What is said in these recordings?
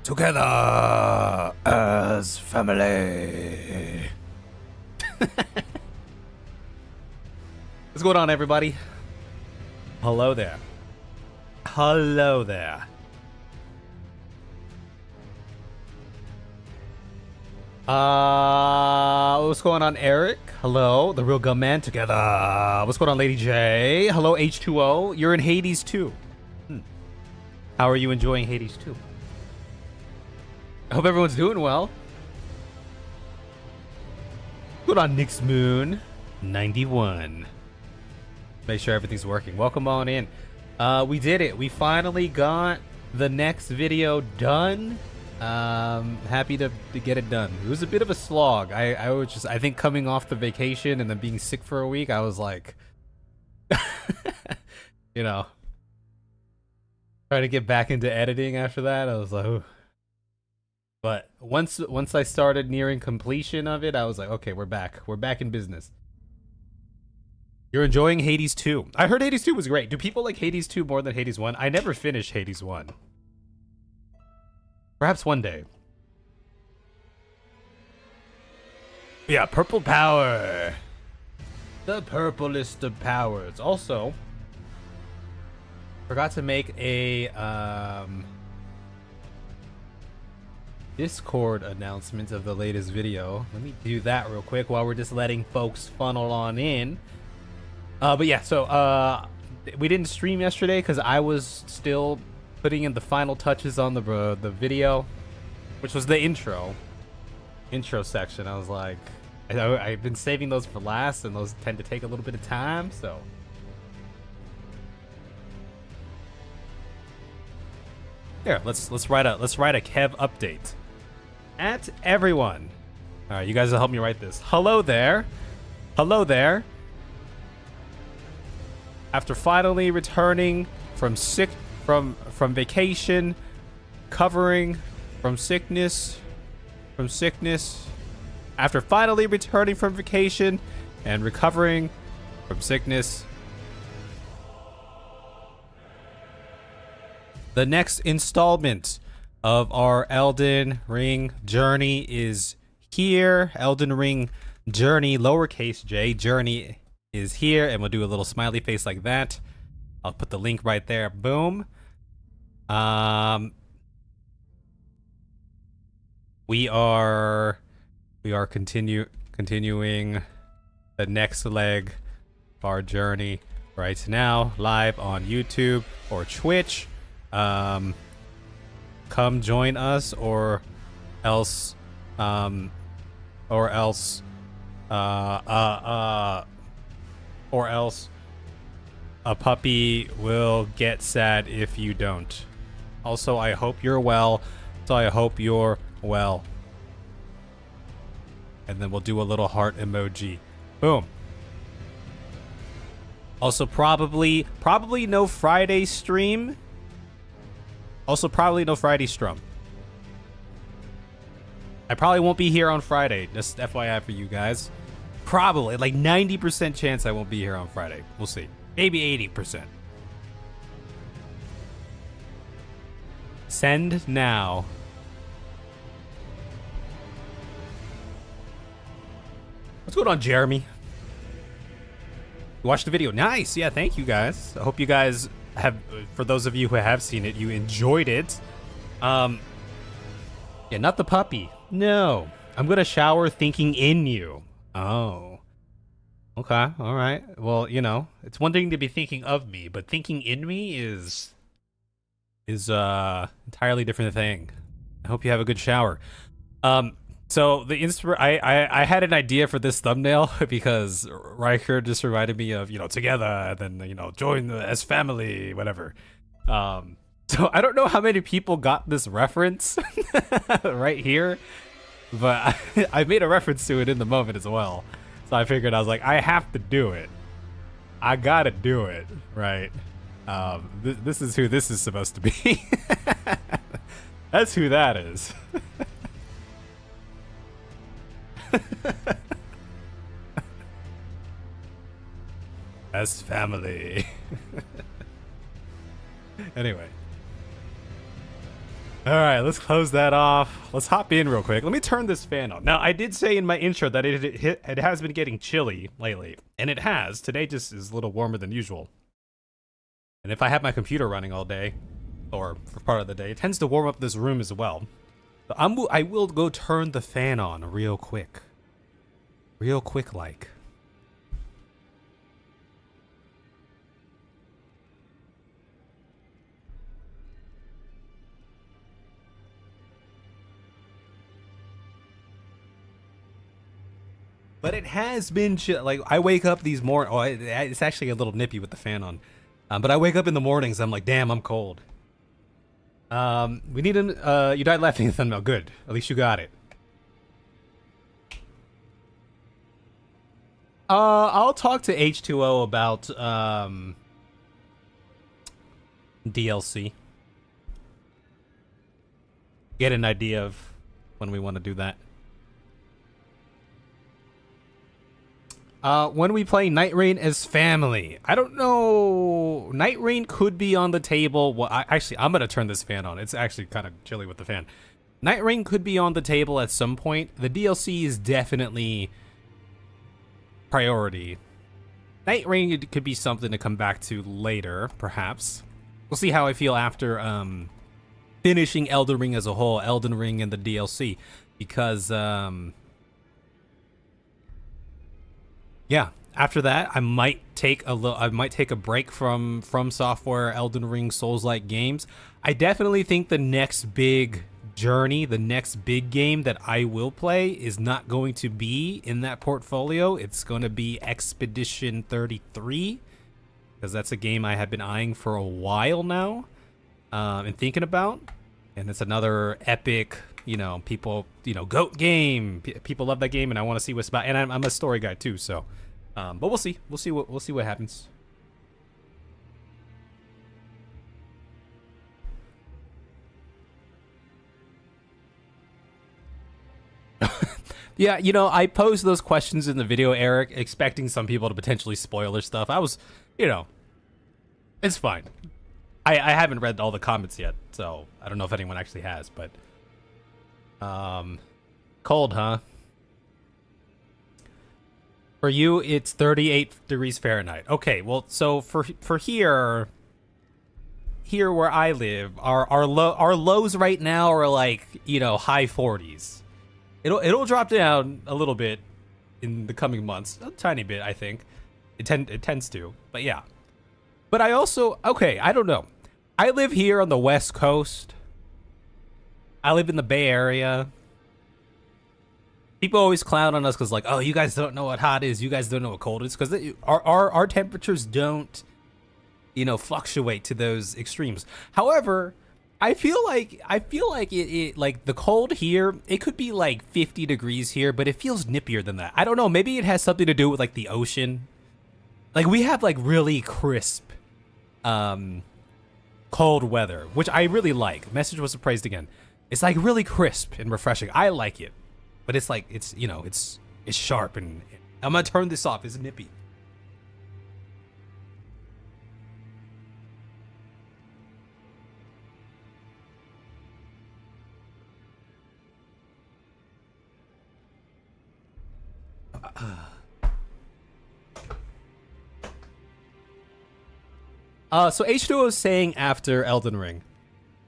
Together as family. What's going on, everybody? Hello there. Hello there. What's going on, Eric? Hello, the real gunman. Together. What's going on, Lady J? Hello, H2O. You're in Hades too. How are you enjoying Hades 2? I hope everyone's doing well. Good on Nick's Moon 91. Make sure everything's working. Welcome on in. We did it. We finally got the next video done. Happy to get it done. It was a bit of a slog. I think coming off the vacation and then being sick for a week, I was like, you know, trying to get back into editing after that. I was like, ooh. But once I started nearing completion of it, I was like, okay, we're back. We're back in business. You're enjoying Hades 2. I heard Hades 2 was great. Do people like Hades 2 more than Hades 1? I never finished Hades 1. Perhaps one day. Yeah, purple power. The purplest of powers. Also, forgot to make a Discord announcement of the latest video. Let me do that real quick while we're just letting folks funnel on in. But yeah, so we didn't stream yesterday because I was still putting in the final touches on the video, which was the intro section. I was like, I've been saving those for last, and those tend to take a little bit of time. So here, let's write a Kev update at everyone. All right, you guys will help me write this. Hello there. Hello there. After finally returning from vacation, recovering from sickness, after finally returning from vacation and recovering from sickness, the next installment of our Elden Ring journey is here. Elden Ring journey, lowercase j, journey is here, and we'll do a little smiley face like that. I'll put the link right there. Boom. We are continuing the next leg of our journey right now, live on YouTube or Twitch. Come join us, or else a puppy will get sad if you don't. Also, I hope you're well. So I hope you're well. And then we'll do a little heart emoji. Boom. Also, probably no Friday stream. Also, probably no Friday strum. I probably won't be here on Friday. Just FYI for you guys. Probably, like 90% chance I won't be here on Friday. We'll see. Maybe 80%. Send now. What's going on, Jeremy? You watched the video. Nice. Yeah, thank you guys. I hope you guys have, for those of you who have seen it, you enjoyed it. Yeah, not the puppy. No. I'm gonna shower thinking in you. Oh. Okay, all right. Well, you know, it's one thing to be thinking of me, but thinking in me is entirely different thing. I hope you have a good shower. So the I had an idea for this thumbnail because Rykard just reminded me of, you know, together, and then, you know, join as family, whatever. So I don't know how many people got this reference right here, but I made a reference to it in the moment as well. So I figured, I was like, I have to do it. I gotta do it, right? This is who this is supposed to be. That's who that is. As family. Anyway. All right, let's close that off. Let's hop in real quick. Let me turn this fan on. Now, I did say in my intro that it has been getting chilly lately, and it has. Today just is a little warmer than usual. And if I have my computer running all day, or for part of the day, it tends to warm up this room as well. So I will go turn the fan on real quick. Real quick like. But it has been chill. Like, I wake up these mornings. Oh, it's actually a little nippy with the fan on. But I wake up in the mornings. I'm like, damn, I'm cold. We need an. You died laughing at thumbnail. Good. At least you got it. I'll talk to H2O about DLC. Get an idea of when we want to do that. When we play Night Rain as family, I don't know. Night Rain could be on the table. Well, I'm gonna turn this fan on. It's actually kind of chilly with the fan. Night Rain could be on the table at some point. The DLC is definitely priority. Night Rain could be something to come back to later, perhaps. We'll see how I feel after finishing Elden Ring as a whole, Elden Ring and the DLC, because yeah, after that, I might take a break from Software, Elden Ring, Souls-like games. I definitely think the next big journey, the next big game that I will play is not going to be in that portfolio. It's going to be Expedition 33, because that's a game I have been eyeing for a while now, and thinking about. And it's another epic, people, GOAT game. People love that game, and I want to see what's about. And I'm a story guy too, so. But we'll see. We'll see what happens. Yeah, I posed those questions in the video, Eric, expecting some people to potentially spoiler stuff. I was, it's fine. I haven't read all the comments yet, so I don't know if anyone actually has, but cold, huh? For you, it's 38 degrees Fahrenheit. Okay, well, so for here where I live, our lows right now are like, high 40s. It'll drop down a little bit in the coming months, a tiny bit, I think. It tends to, but yeah. But I also, I don't know. I live here on the West Coast. I live in the Bay Area. People always clown on us because, like, oh, you guys don't know what hot is. You guys don't know what cold is, because our temperatures don't, fluctuate to those extremes. However, I feel like it like the cold here, it could be like 50 degrees here, but it feels nippier than that. I don't know. Maybe it has something to do with like the ocean. Like, we have like really crisp, cold weather, which I really like. Message was praised again. It's like really crisp and refreshing. I like it. But it's like, it's sharp, and I'm gonna turn this off. It's nippy. So H2O is saying after Elden Ring,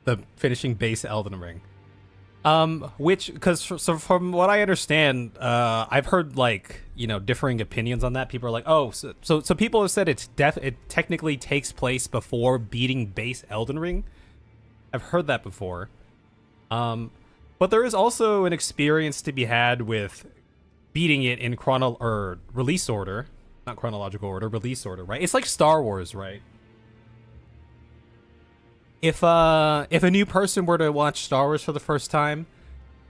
the finishing base Elden Ring. So from what I understand, I've heard like, differing opinions on that. People are like, oh, so people have said it technically takes place before beating base Elden Ring. I've heard that before. But there is also an experience to be had with beating it in release order, not chronological order, release order, right? It's like Star Wars, right? If a new person were to watch Star Wars for the first time,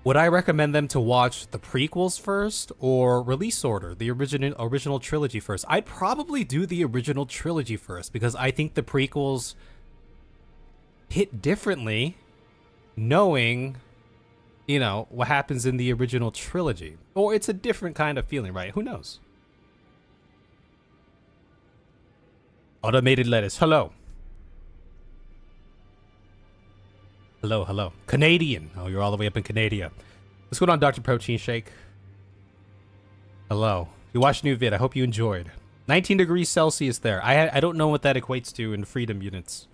would I recommend them to watch the prequels first or release order, the original trilogy first? I'd probably do the original trilogy first, because I think the prequels hit differently knowing, what happens in the original trilogy. Or it's a different kind of feeling, right? Who knows? Automated lettuce. Hello. Hello, hello. Canadian. Oh, you're all the way up in Canada. What's going on, Dr. Protein Shake? Hello. You watched a new vid. I hope you enjoyed. 19 degrees Celsius there. I don't know what that equates to in freedom units.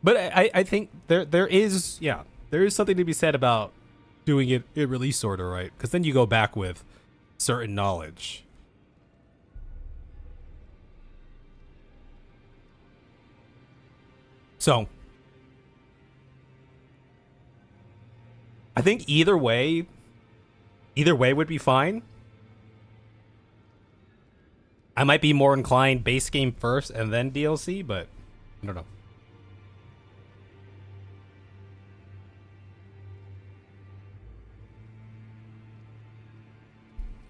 But I think there is something to be said about doing it in release order, right? Because then you go back with certain knowledge. So I think either way would be fine. I might be more inclined base game first and then DLC, but I don't know.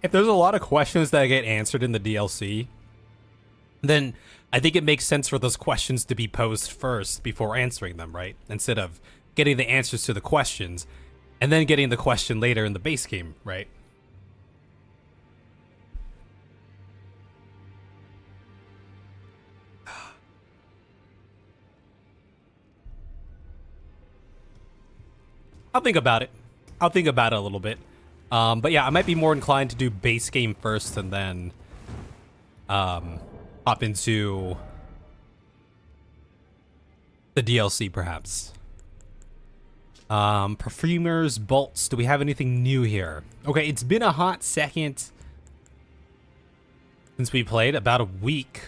If there's a lot of questions that get answered in the DLC, then I think it makes sense for those questions to be posed first before answering them, right? Instead of getting the answers to the questions and then getting the question later in the base game, right? I'll think about it. I'll think about it a little bit. But yeah, I might be more inclined to do base game first and then hop into the DLC perhaps. Perfumers, bolts. Do we have anything new here? Okay, it's been a hot second since we played, about a week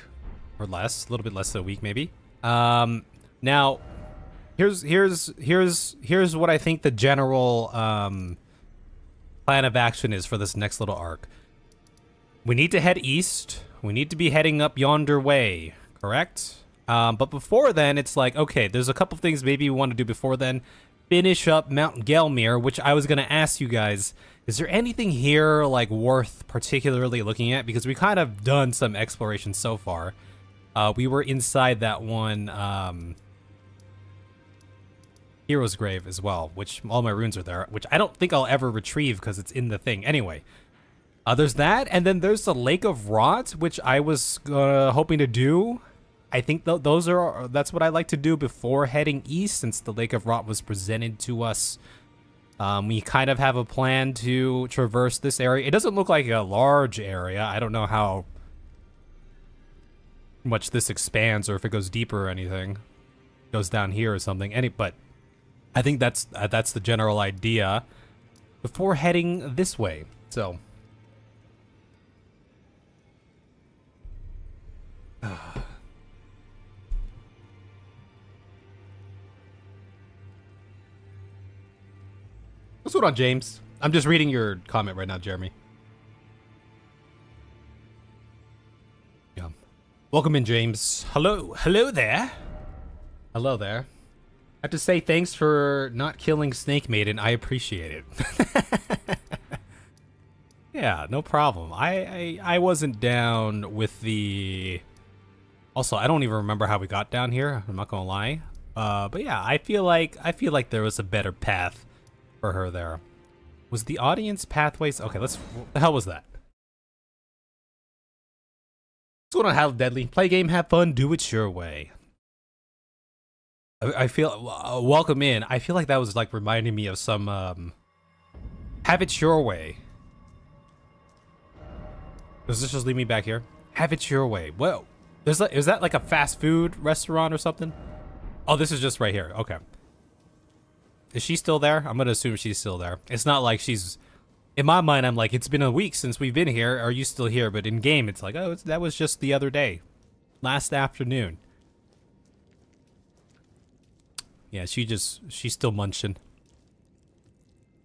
or less, a little bit less than a week maybe. Now here's what I think the general plan of action is for this next little arc. We need to head east. We need to be heading up yonder way, correct? But before then, it's like, okay, there's a couple things maybe we want to do before then. Finish up Mount Gelmir, which I was going to ask you guys, is there anything here like worth particularly looking at? Because we kind of done some exploration so far. We were inside that one Hero's Grave as well, which all my runes are there, which I don't think I'll ever retrieve because it's in the thing. Anyway, there's that, and then there's the Lake of Rot, which I was hoping to do. I think that's what I like to do before heading east, since the Lake of Rot was presented to us. We kind of have a plan to traverse this area. It doesn't look like a large area. I don't know how much this expands or if it goes deeper or anything. It goes down here or something. But I think that's the general idea before heading this way. So what's going on, James? I'm just reading your comment right now, Jeremy. Yeah. Welcome in, James. Hello there. Hello there. I have to say thanks for not killing Snake Maiden. I appreciate it. Yeah, no problem. I wasn't down with the. Also, I don't even remember how we got down here. I'm not gonna lie. But yeah, I feel like there was a better path for her there. Was the audience pathways? Okay, what the hell was that? What's going on, Hal Deadly? Play game, have fun, do it your way. I feel welcome in. I feel like that was like reminding me of some have it your way. Does this just leave me back here? Have it your way. Whoa. Is that like a fast food restaurant or something? Oh, this is just right here. Okay. Is she still there? I'm gonna assume she's still there. It's not like she's. In my mind, I'm like, it's been a week since we've been here. Are you still here? But in game, it's like, oh, that was just the other day, last afternoon. Yeah, she's still munching.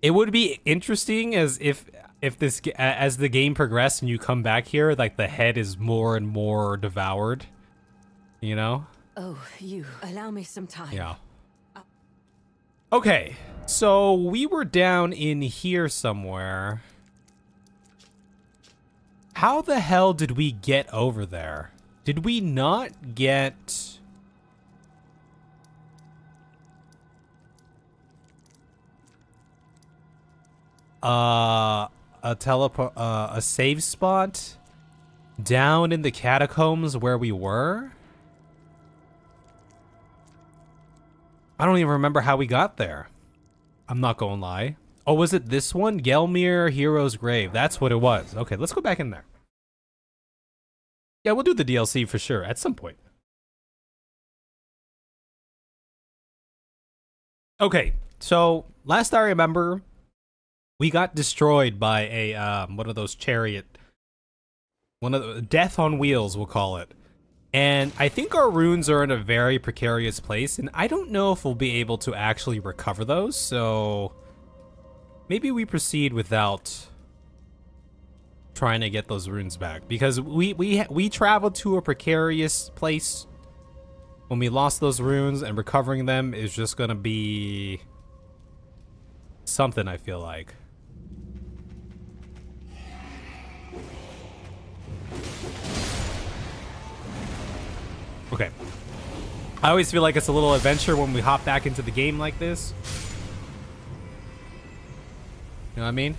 It would be interesting as if this as the game progressed and you come back here, like the head is more and more devoured. You know? Oh, you allow me some time. Yeah. Okay, so we were down in here somewhere. How the hell did we get over there? Did we not get a save spot Down in the catacombs where we were? I don't even remember how we got there. I'm not gonna lie. Oh, was it this one? Gelmir Hero's Grave. That's what it was. Okay, let's go back in there. Yeah, we'll do the DLC for sure at some point. Okay, so last I remember, we got destroyed by a one of those chariot, one of the death on wheels, we'll call it. And I think our runes are in a very precarious place, and I don't know if we'll be able to actually recover those, so maybe we proceed without trying to get those runes back, because we traveled to a precarious place when we lost those runes, and recovering them is just gonna be something, I feel like. Okay. I always feel like it's a little adventure when we hop back into the game like this. You know what I mean?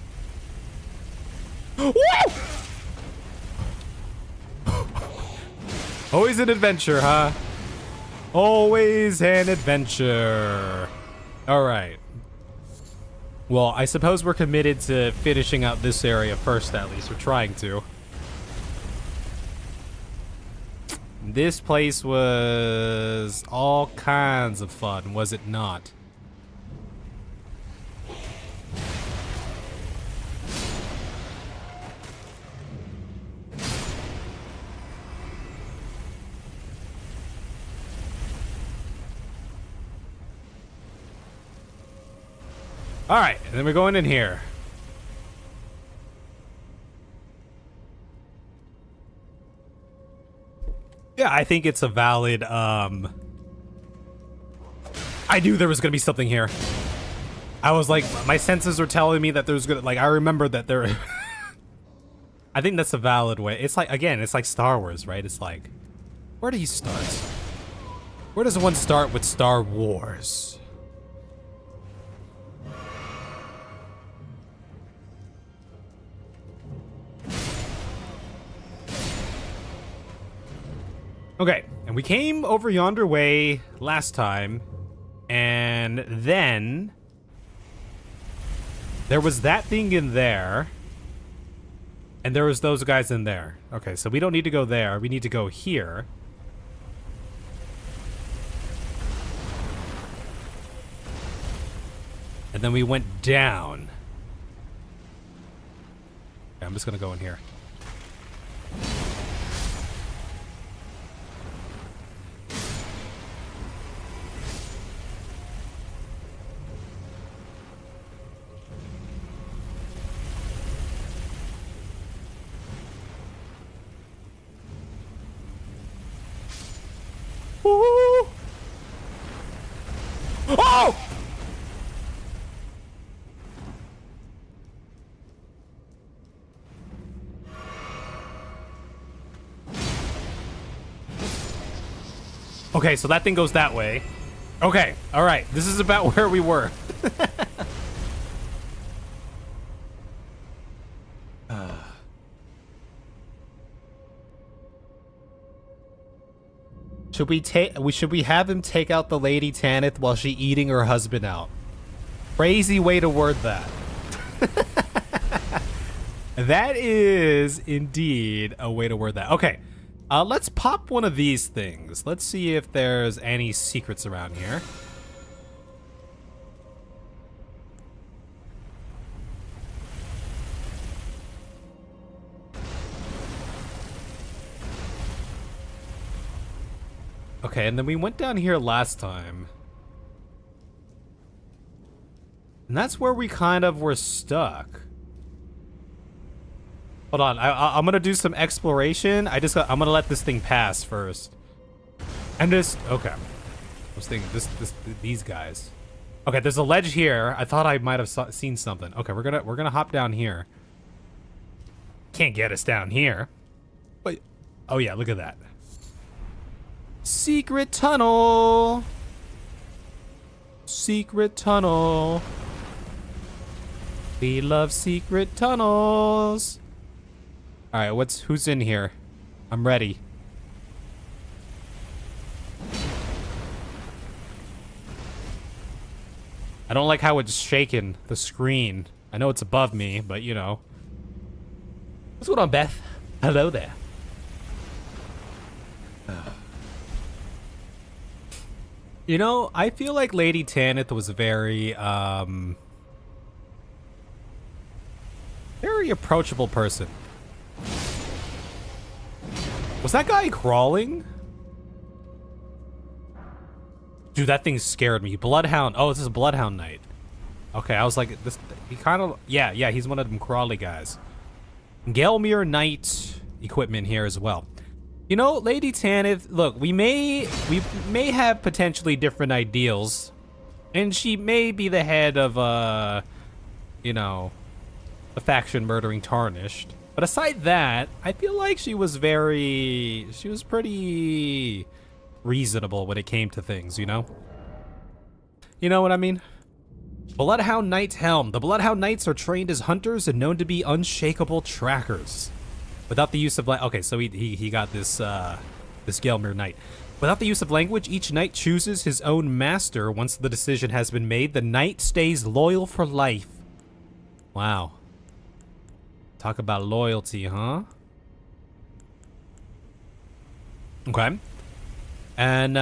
Always an adventure, huh? Always an adventure. All right. Well, I suppose we're committed to finishing out this area first, at least. We're trying to. This place was all kinds of fun, was it not? All right, and then we're going in here. Yeah, I think it's a valid, I knew there was gonna be something here. I was like, my senses were telling me that there was gonna, like, I remember that there, I think that's a valid way. It's like, again, it's like Star Wars, right? It's like, where do you start? Where does one start with Star Wars? Okay, and we came over yonder way last time, and then there was that thing in there, and there was those guys in there. Okay, so we don't need to go there. We need to go here. And then we went down. Okay, I'm just gonna go in here. Ooh. Oh! Okay, so that thing goes that way. Okay, all right. This is about where we were. Should we have him take out the Lady Tanith while she eating her husband out? Crazy way to word that. That is indeed a way to word that. Okay, let's pop one of these things. Let's see if there's any secrets around here. Okay, and then we went down here last time. And that's where we kind of were stuck. Hold on, I'm gonna do some exploration. I'm gonna let this thing pass first. And okay. I was thinking these guys. Okay, there's a ledge here. I thought I might have seen something. Okay, we're gonna hop down here. Can't get us down here. Wait. Oh yeah, look at that. Secret tunnel. Secret tunnel. We love secret tunnels. All right, who's in here? I'm ready. I don't like how it's shaking the screen. I know it's above me, but you know. What's going on, Beth? Hello there. You know, I feel like Lady Tanith was very approachable person. Was that guy crawling? Dude, that thing scared me. Bloodhound. Oh, this is a Bloodhound Knight. Okay, I was like, this. He kind of. Yeah, he's one of them crawly guys. Gelmir Knight equipment here as well. You know, Lady Tanith. Look, we may have potentially different ideals, and she may be the head of you know, the faction murdering Tarnished. But aside that, I feel like she was pretty reasonable when it came to things, you know? You know what I mean? Bloodhound Knight's helm. The Bloodhound Knights are trained as hunters and known to be unshakable trackers. Without the use of okay, so he got this this Gelmir Knight. Without the use of language, each knight chooses his own master. Once the decision has been made, the knight stays loyal for life. Wow. Talk about loyalty, huh? Okay. And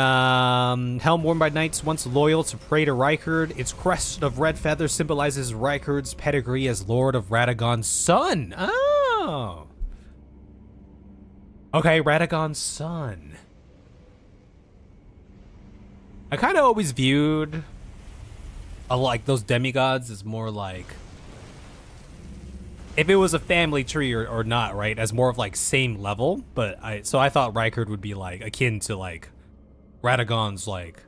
helm worn by knights once loyal to Praetor Rykard. Its crest of red feathers symbolizes Rykard's pedigree as Lord of Radagon's son. Oh. Okay, Radagon's son. I kind of always viewed like those demigods as more like, if it was a family tree or not, right, as more of like same level. But I thought Rykard would be like akin to like Radagon's like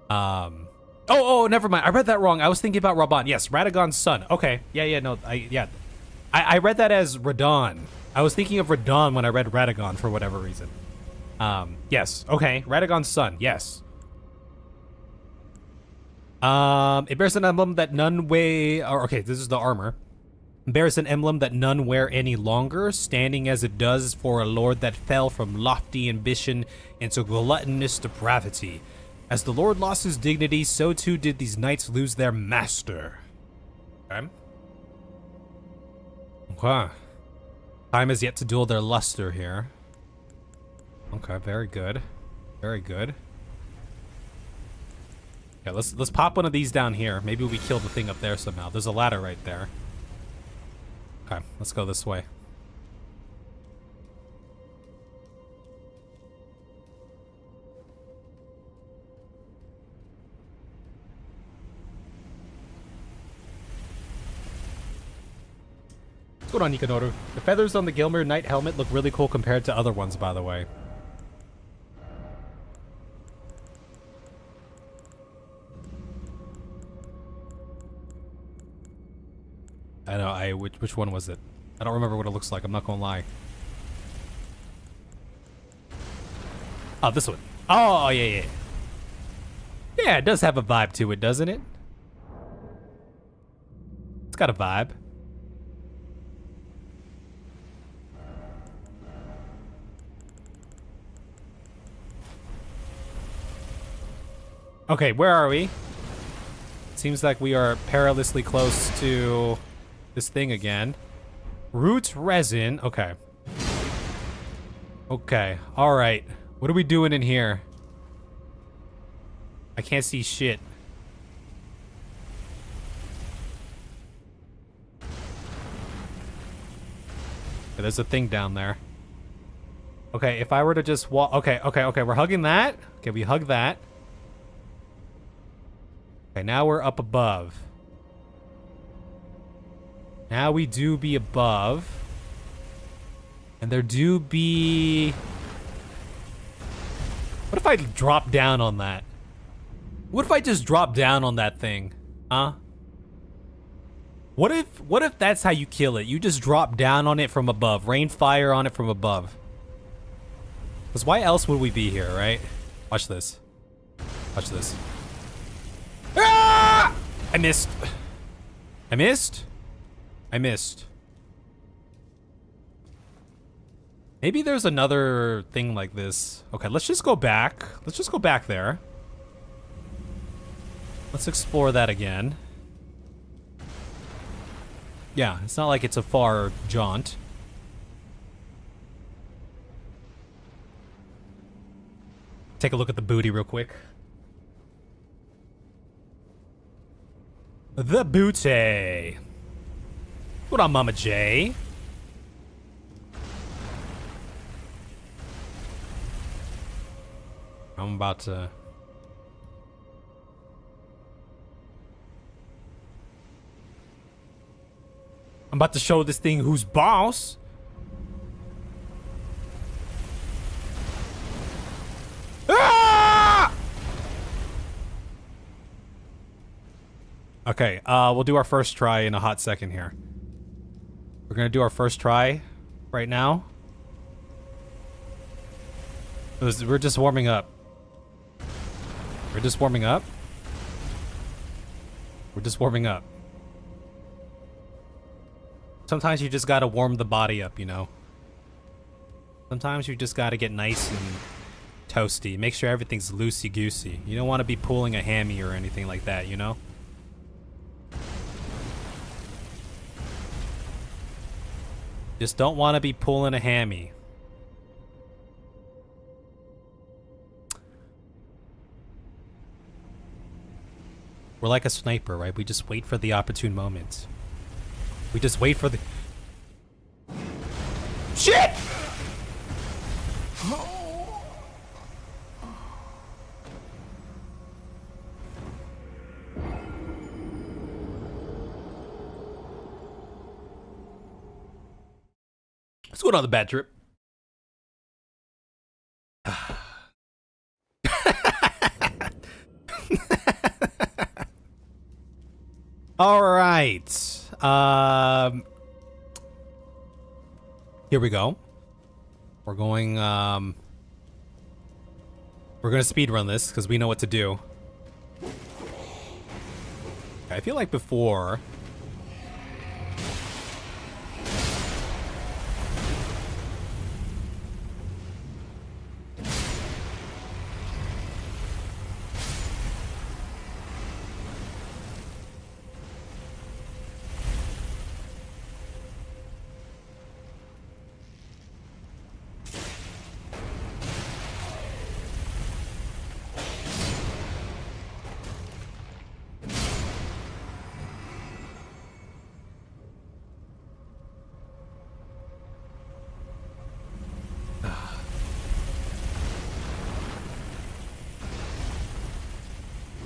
oh never mind, I read that wrong. I was thinking about Raban. Yes, Radagon's son. Okay, I read that as Radon. I was thinking of Radon when I read Radagon for whatever reason. Yes, okay, Radagon's son. Yes. It bears an emblem that none okay, this is the armor. Bears an emblem that none wear any longer, standing as it does for a lord that fell from lofty ambition into gluttonous depravity. As the lord lost his dignity, so too did these knights lose their master. Okay. Okay. Time is yet to duel their luster here. Okay, very good. Very good. Yeah, let's pop one of these down here. Maybe we kill the thing up there somehow. There's a ladder right there. Okay, let's go this way. What's going on, Nikanoru? The feathers on the Gelmir Knight helmet look really cool compared to other ones, by the way. I know, which one was it? I don't remember what it looks like, I'm not gonna lie. Oh, this one. Oh, yeah. Yeah, it does have a vibe to it, doesn't it? It's got a vibe. Okay, where are we? Seems like we are perilously close to this thing again. Root resin. Okay. Okay. All right. What are we doing in here? I can't see shit. Okay, there's a thing down there. Okay, if I were to just walk... Okay. We're hugging that. Okay, we hug that. Okay, now we're up above. Now we do be above. And there do be... What if I drop down on that? What if I just drop down on that thing? Huh? What if that's how you kill it? You just drop down on it from above. Rain fire on it from above. Because why else would we be here, right? Watch this. Watch this. Ah! I missed. I missed? I missed. Maybe there's another thing like this. Okay, let's just go back. Let's just go back there. Let's explore that again. Yeah, it's not like it's a far jaunt. Take a look at the booty real quick. The booty. What on, Mama J? I'm about to... I'm about to show this thing who's boss. Ah! Okay, we'll do our first try in a hot second here. We're gonna do our first try right now. We're just warming up. We're just warming up. We're just warming up. Sometimes you just gotta warm the body up, you know? Sometimes you just gotta get nice and toasty. Make sure everything's loosey-goosey. You don't want to be pulling a hammy or anything like that, you know? Just don't want to be pulling a hammy. We're like a sniper, right? We just wait for the opportune moment. We just wait for the... Shit! Let's go on the bad trip. All right. Here we go. We're going, we're gonna speed run this because we know what to do. I feel like before...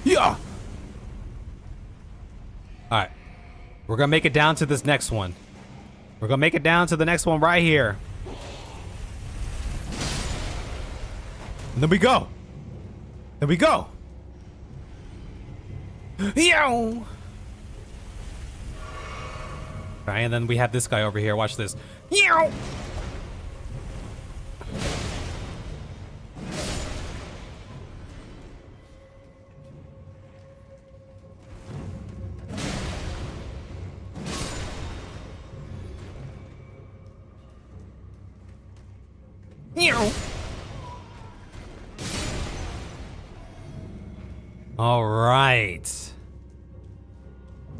Yeah. Alright. We're gonna make it down to this next one. We're gonna make it down to the next one right here. And then we go. Then we go. Yow. Alright, and then we have this guy over here. Watch this. Yow. All right.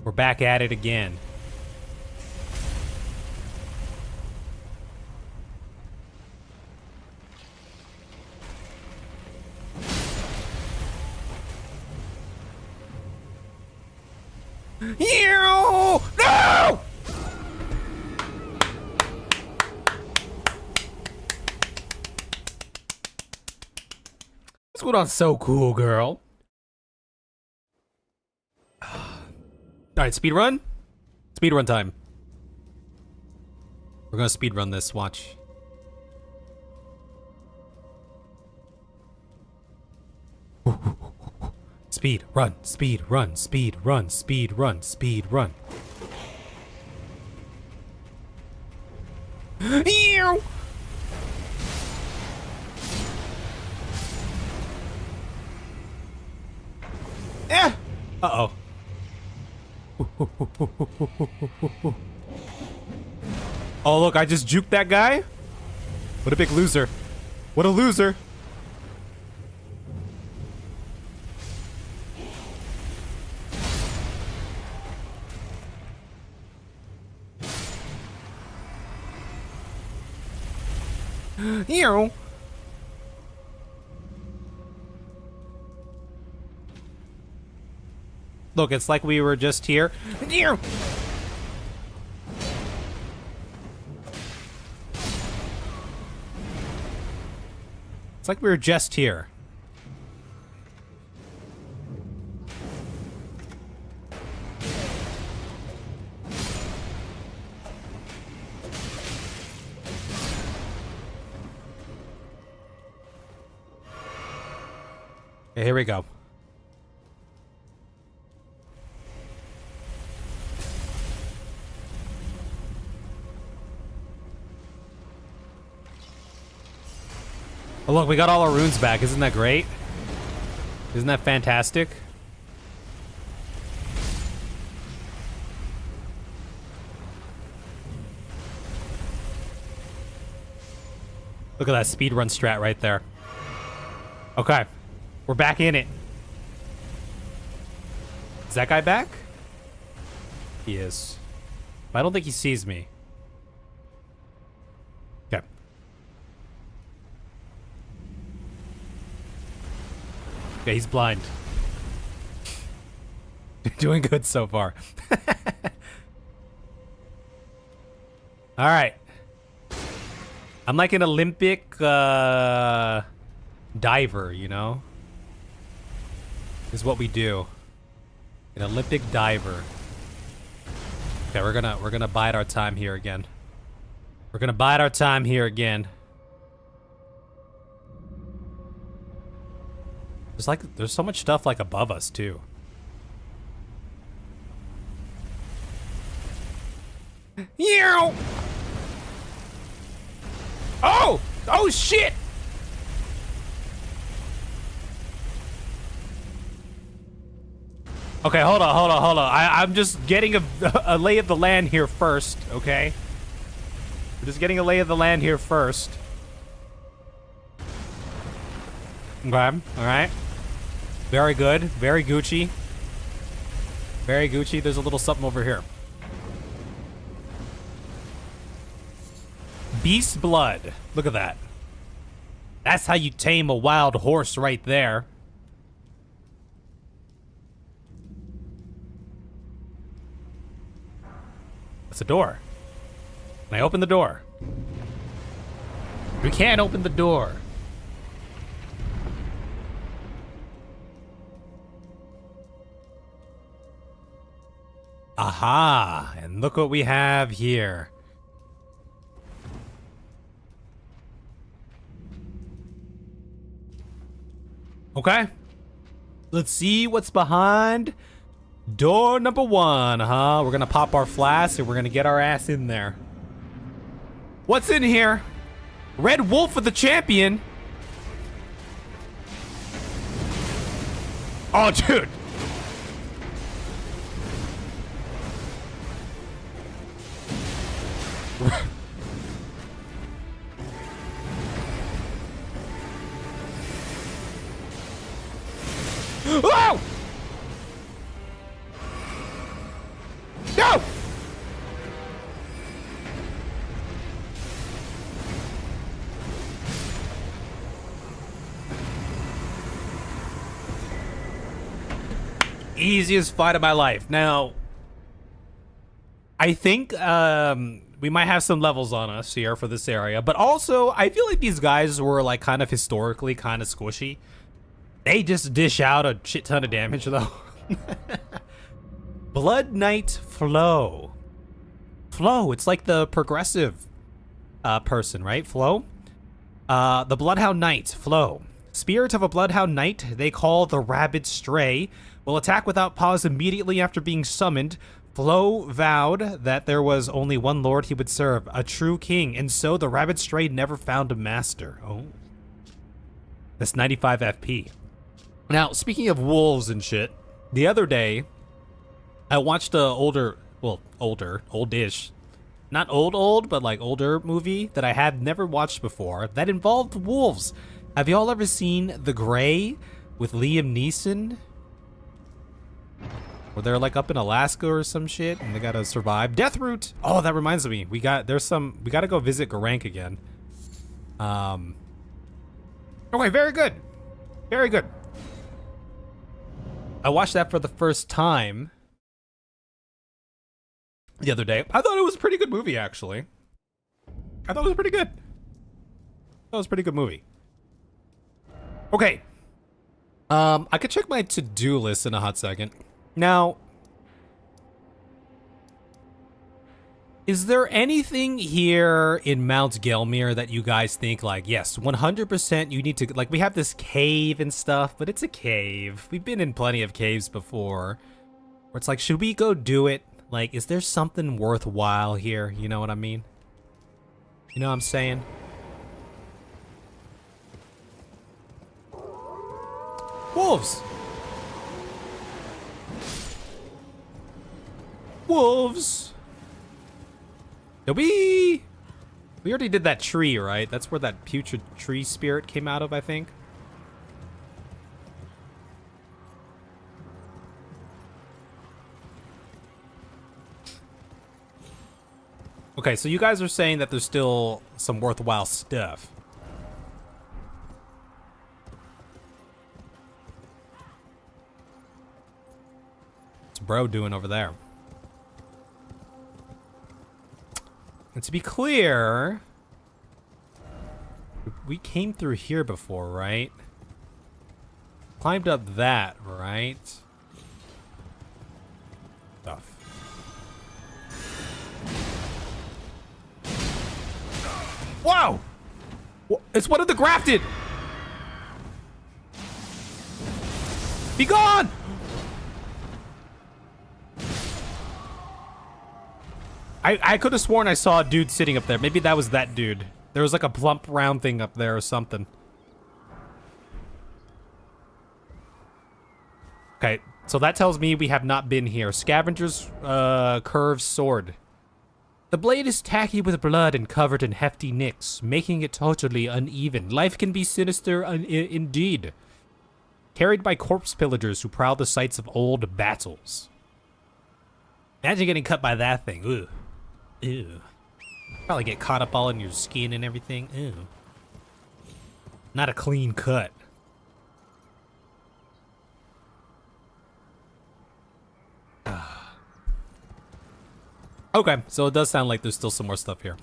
We're back at it again. No! What's going on? So cool, girl. Alright, speed run? Speed run time. We're gonna speed run this, watch. Speed, run, speed, run, speed, run, speed, run, speed, run. Ew! Eh! Uh-oh. Oh, look, I just juked that guy? What a big loser. What a loser. Ew. Look, it's like we were just here. Ew. It's like we were just here. Okay, here we go. Oh, look, we got all our runes back. Isn't that great? Isn't that fantastic? Look at that speedrun strat right there. Okay. We're back in it. Is that guy back? He is. I don't think he sees me. Okay. Okay, he's blind. Doing good so far. All right. I'm like an Olympic diver, you know? Is what we do. An Olympic diver. Okay, we're gonna bide our time here again. We're gonna bide our time here again. There's so much stuff like above us too. Yow! Oh! Oh shit! Okay, hold on. I'm just getting a lay of the land here first, okay? We're just getting a lay of the land here first. Okay, alright. Very good. Very Gucci. Very Gucci. There's a little something over here. Beast blood. Look at that. That's how you tame a wild horse right there. It's a door. Can I open the door? We can't open the door. Aha! And look what we have here. Okay. Let's see what's behind door number 1, huh? We're gonna pop our flask and we're gonna get our ass in there. What's in here? Red Wolf of the Champion. Oh, dude. Oh! No! Easiest fight of my life. Now, I think we might have some levels on us here for this area, but also I feel like these guys were like kind of historically kind of squishy. They just dish out a shit ton of damage though. Blood Knight Flo. Flo, it's like the progressive person, right? Flo? The Bloodhound Knight, Flo. Spirit of a Bloodhound Knight they call the Rabid Stray will attack without pause immediately after being summoned. Flo vowed that there was only one lord he would serve, a true king, and so the Rabid Stray never found a master. Oh. That's 95 FP. Now, speaking of wolves and shit, the other day, I watched a oldish not old, but like older movie that I had never watched before that involved wolves. Have y'all ever seen The Gray with Liam Neeson? Where they're like up in Alaska or some shit and they gotta survive. Death Route! Oh, that reminds me. We gotta go visit Garank again. Okay, very good. Very good. I watched that for the first time the other day. I thought it was a pretty good movie, actually. I thought it was pretty good. That was a pretty good movie. Okay. I could check my to-do list in a hot second. Now, is there anything here in Mount Gelmir that you guys think like, yes, 100% you need to, like, we have this cave and stuff, but it's a cave. We've been in plenty of caves before. Where it's like, should we go do it? Like, is there something worthwhile here? You know what I mean? You know what I'm saying? Wolves! Wolves! Did we already did that tree, right? That's where that putrid tree spirit came out of, I think. Okay, so you guys are saying that there's still some worthwhile stuff. What's bro doing over there? And to be clear, we came through here before, right? Climbed up that, right? Stuff. Wow! It's one of the grafted! Be gone! I could have sworn I saw a dude sitting up there. Maybe that was that dude. There was like a plump round thing up there or something. Okay, so that tells me we have not been here. Scavenger's curved sword. The blade is tacky with blood and covered in hefty nicks, making it totally uneven. Life can be sinister indeed. Carried by corpse pillagers who prowl the sites of old battles. Imagine getting cut by that thing. Ugh. Ew. Probably get caught up all in your skin and everything. Ew. Not a clean cut. Okay, so it does sound like there's still some more stuff here.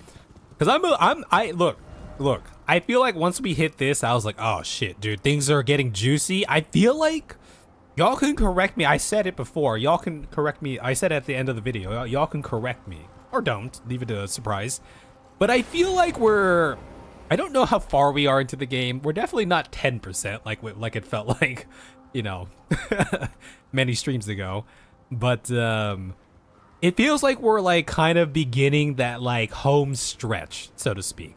Cause look. I feel like once we hit this, I was like, oh shit, dude, things are getting juicy. I feel like y'all can correct me. I said it before. Y'all can correct me. I said it at the end of the video. Y'all can correct me. Or don't. Leave it a surprise. But I feel like I don't know how far we are into the game. We're definitely not 10% like it felt like, you know, many streams ago. But it feels like we're like kind of beginning that like home stretch, so to speak.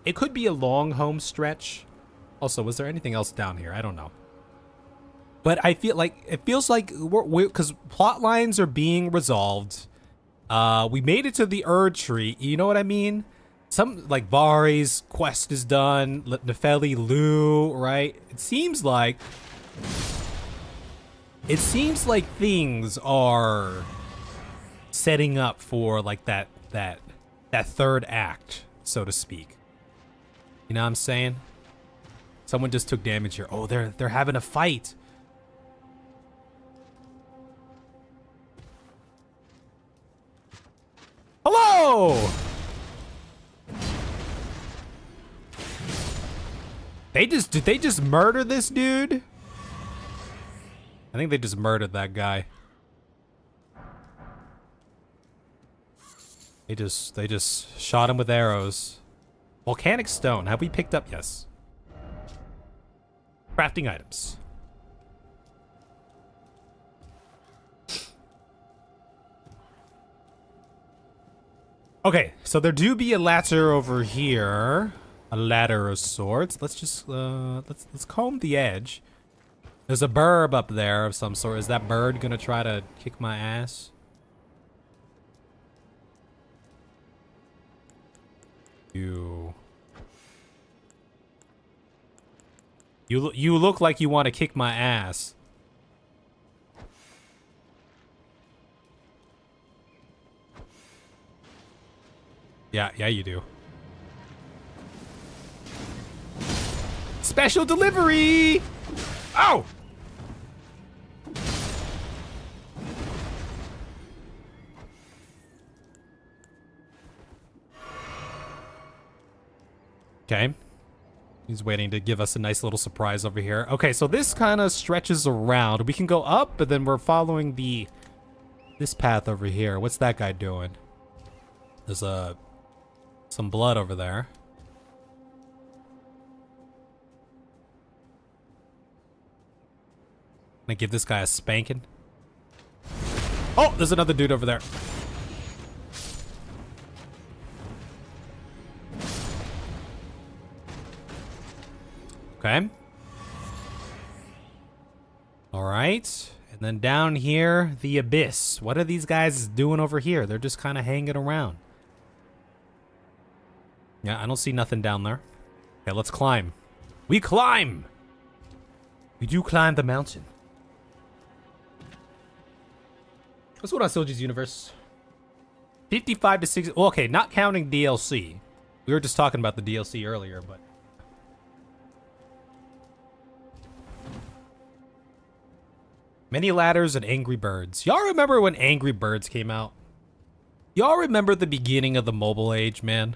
It could be a long home stretch. Also, was there anything else down here? I don't know. But I feel like it feels like we're because plot lines are being resolved. We made it to the Erd tree. You know what I mean? Some like Vari's quest is done. Nefeli Lu, right? It seems like things are setting up for like that third act, so to speak. You know what I'm saying? Someone just took damage here. Oh, they're having a fight. Hello! Did they just murder this dude? I think they just murdered that guy. They just shot him with arrows. Volcanic stone. Have we picked up? Yes. Crafting items. Okay, so there do be a ladder over here. A ladder of sorts. Let's just let's comb the edge. There's a burb up there of some sort. Is that bird gonna try to kick my ass? You look like you want to kick my ass. Yeah, you do. Special delivery! Oh! Okay. He's waiting to give us a nice little surprise over here. Okay, so this kind of stretches around. We can go up, but then we're following this path over here. What's that guy doing? There's some blood over there. Can I give this guy a spanking? Oh, there's another dude over there. Okay. All right. And then down here, the abyss. What are these guys doing over here? They're just kind of hanging around. Yeah, I don't see nothing down there. Okay, let's climb. We climb! We do climb the mountain. What's going on, Soldier's Universe? 55 to 60. Well, okay, not counting DLC. We were just talking about the DLC earlier, but. Many ladders and Angry Birds. Y'all remember when Angry Birds came out? Y'all remember the beginning of the mobile age, man?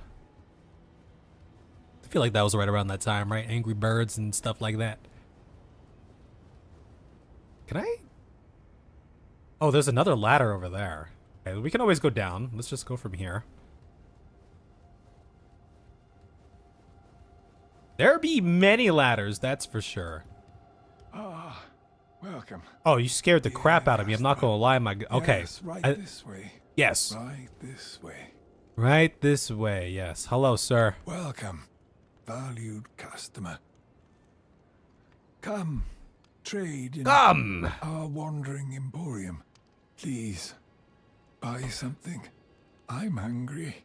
I feel like that was right around that time, right? Angry Birds and stuff like that. Can I? Oh, there's another ladder over there. Okay, we can always go down. Let's just go from here. There be many ladders, that's for sure. Ah, welcome. Oh, you scared the crap out of me. I'm not gonna lie, my. Okay. Yes, this way. Yes. Right this way. Right this way. Yes. Hello, sir. Welcome, valued customer. Come, trade in our wandering emporium. Please, buy something. I'm hungry.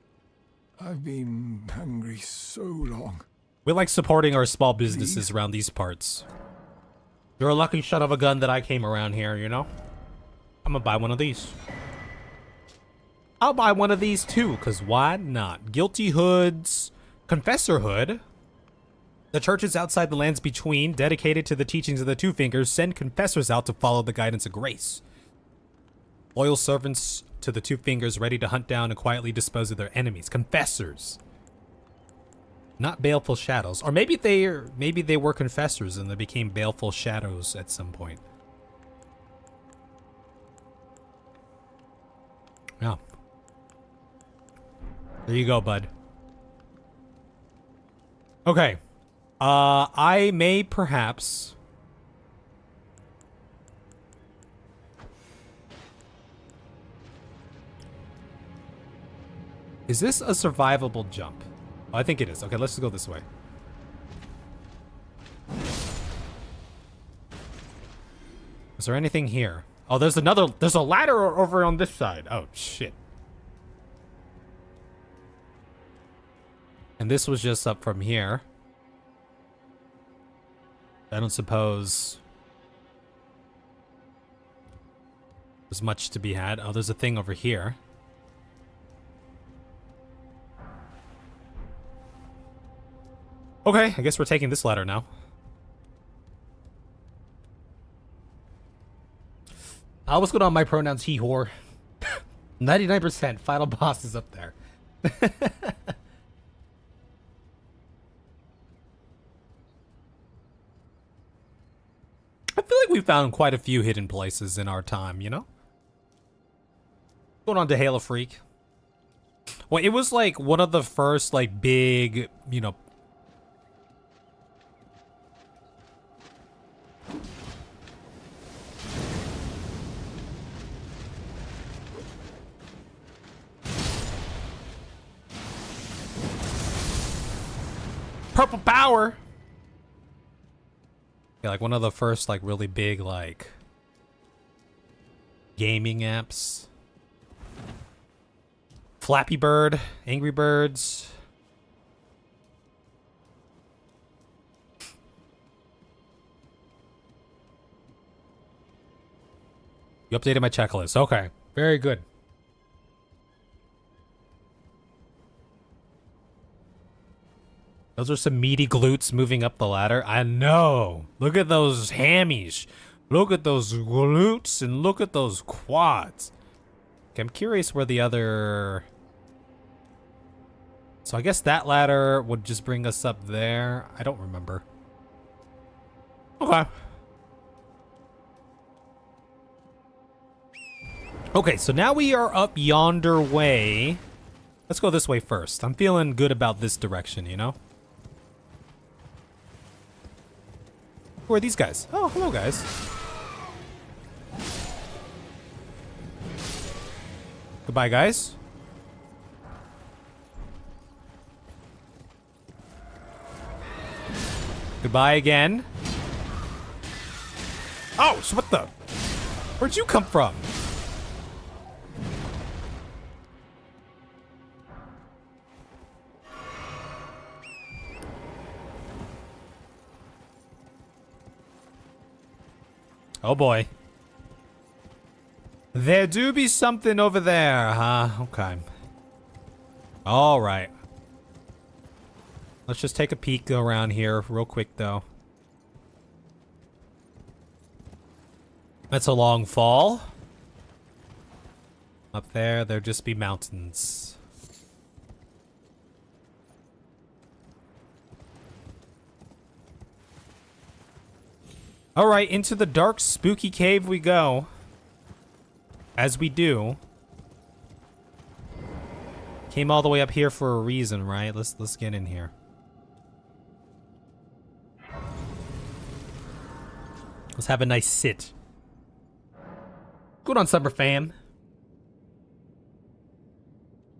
I've been hungry so long. We like supporting our small businesses around these parts. You're a lucky son of a gun that I came around here, you know? I'm gonna buy one of these. I'll buy one of these too, cause why not? Guilty hoods, confessor hood. The churches outside the lands between, dedicated to the teachings of the Two Fingers, send confessors out to follow the guidance of grace. Loyal servants to the Two Fingers, ready to hunt down and quietly dispose of their enemies. Confessors. Not baleful shadows. Or maybe they were confessors and they became baleful shadows at some point. Yeah. There you go, bud. Okay. I may perhaps... Is this a survivable jump? Oh, I think it is. Okay, let's just go this way. Is there anything here? Oh, there's a ladder over on this side. Oh, shit. And this was just up from here. I don't suppose there's much to be had. Oh, there's a thing over here. Okay, I guess we're taking this ladder now. What's going on? My pronouns, he, whore. 99%. Final boss is up there. I feel like we found quite a few hidden places in our time, you know? Going on to Halo Freak. Well, it was like one of the first, like, big, you know... Purple power! Yeah, like one of the first, like, really big, like, gaming apps. Flappy Bird, Angry Birds. You updated my checklist. Okay. Very good. Those are some meaty glutes moving up the ladder. I know. Look at those hammies. Look at those glutes and look at those quads. Okay, I'm curious where the other... So I guess that ladder would just bring us up there. I don't remember. Okay. Okay, so now we are up yonder way. Let's go this way first. I'm feeling good about this direction, you know? Who are these guys? Oh, hello, guys. Goodbye, guys. Goodbye again. Oh, so what the? Where'd you come from? Oh boy. There do be something over there, huh? Okay. All right. Let's just take a peek around here real quick, though. That's a long fall. Up there, there'd just be mountains. All right, into the dark, spooky cave we go. As we do. Came all the way up here for a reason, right? Let's get in here. Let's have a nice sit. Good on Summer Fam.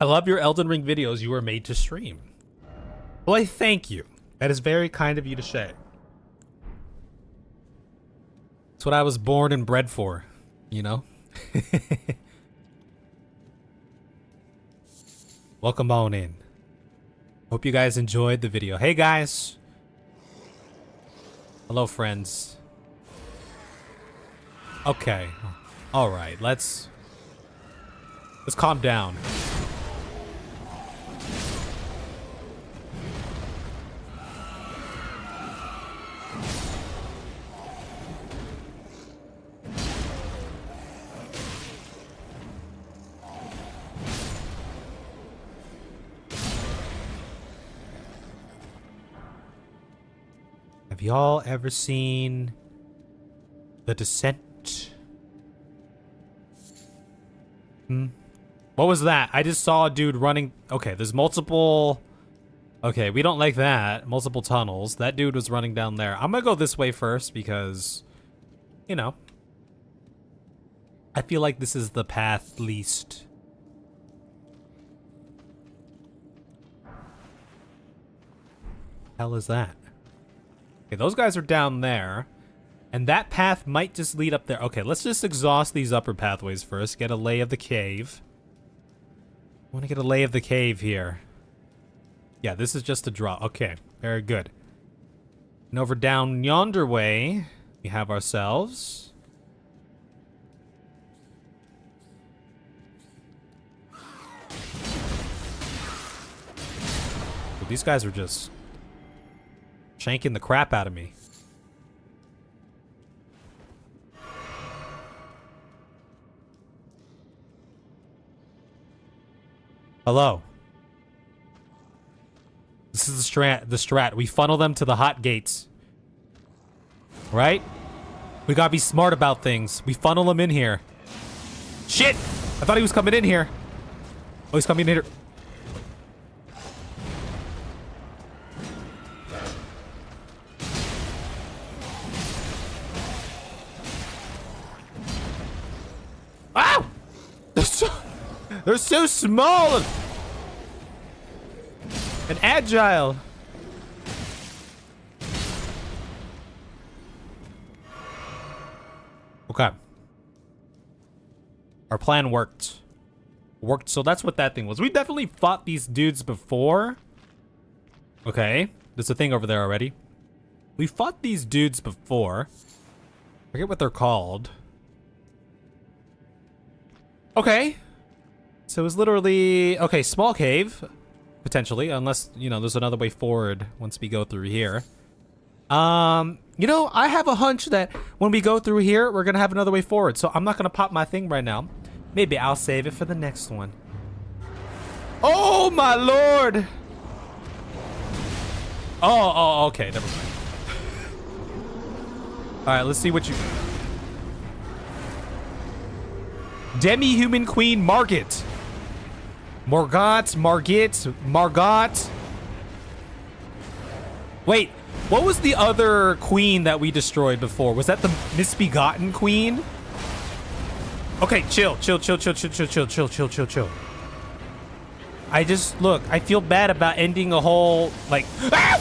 I love your Elden Ring videos you were made to stream. Well, I thank you. That is very kind of you to say. It's what I was born and bred for, you know? Welcome on in. Hope you guys enjoyed the video. Hey guys. Hello friends. Okay. All right, let's calm down. Have y'all ever seen The Descent? What was that? I just saw a dude running. Okay, there's multiple. Okay, we don't like that. Multiple tunnels. That dude was running down there. I'm gonna go this way first because, you know, I feel like this is the path least. Hell is that? Okay, those guys are down there. And that path might just lead up there. Okay, let's just exhaust these upper pathways first. Get a lay of the cave. I want to get a lay of the cave here. Yeah, this is just a draw. Okay, very good. And over down yonder way, we have ourselves. But these guys are just shanking the crap out of me. Hello. This is the strat. We funnel them to the hot gates. Right? We gotta be smart about things. We funnel them in here. Shit! I thought he was coming in here. Oh, he's coming in here. Ow! They're so small and agile. Okay. Our plan worked. So that's what that thing was. We definitely fought these dudes before. Okay. There's a thing over there already. We fought these dudes before. I forget what they're called. Okay. So it's literally... Okay, small cave. Potentially. Unless, you know, there's another way forward once we go through here. You know, I have a hunch that when we go through here, we're gonna have another way forward. So I'm not gonna pop my thing right now. Maybe I'll save it for the next one. Oh, my lord! Oh, okay. Never mind. Alright, let's see what you... Demi-human queen Margot. Margot. Wait, what was the other queen that we destroyed before? Was that the misbegotten queen? Okay, chill. I just, look, I feel bad about ending a whole, like... Ah!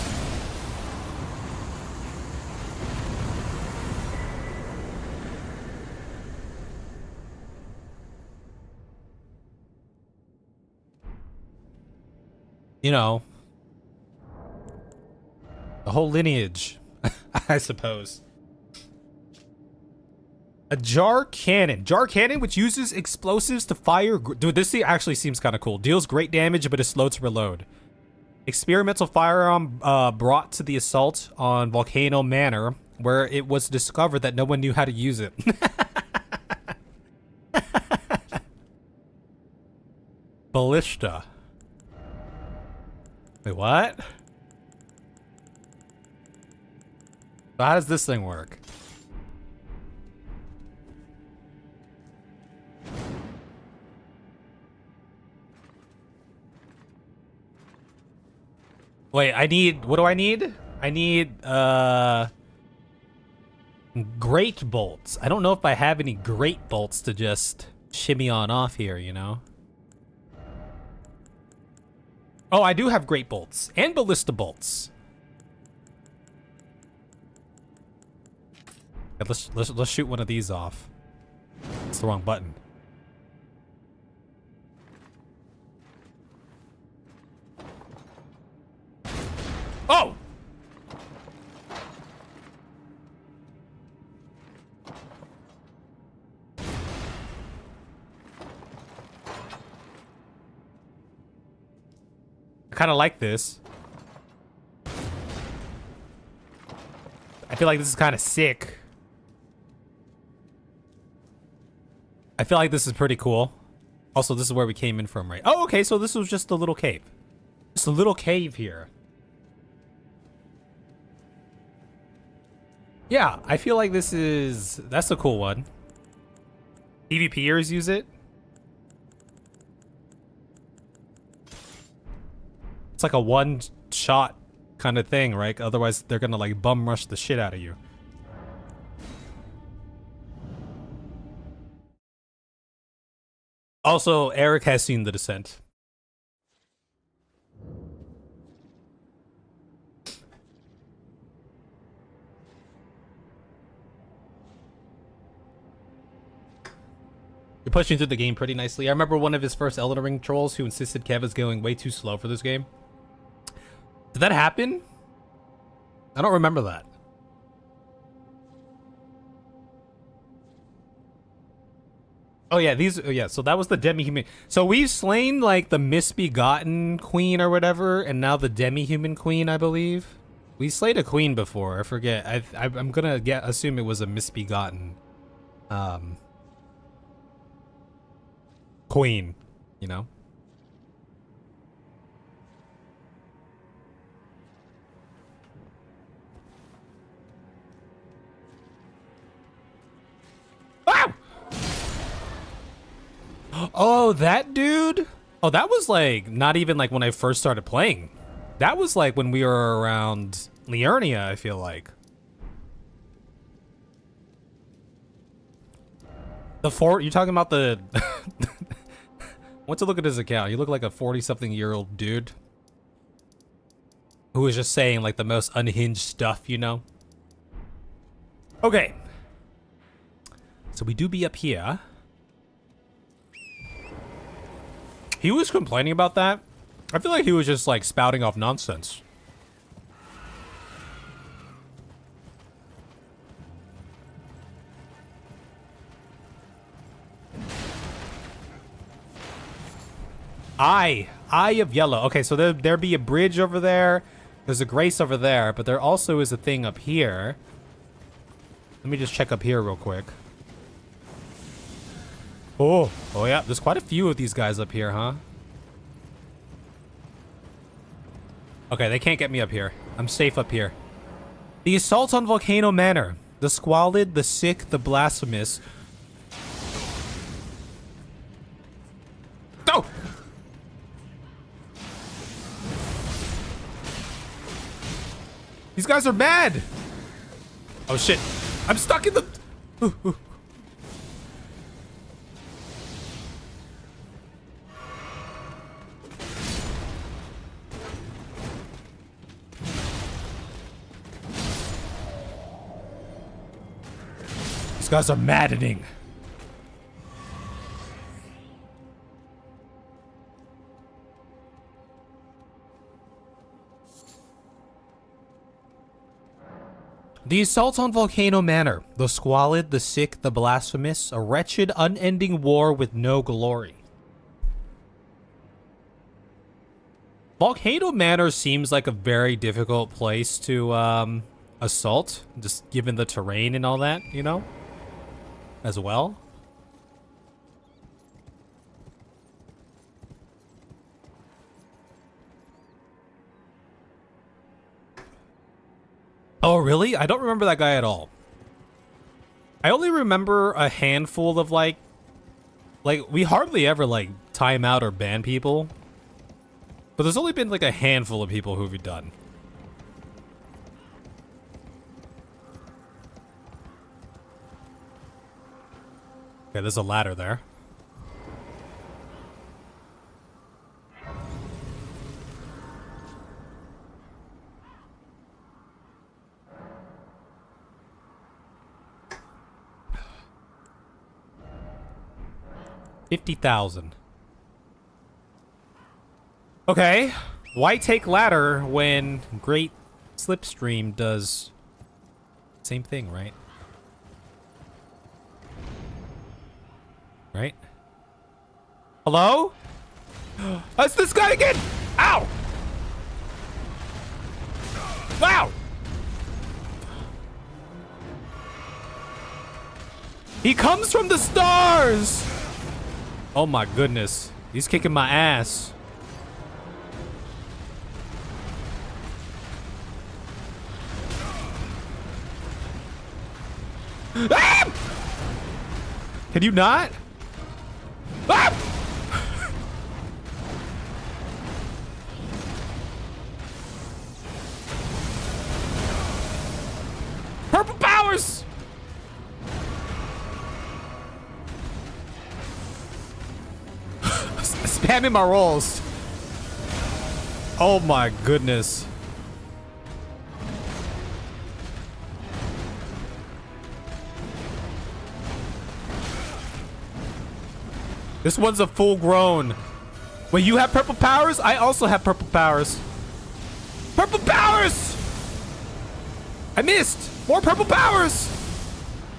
You know, the whole lineage, I suppose. A jar cannon. Jar cannon, which uses explosives to fire... Dude, this actually seems kind of cool. Deals great damage, but is slow to reload. Experimental firearm brought to the assault on Volcano Manor, where it was discovered that no one knew how to use it. Ballista. Wait, what? So how does this thing work? Wait, I need... What do I need? I need, great bolts. I don't know if I have any great bolts to just shimmy on off here, you know? Oh, I do have great bolts and ballista bolts. Yeah, let's shoot one of these off. It's the wrong button. Oh! I kind of like this. I feel like this is kind of sick. I feel like this is pretty cool. Also, this is where we came in from, right? Oh, okay, so this was just a little cave. Just a little cave here. Yeah, I feel like this is... That's a cool one. PvPers use it. It's like a one-shot kind of thing, right? Otherwise, they're gonna like bum rush the shit out of you. Also, Eric has seen The Descent. You're pushing through the game pretty nicely. I remember one of his first Elden Ring trolls who insisted Kev is going way too slow for this game. Did that happen? I don't remember that. Oh yeah, so that was the demi-human. So we've slain like the misbegotten queen or whatever, and now the demi-human queen, I believe. We slayed a queen before, I forget. I'm gonna assume it was a misbegotten queen, you know? Ah! Oh, that dude? Oh, that was like not even like when I first started playing. That was like when we were around Liurnia, I feel like. You're talking about the... I went to look at his account. You look like a 40-something-year-old dude who was just saying like the most unhinged stuff, you know? Okay. So we do be up here. He was complaining about that. I feel like he was just like spouting off nonsense. Eye of yellow. Okay, so there be a bridge over there. There's a grace over there, but there also is a thing up here. Let me just check up here real quick. Oh yeah, there's quite a few of these guys up here, huh? Okay, they can't get me up here. I'm safe up here. The assault on Volcano Manor. The squalid, the sick, the blasphemous. Go! These guys are mad! Oh shit. I'm stuck in the... These guys are maddening. The assault on Volcano Manor. The squalid, the sick, the blasphemous. A wretched, unending war with no glory. Volcano Manor seems like a very difficult place to assault, just given the terrain and all that, you know, as well. Oh, really? I don't remember that guy at all. I only remember a handful of, like, we hardly ever, like, time out or ban people. But there's only been, like, a handful of people who we've done. Okay, there's a ladder there. $50,000. Okay. Why take ladder when Great Slipstream does same thing, right? Right? Hello? That's this guy again! Ow! Wow! He comes from the stars! Oh my goodness. He's kicking my ass. Ah! Can you not? Ah! Purple powers! Spamming my rolls. Oh my goodness. This one's a full grown. Wait, you have purple powers? I also have purple powers. Purple powers! I missed! More purple powers!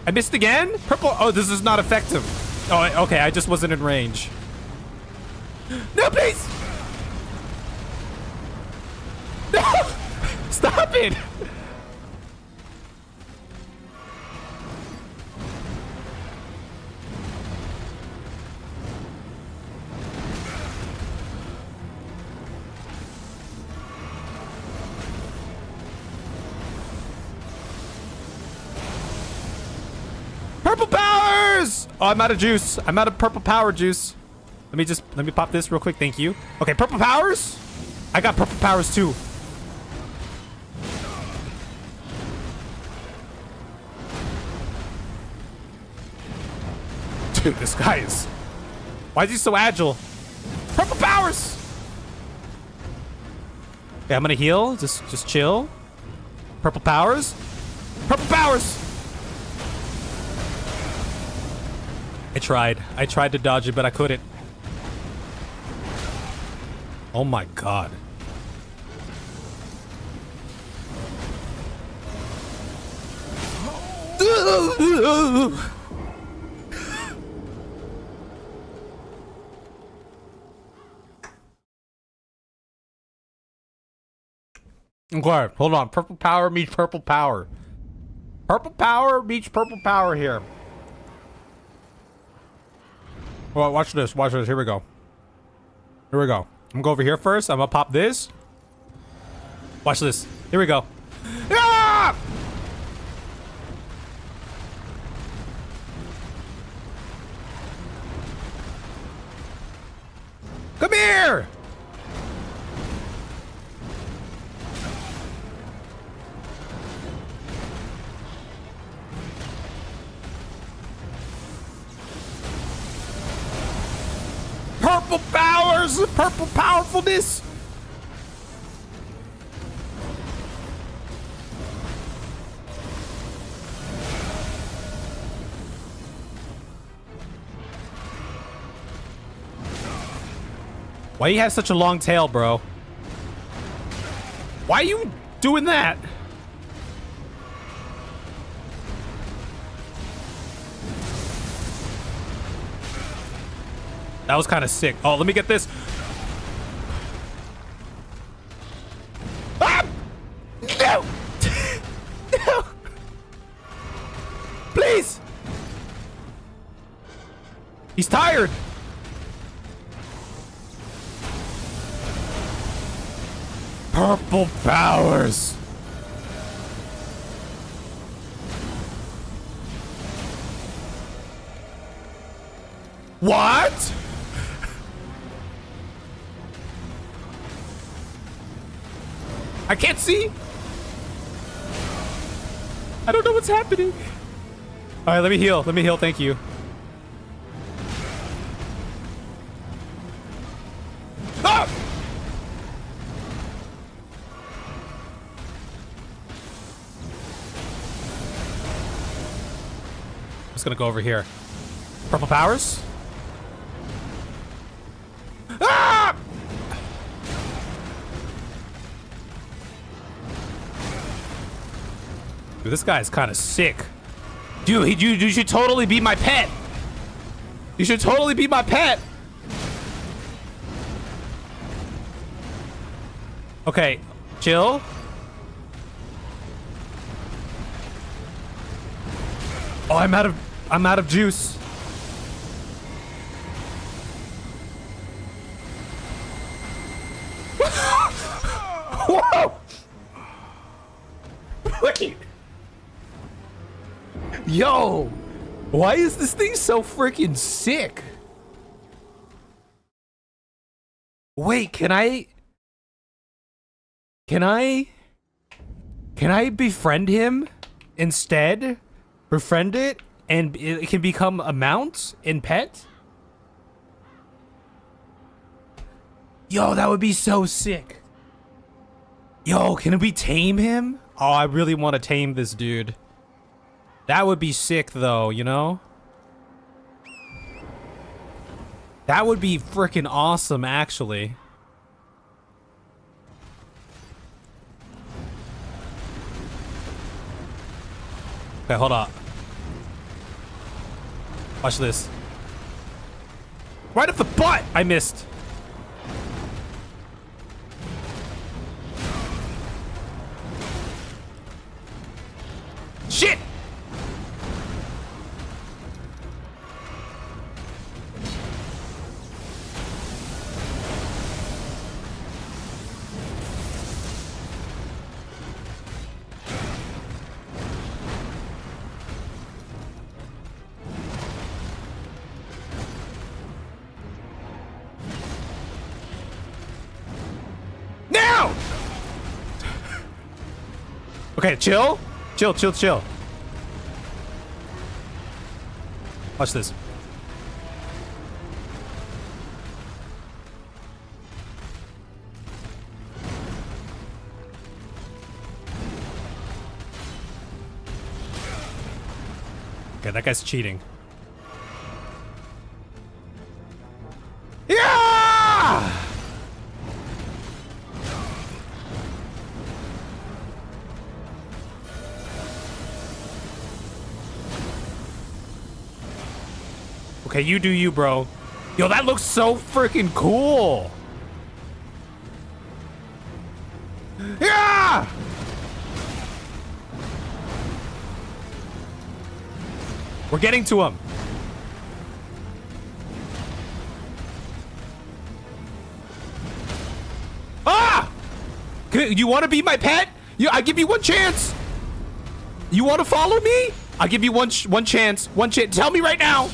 I missed again? Purple. Oh, this is not effective. Oh, okay. I just wasn't in range. No, please! No! Stop it! Purple powers! Oh, I'm out of juice. I'm out of purple power juice. Let me pop this real quick. Thank you. Okay, purple powers? I got purple powers too. Dude, this guy is... Why is he so agile? Purple powers! Okay, I'm gonna heal. Just chill. Purple powers. Purple powers! I tried to dodge it, but I couldn't. Oh my god. Okay, hold on. Purple power meets purple power. Purple power meets purple power here. Well, watch this. Watch this. Here we go. Here we go. I'm gonna go over here first. I'm gonna pop this. Watch this. Here we go. Ah! Come here! Purple powers! Purple powerfulness! Why you have such a long tail, bro? Why are you doing that? That was kind of sick. Oh, let me get this. Ah! No! No! Please! He's tired. Purple powers. What? I can't see. I don't know what's happening. All right, let me heal. Let me heal. Thank you. Ah! I'm just gonna go over here. Purple powers. Ah! Dude, this guy's kind of sick. Dude, you should totally be my pet. You should totally be my pet. Okay, chill. Oh, I'm out of juice. Whoa! Wait. Yo, why is this thing so freaking sick? Wait, can I befriend him instead? Befriend it and it can become a mount in pet? Yo, that would be so sick. Yo, can we tame him? Oh, I really want to tame this dude. That would be sick though, you know? That would be freaking awesome, actually. Okay, hold up. Watch this. Right up the butt! I missed. Shit! Now! Okay, chill. Chill. Watch this. Okay, that guy's cheating. Yeah! Okay, you do you, bro. Yo, that looks so freaking cool. Yeah! We're getting to him. Ah! You want to be my pet? I give you one chance. You want to follow me? I'll give you one chance. One chance. Tell me right now.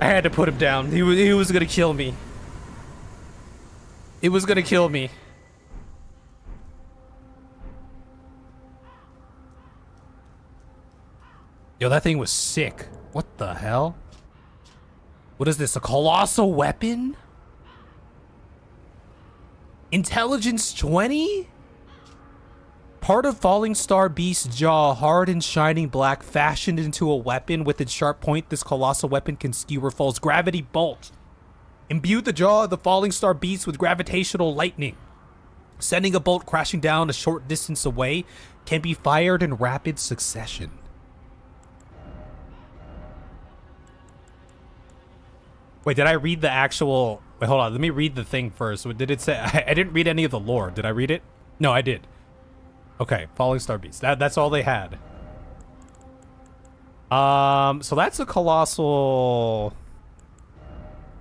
I had to put him down. He was gonna kill me. It was gonna kill me. Yo, that thing was sick. What the hell? What is this? A colossal weapon? Intelligence 20? Part of Falling Star Beast's jaw, hard and shining black, fashioned into a weapon. With its sharp point, this colossal weapon can skewer foes. Gravity bolt. Imbue the jaw of the Falling Star Beast with gravitational lightning. Sending a bolt crashing down a short distance away, can be fired in rapid succession. Wait, did I read the actual... Wait, hold on. Let me read the thing first. What did it say? I didn't read any of the lore. Did I read it? No, I did. Okay, Falling Star Beast. That's all they had. So that's a colossal...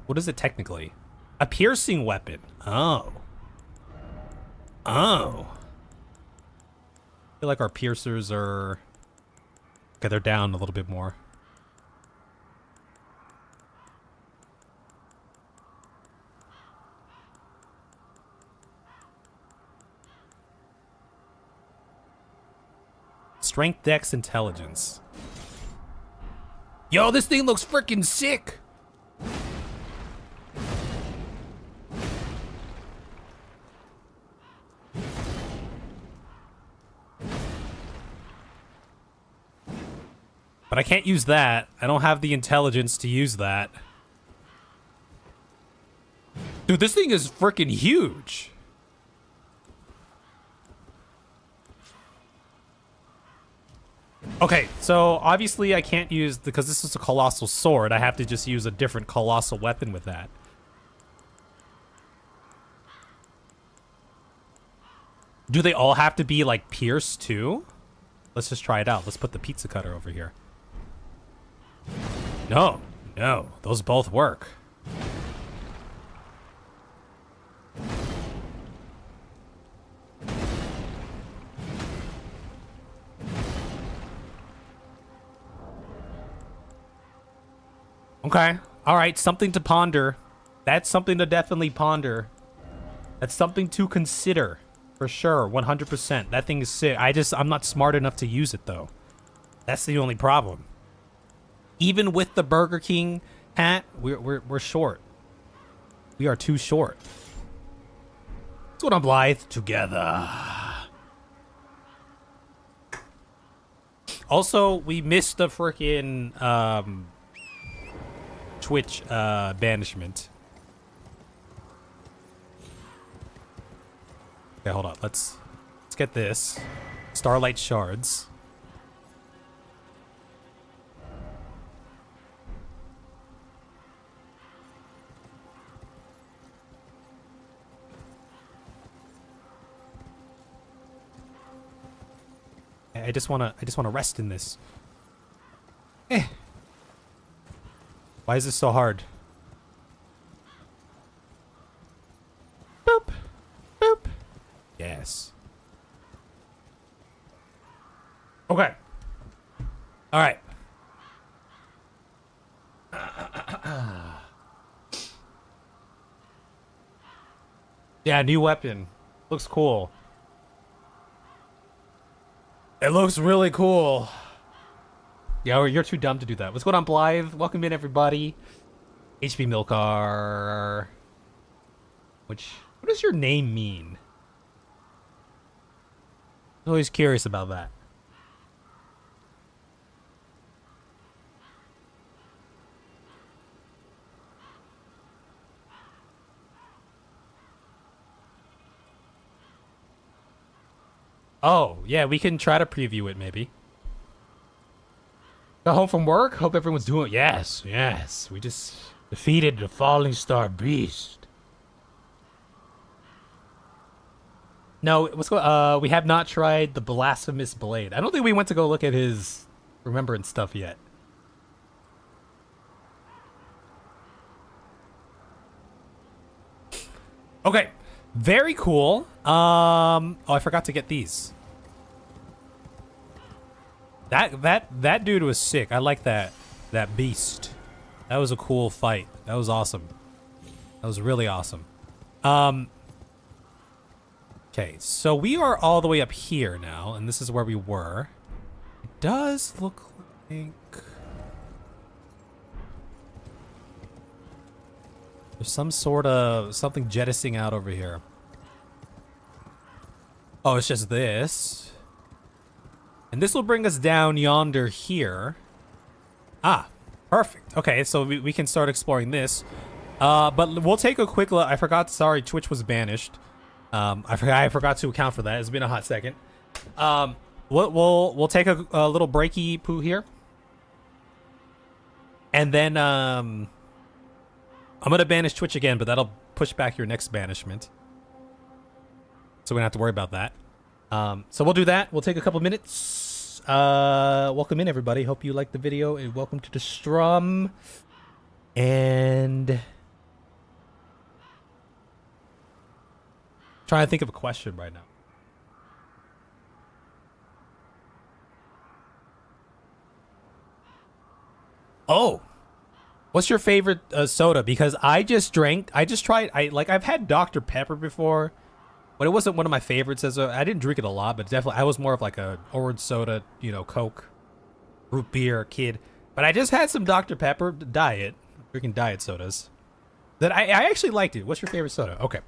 What is it technically? A piercing weapon. Oh. Oh. I feel like our piercers are... Okay, they're down a little bit more. Strength, dex, intelligence. Yo, this thing looks freaking sick. But I can't use that. I don't have the intelligence to use that. Dude, this thing is freaking huge. Okay, so obviously I can't use, because this is a colossal sword, I have to just use a different colossal weapon with that. Do they all have to be like pierced too? Let's just try it out. Let's put the pizza cutter over here. No, no, those both work. Okay. All right. Something to ponder. That's something to definitely ponder. That's something to consider. For sure. 100%. That thing is sick. I'm not smart enough to use it, though. That's the only problem. Even with the Burger King hat, we're short. We are too short. That's what I'm Blythe. Together. Also, we missed the freaking... Twitch banishment. Okay, hold on. Let's get this. Starlight shards. I just wanna rest in this. Why is this so hard? Boop. Boop. Yes. Okay. All right. Yeah, new weapon. Looks cool. It looks really cool. Yeah, you're too dumb to do that. What's going on, Blythe? Welcome in, everybody. HP Milkar. What does your name mean? I'm always curious about that. Oh, yeah, we can try to preview it, maybe. Got home from work? Hope everyone's doing... Yes, yes. We just defeated the Falling Star Beast. No, we have not tried the blasphemous blade. I don't think we went to go look at his remembrance stuff yet. Okay, very cool. Oh, I forgot to get these. That dude was sick. I like that beast. That was a cool fight. That was awesome. That was really awesome. Okay, so we are all the way up here now, and this is where we were. It does look like there's some sort of something jettisoning out over here. Oh, it's just this. And this will bring us down yonder here. Ah, perfect. Okay, so we can start exploring this. But we'll take a quick look. I forgot, sorry, Twitch was banished. I forgot to account for that. It's been a hot second. We'll take a little breaky poo here. And then I'm gonna banish Twitch again, but that'll push back your next banishment. So we don't have to worry about that. So we'll do that. We'll take a couple minutes. Welcome in, everybody. Hope you liked the video, and welcome to the strum. And trying to think of a question right now. Oh, what's your favorite soda? Because I just tried. I've had Dr. Pepper before, but it wasn't one of my favorites. I didn't drink it a lot, but definitely I was more of like a orange soda, Coke, root beer kid. But I just had some Dr. Pepper diet, drinking diet sodas. That I actually liked it. What's your favorite soda? Okay.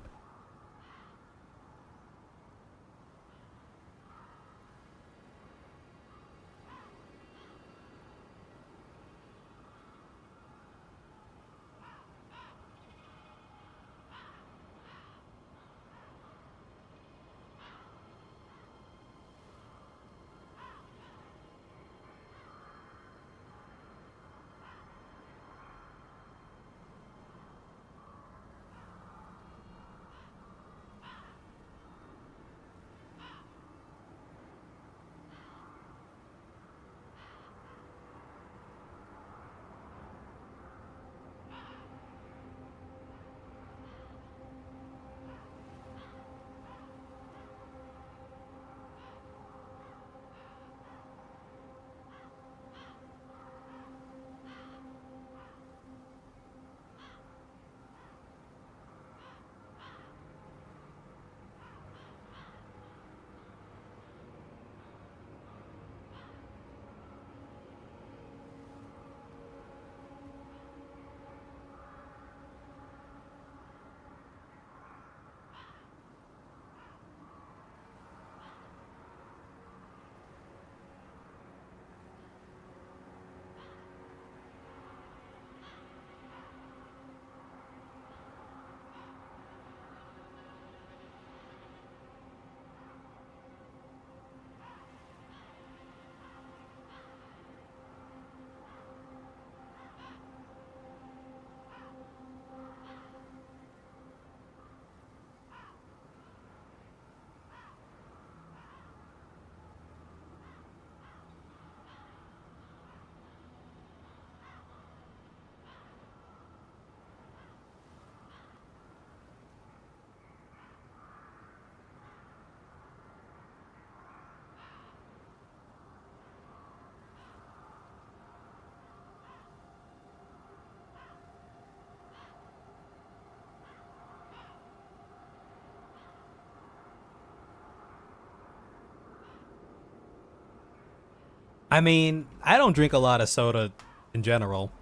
I mean, I don't drink a lot of soda in general.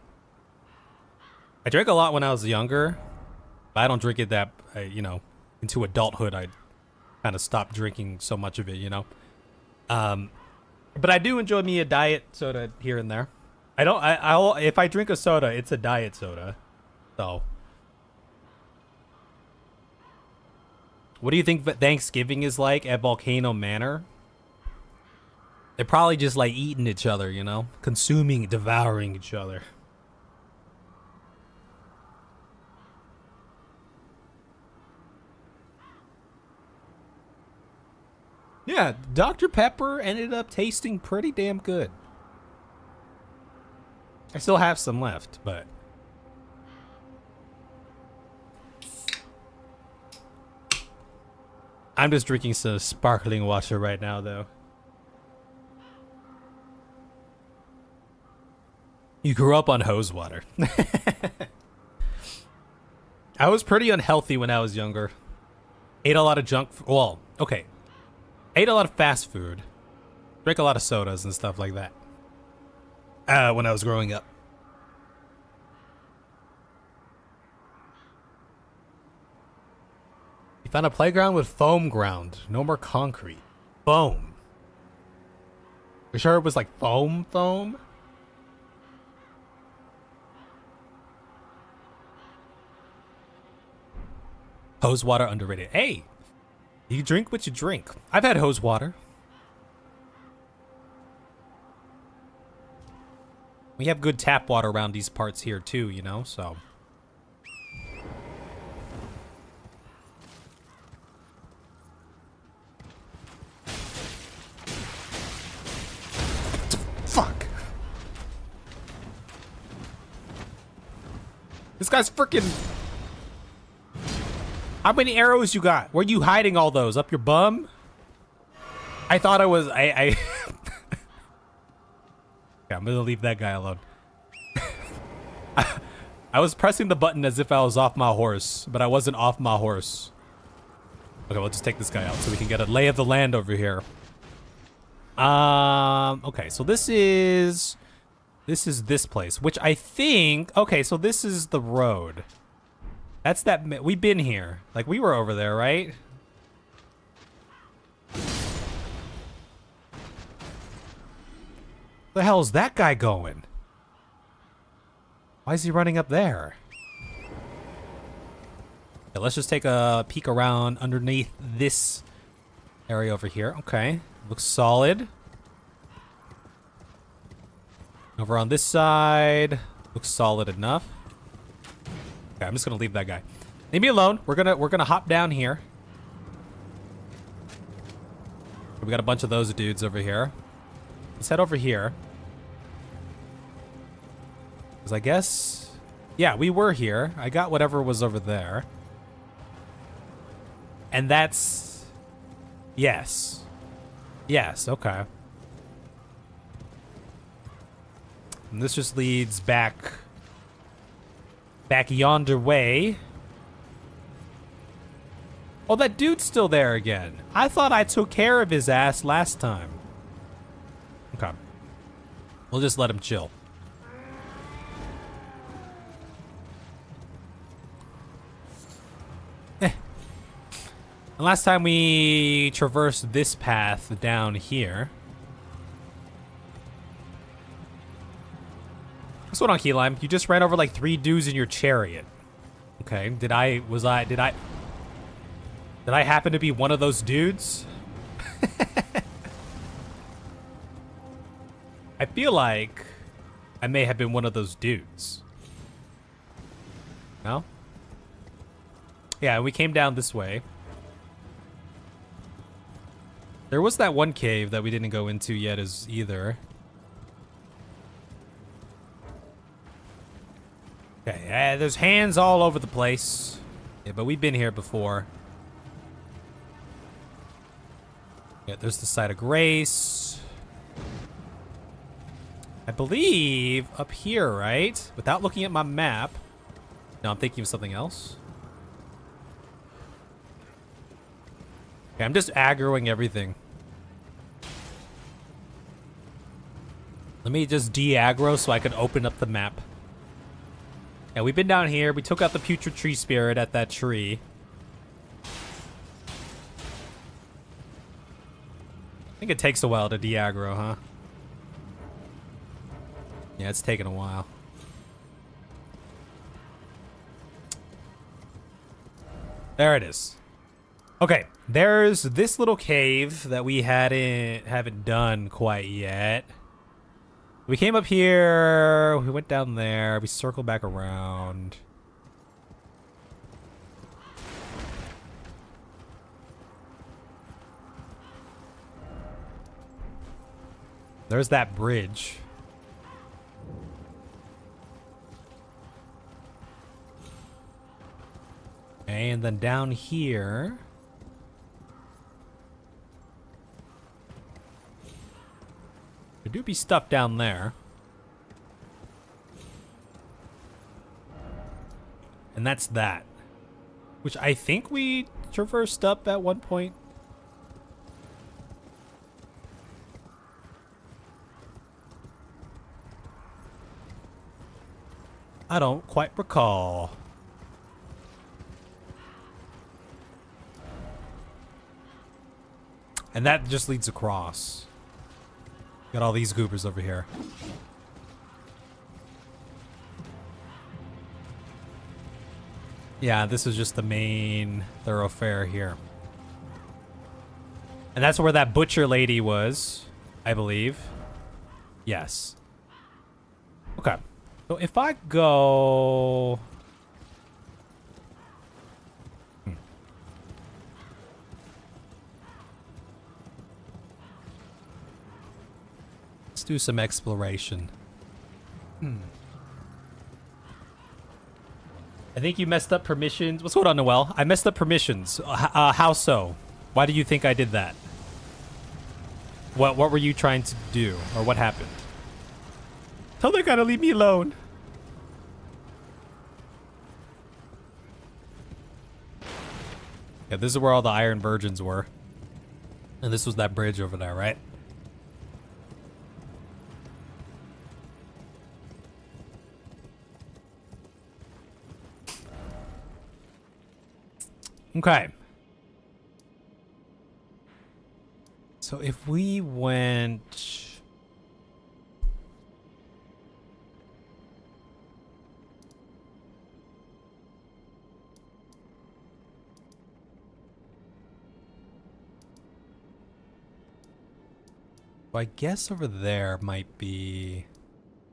I drank a lot when I was younger, but I don't drink it that, into adulthood. I kind of stopped drinking so much of it, But I do enjoy me a diet soda here and there. If I drink a soda, it's a diet soda. So, what do you think Thanksgiving is like at Volcano Manor? They're probably just like eating each other, consuming, devouring each other. Yeah, Dr. Pepper ended up tasting pretty damn good. I still have some left, but I'm just drinking some sparkling water right now, though. You grew up on hose water. I was pretty unhealthy when I was younger. Ate a lot of junk. Well, okay. Ate a lot of fast food. Drank a lot of sodas and stuff like that. When I was growing up. You found a playground with foam ground. No more concrete. Foam. You sure it was like foam? Hose water underrated. Hey, you drink what you drink. I've had hose water. We have good tap water around these parts here too, you know, so. Fuck. This guy's freaking. How many arrows you got? Where are you hiding all those? Up your bum? I thought I was. Yeah, I'm gonna leave that guy alone. I was pressing the button as if I was off my horse, but I wasn't off my horse. Okay, we'll just take this guy out so we can get a lay of the land over here. Okay, so this is this place, which I think. Okay, so this is the road. That's that. We've been here. Like, we were over there, right? Where the hell is that guy going? Why is he running up there? Okay, let's just take a peek around underneath this area over here. Okay, looks solid. Over on this side, looks solid enough. Okay, I'm just gonna leave that guy. Leave me alone. We're gonna hop down here. We got a bunch of those dudes over here. Let's head over here. Cause I guess, yeah, we were here. I got whatever was over there. And that's, yes. Yes, okay. And this just leads back yonder way. Oh, that dude's still there again. I thought I took care of his ass last time. Okay. We'll just let him chill. And last time we traversed this path down here. What's going on, Key Lime? You just ran over like 3 dudes in your chariot. Okay, did I happen to be one of those dudes? I feel like I may have been one of those dudes. No? Yeah, we came down this way. There was that one cave that we didn't go into yet either. Okay, there's hands all over the place. Yeah, but we've been here before. Yeah, there's the site of grace. I believe up here, right? Without looking at my map. No, I'm thinking of something else. Okay, I'm just aggroing everything. Let me just de-aggro so I can open up the map. Yeah, we've been down here. We took out the putrid tree spirit at that tree. I think it takes a while to de-aggro, huh? Yeah, it's taking a while. There it is. Okay, there's this little cave that we haven't done quite yet. We came up here, we went down there, we circled back around. There's that bridge. Okay, and then down here. There do be stuff down there. And that's that. Which I think we traversed up at one point. I don't quite recall. And that just leads across. Got all these goobers over here. Yeah, this is just the main thoroughfare here. And that's where that butcher lady was, I believe. Yes. Okay. So if I go... Let's do some exploration. I think you messed up permissions. What's going on, Noel? I messed up permissions. How so? Why do you think I did that? What were you trying to do? Or what happened? Tell that guy to leave me alone. Yeah, this is where all the Iron Virgins were. And this was that bridge over there, right? Okay. So if we went... I guess over there might be...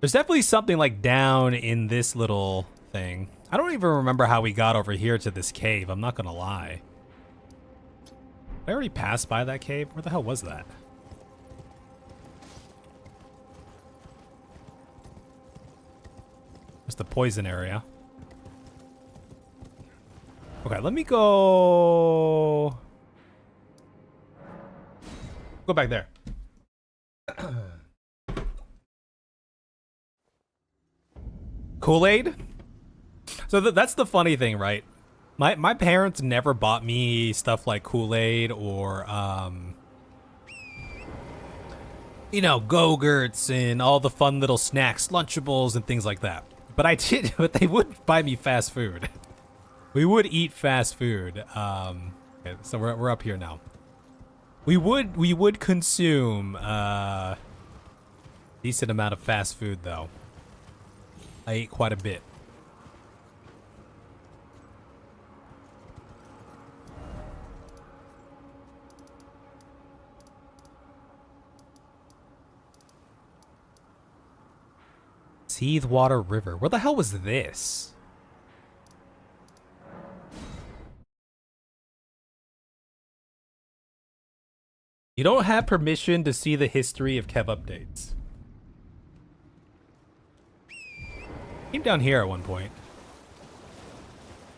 There's definitely something like down in this little thing. I don't even remember how we got over here to this cave. I'm not gonna lie. I already passed by that cave? Where the hell was that? It's the poison area. Okay, let me go... Go back there. Kool-Aid? So that's the funny thing, right? My parents never bought me stuff like Kool-Aid or, you know, Go-Gurts and all the fun little snacks, Lunchables and things like that. But but they would buy me fast food. We would eat fast food. Okay, so we're up here now. We would consume decent amount of fast food though. I ate quite a bit. Seethwater River. Where the hell was this? You don't have permission to see the history of Kev updates. Came down here at one point.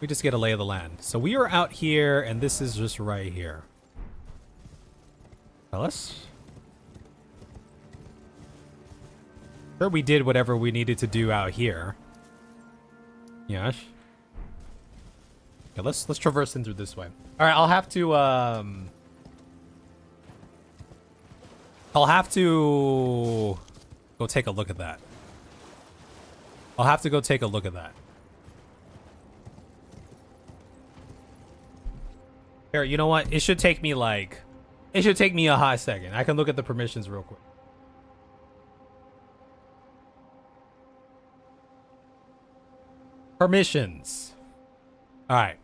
We just get a lay of the land. So we are out here, and this is just right here. Tell us. Sure, we did whatever we needed to do out here. Yes. Okay, let's traverse in through this way. All right, I'll have to go take a look at that. I'll have to go take a look at that. Here, you know what? It should take me a hot second. I can look at the permissions real quick. Permissions. All right.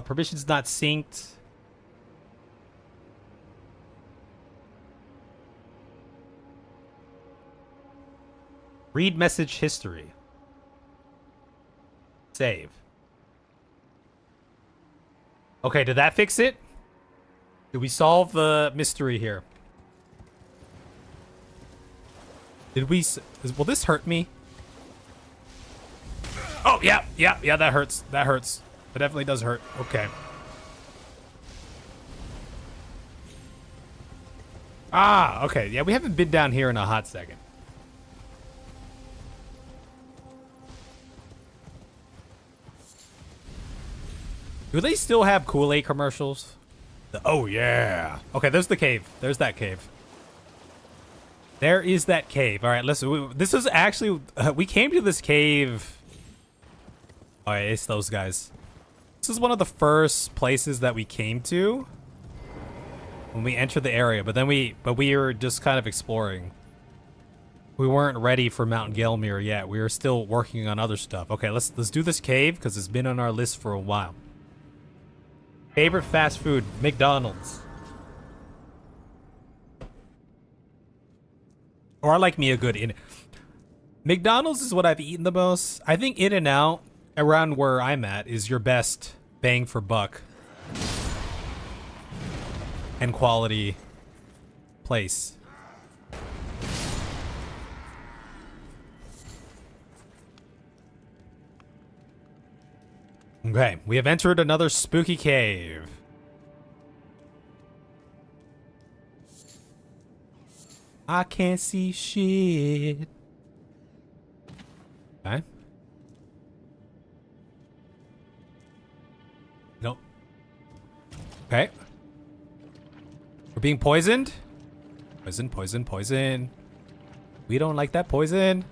Permissions not synced. Read message history. Save. Okay, did that fix it? Did we solve the mystery here? Did we... Will this hurt me? Oh, yeah, that hurts. That hurts. It definitely does hurt. Okay. Ah, okay. Yeah, we haven't been down here in a hot second. Do they still have Kool-Aid commercials? Oh, yeah. Okay, there's the cave. There's that cave. There is that cave. All right, listen. This is actually... we came to this cave... Oh, yeah, it's those guys. This is one of the first places that we came to when we entered the area, but we were just kind of exploring. We weren't ready for Mount Gelmir yet. We were still working on other stuff. Okay, let's do this cave because it's been on our list for a while. Favorite fast food, McDonald's. Or I like me a good McDonald's is what I've eaten the most. I think In-N-Out, around where I'm at, is your best bang for buck and quality place. Okay, we have entered another spooky cave. I can't see shit. Okay. Nope. Okay. We're being poisoned. Poison, poison, poison. We don't like that poison.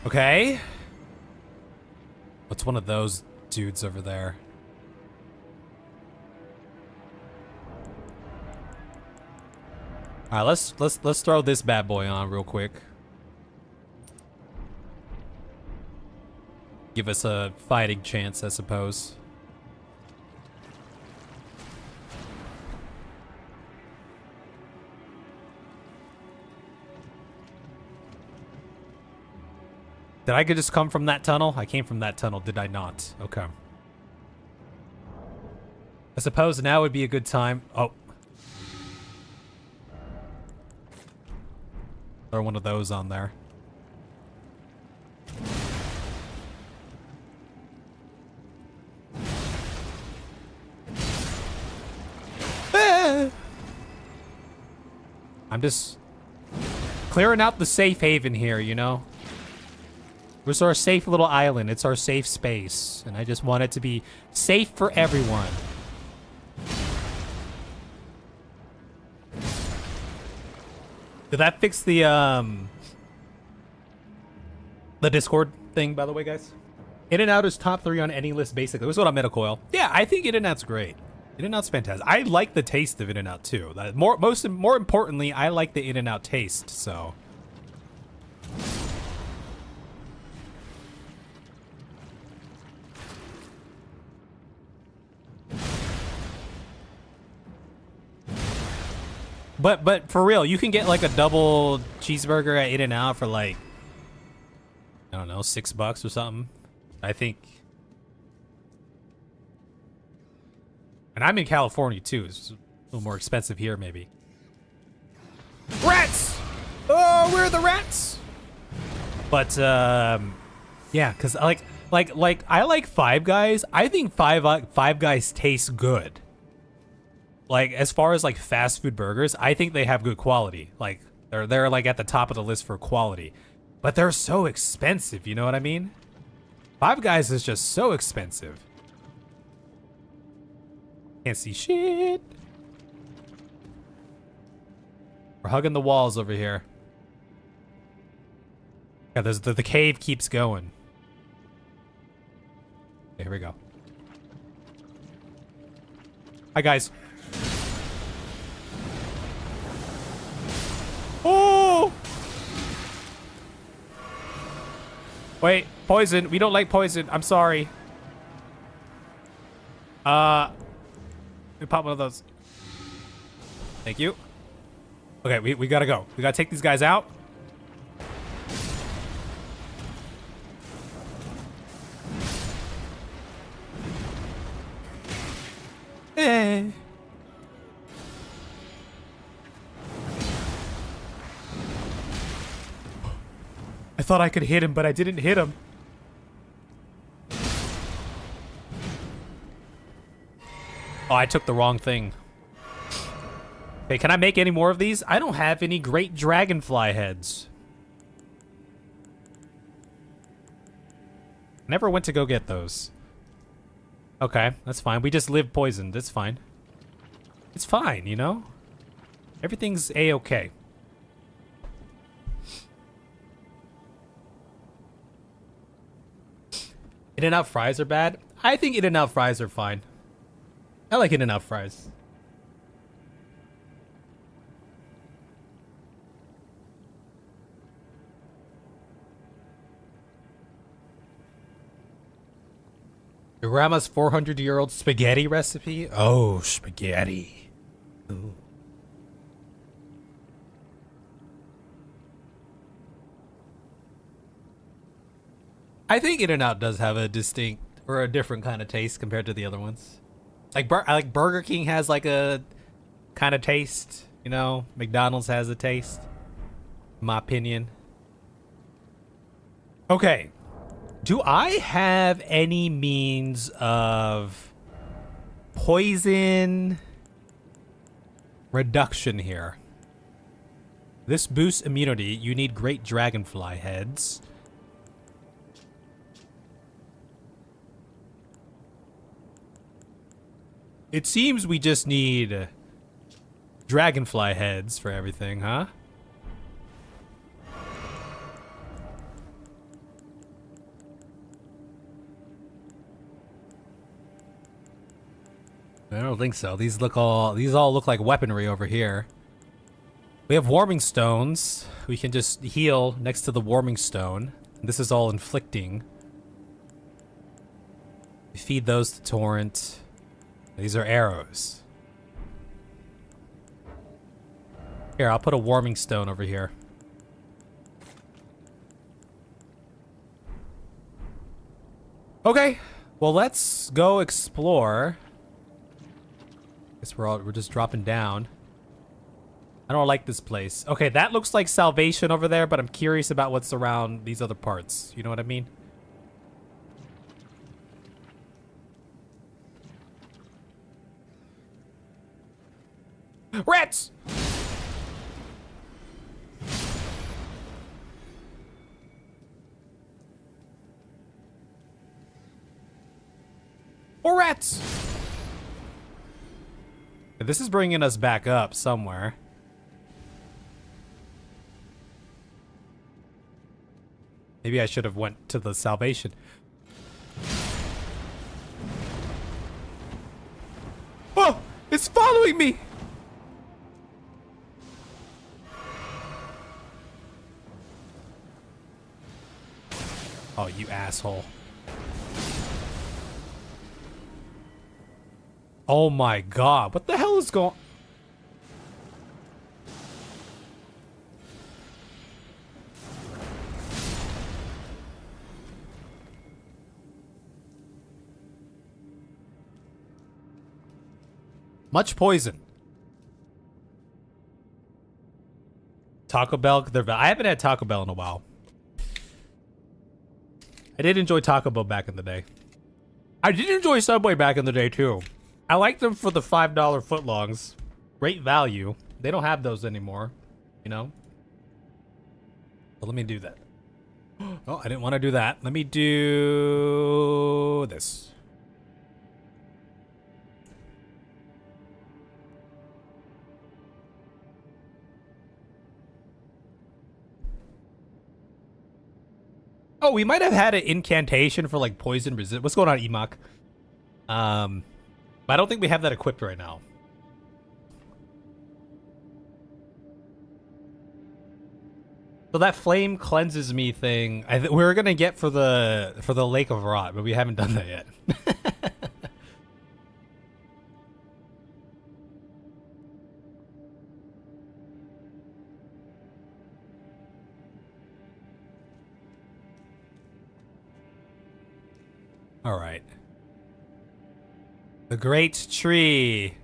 Okay. What's one of those dudes over there? All right, let's throw this bad boy on real quick. Give us a fighting chance, I suppose. Did I just come from that tunnel? I came from that tunnel, did I not? Okay. I suppose now would be a good time. Oh. Throw one of those on there. Ah! I'm just clearing out the safe haven here, you know? It's our safe little island. It's our safe space. And I just want it to be safe for everyone. Did that fix the Discord thing, by the way, guys? In-N-Out is top 3 on any list, basically. This is what I'm Coil. Yeah, I think In-N-Out's great. In-N-Out's fantastic. I like the taste of In-N-Out, too. More importantly, I like the In-N-Out taste, so... But for real, you can get like a double cheeseburger at In-N-Out for like, I don't know, $6 or something. I think. And I'm in California too. It's a little more expensive here, maybe. Rats! Oh, where are the rats? But yeah, because I like Five Guys. I think Five Guys tastes good. Like, as far as like fast food burgers, I think they have good quality. Like, they're like at the top of the list for quality. But they're so expensive, you know what I mean? Five Guys is just so expensive. Can't see shit. We're hugging the walls over here. Yeah, the cave keeps going. Okay, here we go. Hi, guys. Oh! Wait, poison. We don't like poison. I'm sorry. We pop one of those. Thank you. Okay, we gotta go. We gotta take these guys out. Eh. I thought I could hit him, but I didn't hit him. Oh, I took the wrong thing. Okay, can I make any more of these? I don't have any great dragonfly heads. Never went to go get those. Okay, that's fine. We just live poisoned. That's fine. It's fine, you know? Everything's A-okay. In-N-Out fries are bad? I think In-N-Out fries are fine. I like In-N-Out fries. Your grandma's 400-year-old spaghetti recipe? Oh, spaghetti. Ooh. I think In-N-Out does have a distinct or a different kind of taste compared to the other ones. Like Burger King has like a kind of taste, you know. McDonald's has a taste, in my opinion. Okay. Do I have any means of poison reduction here? This boosts immunity. You need great dragonfly heads. It seems we just need dragonfly heads for everything, huh? I don't think so. These all look like weaponry over here. We have warming stones. We can just heal next to the warming stone. This is all inflicting. We feed those to Torrent. These are arrows. Here, I'll put a warming stone over here. Okay, well, let's go explore. Guess we're just dropping down. I don't like this place. Okay, that looks like salvation over there, but I'm curious about what's around these other parts. You know what I mean? Rats! Or rats! This is bringing us back up somewhere. Maybe I should have went to the salvation. Oh! It's following me! Oh, you asshole. Oh my god, what the hell is going... Much poison. Taco Bell, I haven't had Taco Bell in a while. I did enjoy Taco Bell back in the day. I did enjoy Subway back in the day too. I liked them for the $5 footlongs. Great value. They don't have those anymore, you know? Well, let me do that. Oh, I didn't want to do that. Let me do this. Oh, we might have had an incantation for like poison resist. What's going on, Emok? But I don't think we have that equipped right now. So that flame cleanses me thing, we're gonna get for the Lake of Rot, but we haven't done that yet. All right. The great tree.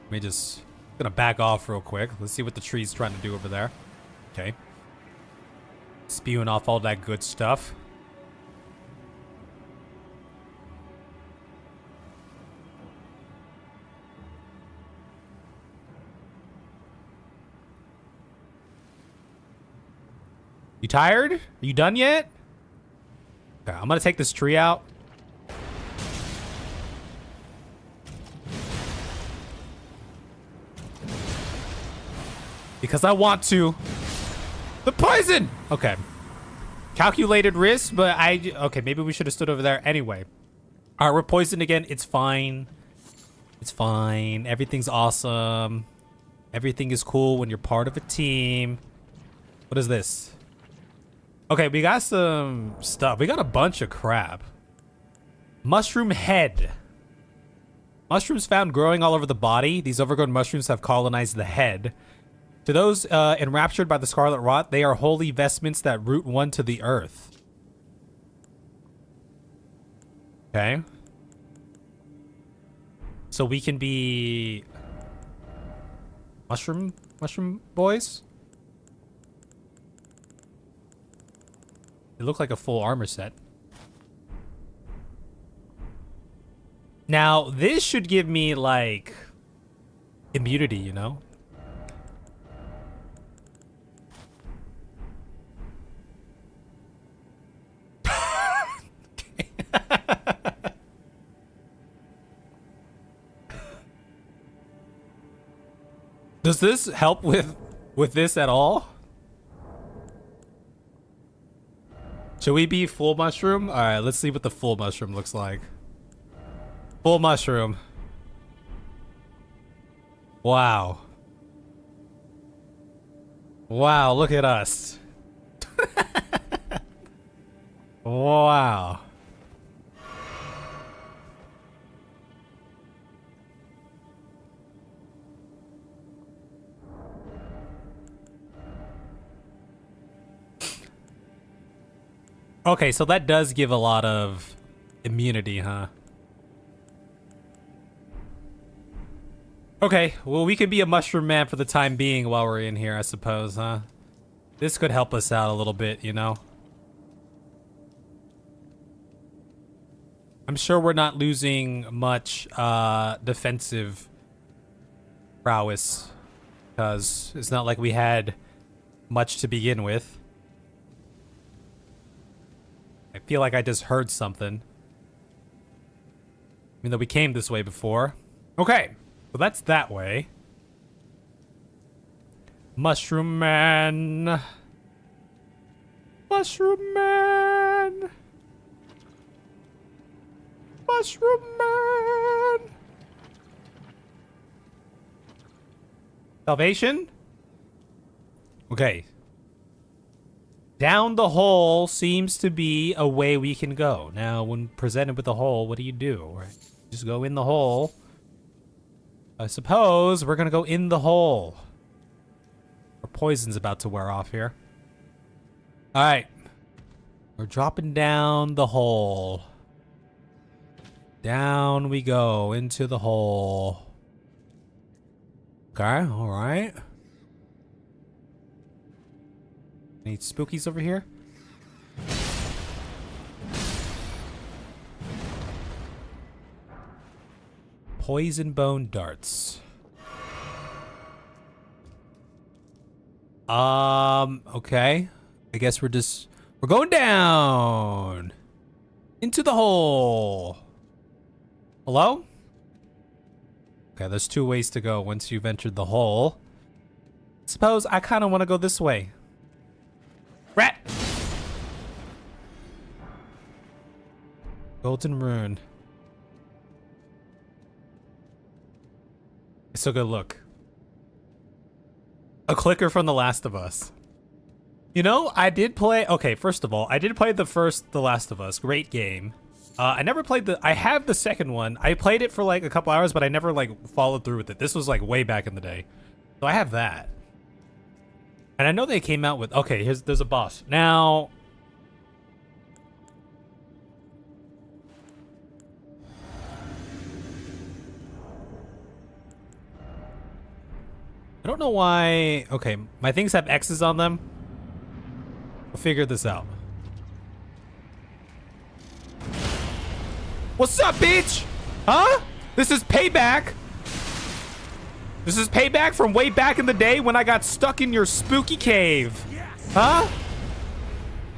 Let me just gonna back off real quick. Let's see what the tree's trying to do over there. Okay. Spewing off all that good stuff. You tired? Are you done yet? Okay, I'm gonna take this tree out. Because I want to. The poison! Okay. Calculated risk, but okay, maybe we should have stood over there anyway. Alright, we're poisoned again. It's fine. It's fine. Everything's awesome. Everything is cool when you're part of a team. What is this? Okay, we got some stuff. We got a bunch of crap. Mushroom head. Mushrooms found growing all over the body. These overgrown mushrooms have colonized the head. To those enraptured by the scarlet rot, they are holy vestments that root one to the earth. Okay. So we can be mushroom boys? They look like a full armor set. Now, this should give me, like, immunity, you know? Does this help with this at all? Should we be full mushroom? All right, let's see what the full mushroom looks like. Full mushroom. Wow. Wow, look at us. Wow. Okay, so that does give a lot of immunity, huh? Okay, well, we can be a mushroom man for the time being while we're in here, I suppose, huh? This could help us out a little bit, you know? I'm sure we're not losing much defensive prowess, because it's not like we had much to begin with. I feel like I just heard something. Even though we came this way before. Okay, so that's that way. Mushroom Man. Mushroom Man. Mushroom Man. Salvation? Okay. Down the hole seems to be a way we can go. Now, when presented with the hole, what do you do? Right? Just go in the hole. I suppose we're gonna go in the hole. Our poison's about to wear off here. Alright. We're dropping down the hole. Down we go into the hole. Okay, alright. Any spookies over here? Poison bone darts. Okay. I guess we're going down into the hole. Hello? Okay, there's two ways to go once you've entered the hole. Suppose I kind of want to go this way. Rat! Golden rune. It's so good. Look. A clicker from The Last of Us. You know, I did play... Okay, first of all, I did play the first The Last of Us. Great game. I never played I have the second one. I played it for like a couple hours, but I never like followed through with it. This was like way back in the day. So I have that. And I know they came out with... Okay, there's a boss. Now... I don't know why... Okay, my things have X's on them. We'll figure this out. What's up, bitch? Huh? This is payback. This is payback from way back in the day when I got stuck in your spooky cave. Huh?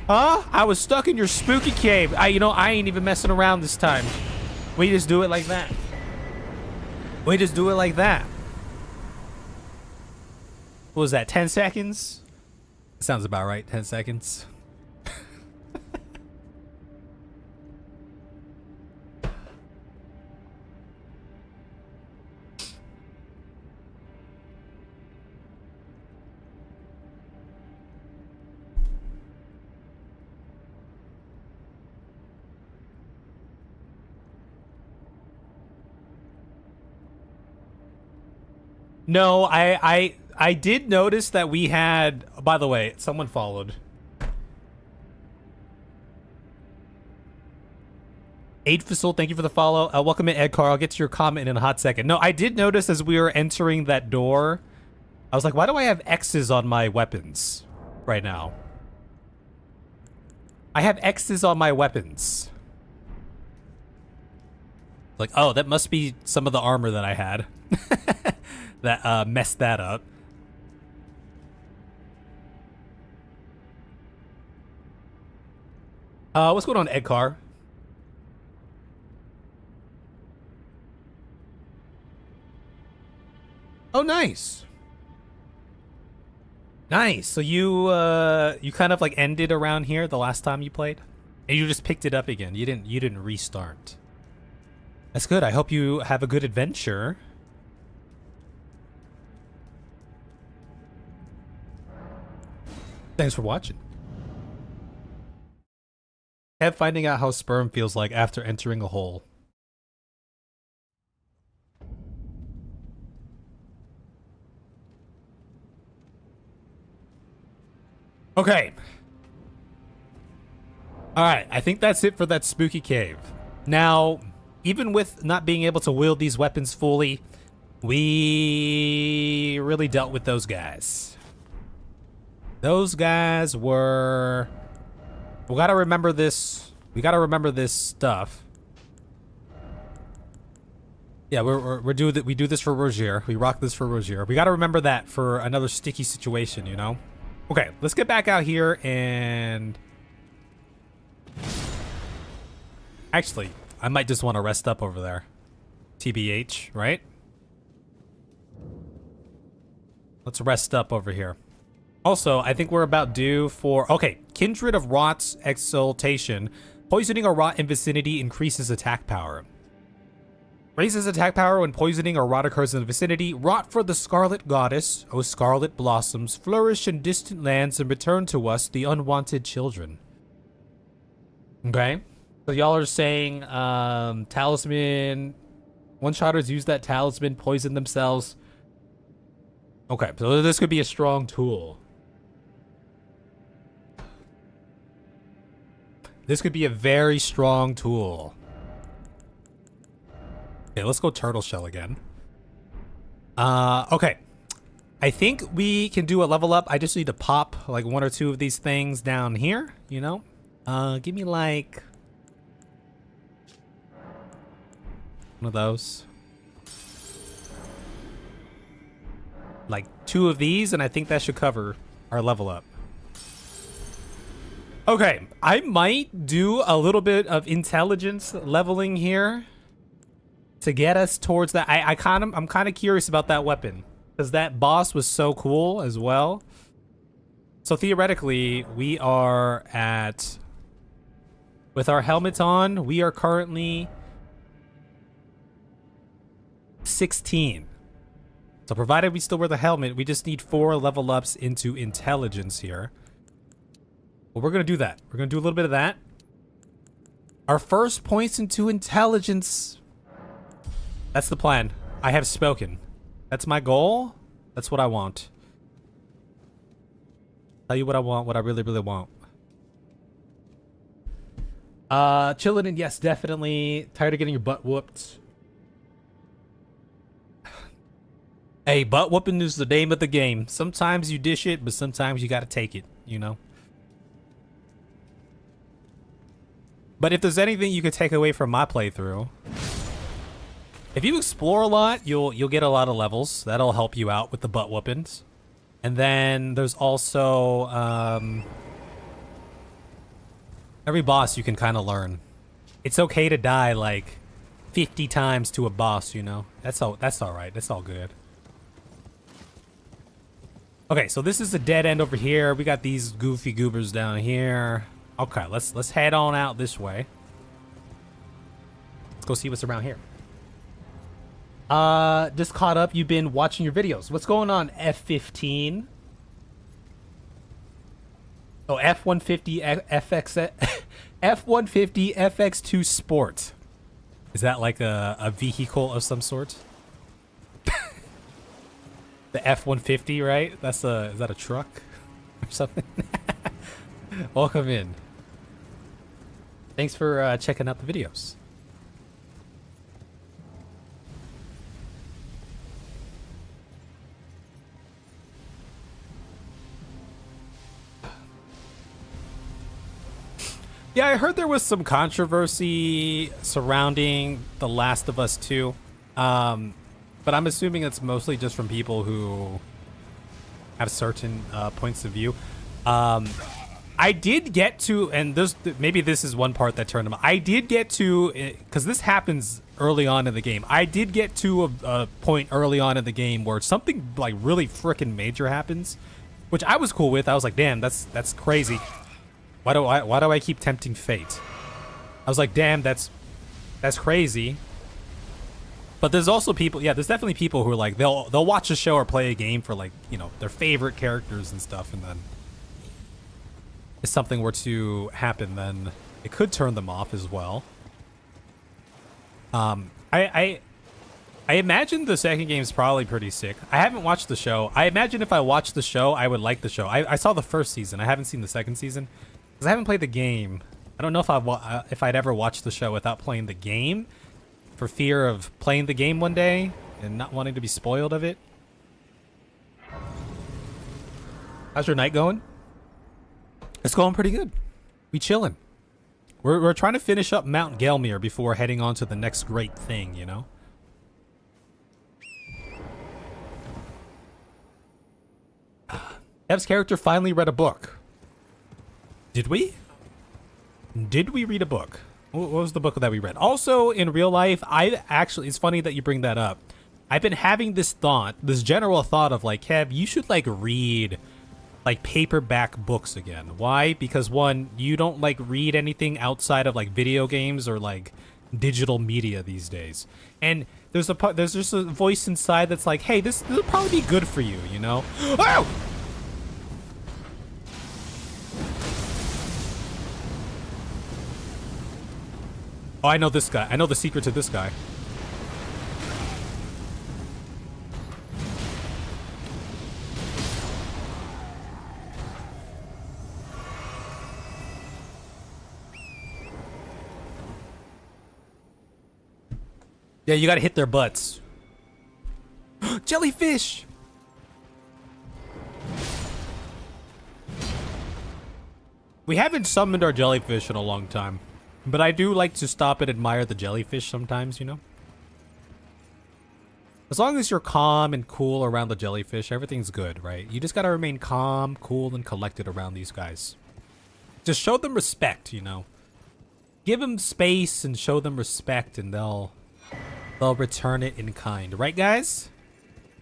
Huh? I was stuck in your spooky cave. I ain't even messing around this time. We just do it like that. We just do it like that. What was that, 10 seconds? Sounds about right, 10 seconds. No, I did notice that we had... By the way, someone followed. Aidfisel, thank you for the follow. Welcome in, Edcar. I'll get to your comment in a hot second. No, I did notice as we were entering that door, I was like, why do I have X's on my weapons right now? I have X's on my weapons. Like, oh, that must be some of the armor that I had. That messed that up. What's going on, Edcar? Oh, nice. Nice. So you kind of like ended around here the last time you played, and you just picked it up again. You didn't restart. That's good. I hope you have a good adventure. Thanks for watching. Kev finding out how sperm feels like after entering a hole. Okay. Alright, I think that's it for that spooky cave. Now, even with not being able to wield these weapons fully, we really dealt with those guys. Those guys were... We gotta remember this. We gotta remember this stuff. Yeah, we do this for Rogier. We rock this for Rogier. We gotta remember that for another sticky situation, you know? Okay, let's get back out here and... Actually, I might just want to rest up over there. TBH, right? Let's rest up over here. Also, I think we're about due for... Okay, Kindred of Rot's Exaltation. Poisoning a rot in vicinity increases attack power. Raises attack power when poisoning or rot occurs in the vicinity. Rot for the Scarlet Goddess, O Scarlet Blossoms, flourish in distant lands and return to us, the unwanted children. Okay. So y'all are saying talisman... One-shotters use that talisman, poison themselves. Okay, so this could be a strong tool. This could be a very strong tool. Okay, let's go turtle shell again. Okay. I think we can do a level up. I just need to pop like one or two of these things down here, you know? Give me like... one of those. Like 2 of these, and I think that should cover our level up. Okay, I might do a little bit of intelligence leveling here to get us towards that. I'm kind of curious about that weapon because that boss was so cool as well. So theoretically, we are at, with our helmets on, we are currently 16. So provided we still wear the helmet, we just need 4 level ups into intelligence here. Well, we're going to do that. We're going to do a little bit of that. Our first points into intelligence. That's the plan. I have spoken. That's my goal. That's what I want. Tell you what I want, what I really, really want. Chilling and yes, definitely. Tired of getting your butt whooped. Hey, butt whooping is the name of the game. Sometimes you dish it, but sometimes you gotta take it, you know? But if there's anything you could take away from my playthrough, if you explore a lot, you'll get a lot of levels. That'll help you out with the butt whoopings. And then there's also every boss you can kind of learn. It's okay to die like 50 times to a boss, you know? That's all right. That's all good. Okay, so this is the dead end over here. We got these goofy goobers down here. Okay, let's head on out this way. Let's go see what's around here. Just caught up. You've been watching your videos. What's going on, F15? Oh, F150 FX F150 FX2 Sport. Is that like a vehicle of some sort? The F-150, right? Is that a truck or something? Welcome in. Thanks for checking out the videos. Yeah, I heard there was some controversy surrounding The Last of Us 2. But I'm assuming it's mostly just from people who have certain points of view. I did get to, and maybe this is one part that turned them. I did get to, because this happens early on in the game. I did get to a point early on in the game where something like really freaking major happens, which I was cool with. I was like, damn, that's crazy. Why do I keep tempting fate? I was like, damn, that's crazy. But there's also people, yeah, there's definitely people who are like, they'll watch a show or play a game for like, you know, their favorite characters and stuff, and then if something were to happen, then it could turn them off as well. I imagine the second game is probably pretty sick. I haven't watched the show. I imagine if I watched the show, I would like the show. I saw the first season. I haven't seen the second season because I haven't played the game. I don't know if I'd ever watch the show without playing the game, for fear of playing the game one day and not wanting to be spoiled of it. How's your night going? It's going pretty good. We chilling. We're trying to finish up Mount Gelmir before heading on to the next great thing, you know? Ev's character finally read a book. Did we? Did we read a book? What was the book that we read? Also, in real life, it's funny that you bring that up. I've been having this general thought of like, Kev, you should like read like paperback books again. Why? Because one, you don't like read anything outside of like video games or like digital media these days. And there's just a voice inside that's like, hey, this will probably be good for you, you know? Oh! Oh, I know this guy. I know the secret to this guy. Yeah, you gotta hit their butts. Jellyfish! We haven't summoned our jellyfish in a long time. But I do like to stop and admire the jellyfish sometimes, you know? As long as you're calm and cool around the jellyfish, everything's good, right? You just gotta remain calm, cool, and collected around these guys. Just show them respect, you know? Give them space and show them respect, and they'll return it in kind. Right, guys?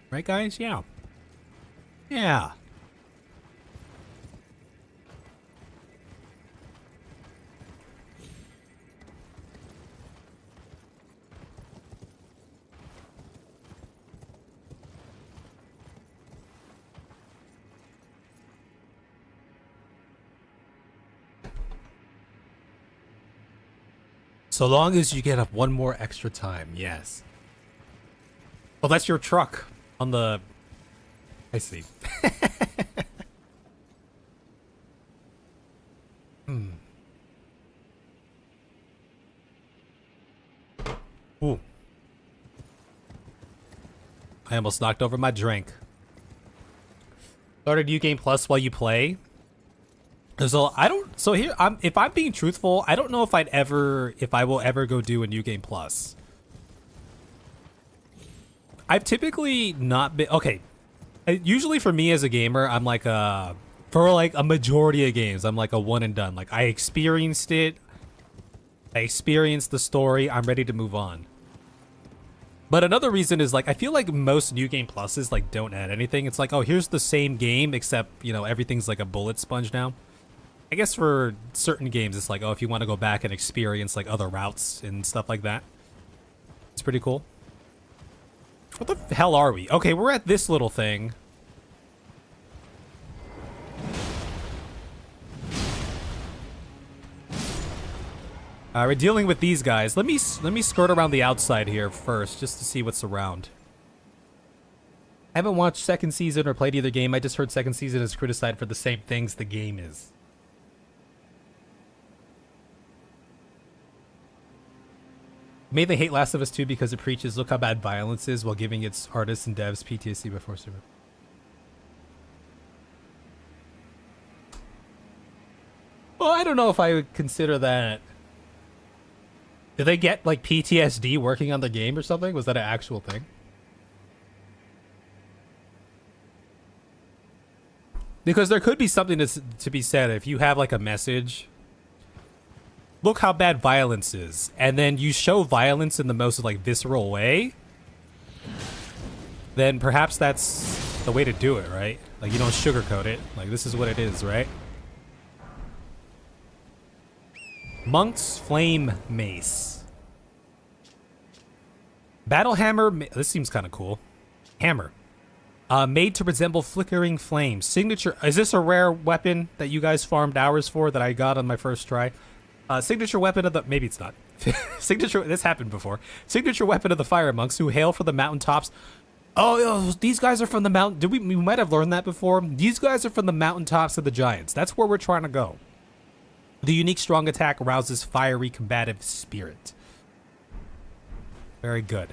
Right, guys? Yeah. Yeah. So long as you get up one more extra time, yes. Well, that's your truck on the I see. Ooh. I almost knocked over my drink. Started New Game Plus while you play. So I don't. So here, if I'm being truthful, I don't know if I will ever go do a New Game Plus. I've typically not been okay. Usually for me as a gamer, I'm like for like a majority of games, I'm like a one and done. Like I experienced it, I experienced the story, I'm ready to move on. But another reason is like I feel like most New Game Pluses like don't add anything. It's like, oh, here's the same game except, you know, everything's like a bullet sponge now. I guess for certain games it's like, oh, if you want to go back and experience like other routes and stuff like that. It's pretty cool. What the hell are we? Okay, we're at this little thing. We're dealing with these guys. Let me skirt around the outside here first, just to see what's around. I haven't watched second season or played either game. I just heard second season is criticized for the same things the game is. May they hate Last of Us 2 because it preaches look how bad violence is while giving its artists and devs PTSD before super. Well, I don't know if I would consider that. Did they get like PTSD working on the game or something? Was that an actual thing? Because there could be something to be said if you have like a message. Look how bad violence is, and then you show violence in the most like visceral way, then perhaps that's the way to do it, right? Like you don't sugarcoat it. Like this is what it is, right? Monk's Flame Mace. Battle Hammer. This seems kind of cool. Hammer. Made to resemble flickering flames. Signature. Is this a rare weapon that you guys farmed hours for that I got on my first try? Signature weapon of the... Maybe it's not. Signature... This happened before. Signature weapon of the fire monks who hail from the mountaintops. Oh, these guys are from the mountain... We might have learned that before. These guys are from the mountaintops of the giants. That's where we're trying to go. The unique strong attack rouses fiery combative spirit. Very good.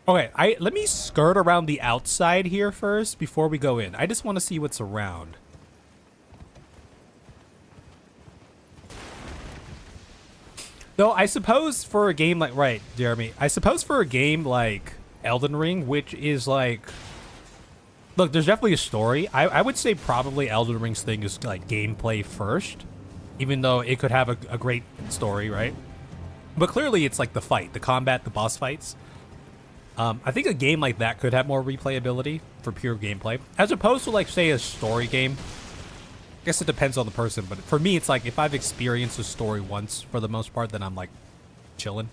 Okay, let me skirt around the outside here first before we go in. I just want to see what's around. Though I suppose for a game like... Right, Jeremy. I suppose for a game like Elden Ring, which is like... Look, there's definitely a story. I would say probably Elden Ring's thing is like gameplay first. Even though it could have a great story, right? But clearly it's like the fight, the combat, the boss fights. I think a game like that could have more replayability for pure gameplay. As opposed to like, say, a story game. I guess it depends on the person, but for me, it's like if I've experienced a story once, for the most part, then I'm like chilling.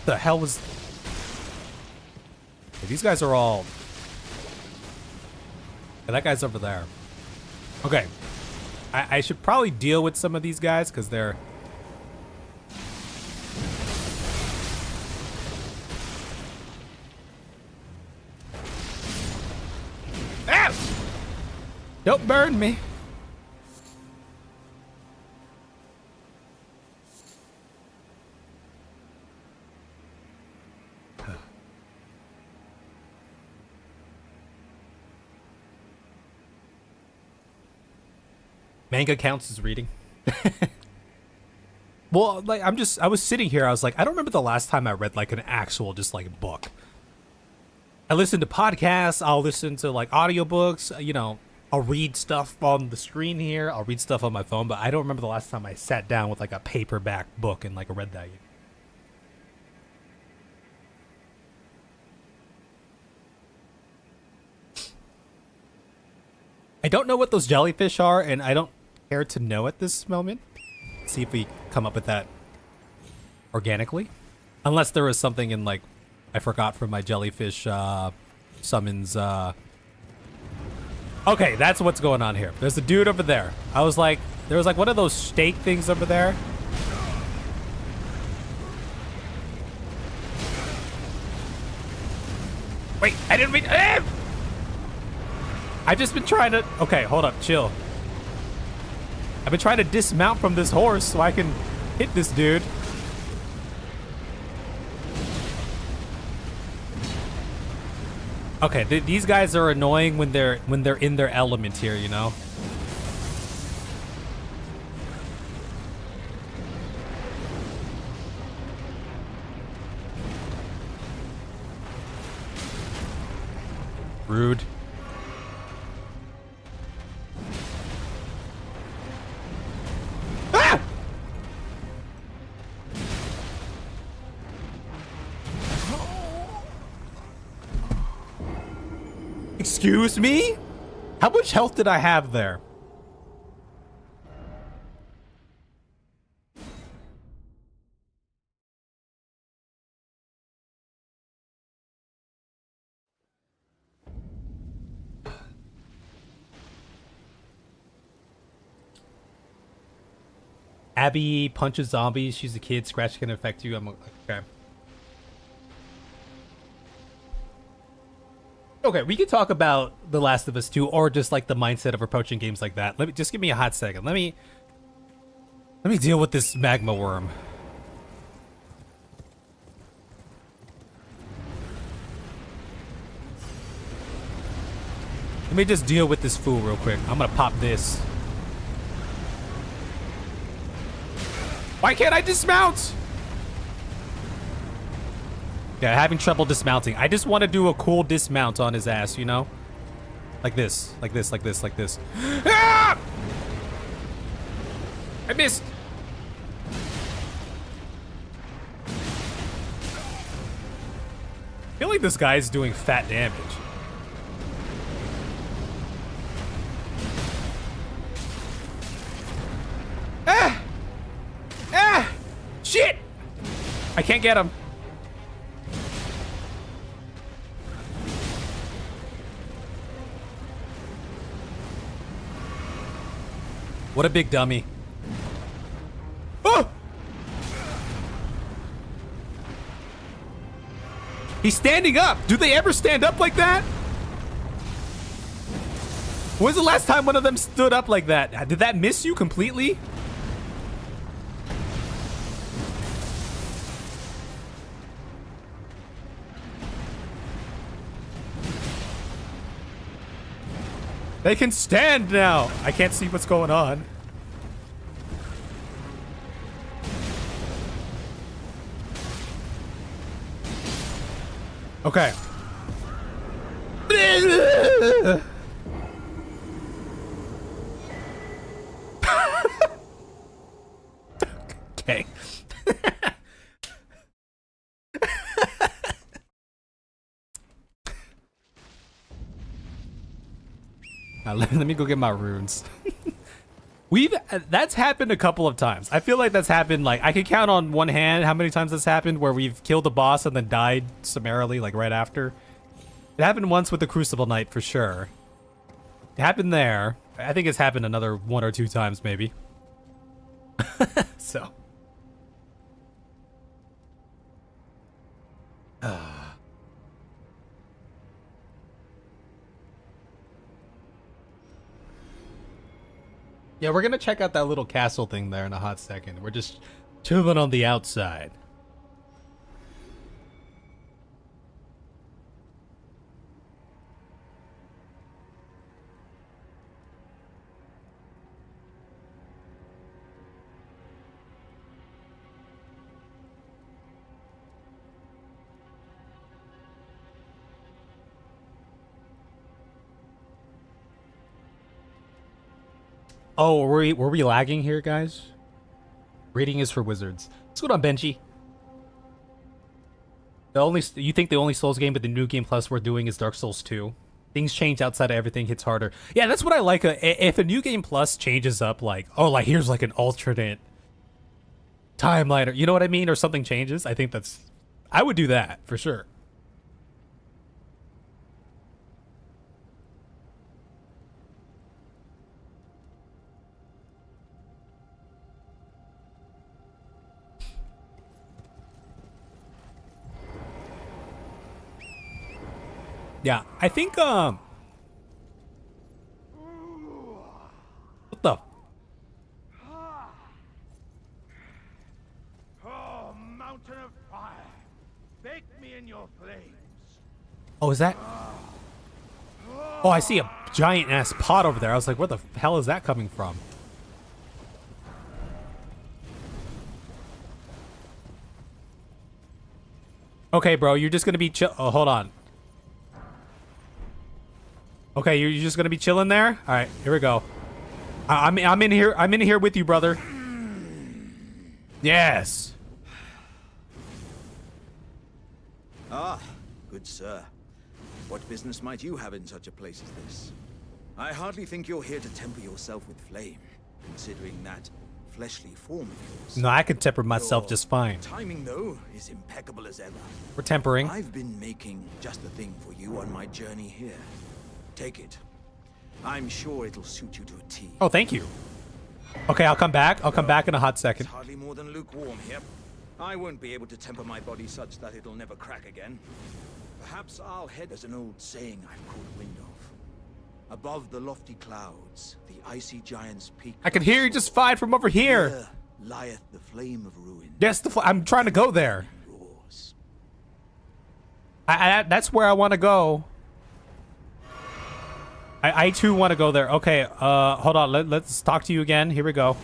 The hell was... Okay, these guys are all... Yeah, that guy's over there. Okay. I should probably deal with some of these guys because they're... Don't burn me. Manga counts as reading. Well, like I was sitting here, I was like, I don't remember the last time I read like an actual just like book. I listen to podcasts, I'll listen to like audiobooks, you know, I'll read stuff on the screen here. I'll read stuff on my phone, but I don't remember the last time I sat down with like a paperback book and like read that. I don't know what those jellyfish are, and I don't care to know at this moment. Let's see if we come up with that organically. Unless there was something in like, I forgot from my jellyfish summons. Okay, that's what's going on here. There's a dude over there. I was like, there was like one of those stake things over there. Wait, I didn't mean. I've just been trying to. Okay, hold up, chill. I've been trying to dismount from this horse so I can hit this dude. Okay, these guys are annoying when they're in their element here, you know. Rude. Ah! Excuse me? How much health did I have there? Abby punches zombies. She's a kid. Scratch can affect you. I'm okay. Okay, we can talk about The Last of Us 2 or just like the mindset of approaching games like that. Let me just give me a hot second. Let me deal with this magma worm. Let me just deal with this fool real quick. I'm gonna pop this. Why can't I dismount? Yeah, having trouble dismounting. I just want to do a cool dismount on his ass, you know? Like this, like this, like this, like this. Ah! I missed. I feel like this guy's doing fat damage. Ah! Ah! Shit! I can't get him. What a big dummy. Oh! He's standing up. Do they ever stand up like that? When's the last time one of them stood up like that? Did that miss you completely? They can stand now. I can't see what's going on. Okay. Okay. Let me go get my runes. That's happened a couple of times. I feel like that's happened, like, I can count on one hand how many times that's happened where we've killed the boss and then died summarily, like, right after. It happened once with the Crucible Knight, for sure. It happened there. I think it's happened another 1 or 2 times, maybe. So. Yeah, we're gonna check out that little castle thing there in a hot second. We're just chilling on the outside. Oh, were we lagging here, guys? Rating is for wizards. What's going on, Benji? You think the only Souls game with the new game plus we're doing is Dark Souls 2? Things change outside of everything hits harder. Yeah, that's what I like. If a new game plus changes up, like, oh, like here's like an alternate timeline, or you know what I mean, or something changes. I think I would do that for sure. Yeah, I think what the Oh, mountain of fire, bake me in your flames. Oh, is that? Oh, I see a giant ass pot over there. I was like, where the hell is that coming from? Okay, bro, you're just gonna be chill. Oh, hold on. Okay, you're just gonna be chilling there. All right, here we go. I'm in here. I'm in here with you, brother. Yes. Ah, good sir. What business might you have in such a place as this? I hardly think you're here to temper yourself with flame, considering that fleshly form of yours. No, I can temper myself Your just fine. timing, though, is impeccable as ever. We're tempering. I've been making just the thing for you on my journey here. Take it. I'm sure it'll suit you to a T. Oh, thank you. Okay, I'll come back. I'll come back in a hot It's second. hardly more than lukewarm here. I won't be able to temper my body such that it'll never crack again. Perhaps I'll head as an old saying I've caught wind of. Above the lofty clouds, the icy giant's peak. I can hear you just fine from over here. Here lieth the flame of ruin. Yes, I'm trying to go there. Roars. That's where I want to go. I too want to go there. Okay, hold on. Let's talk to you again. Here we go.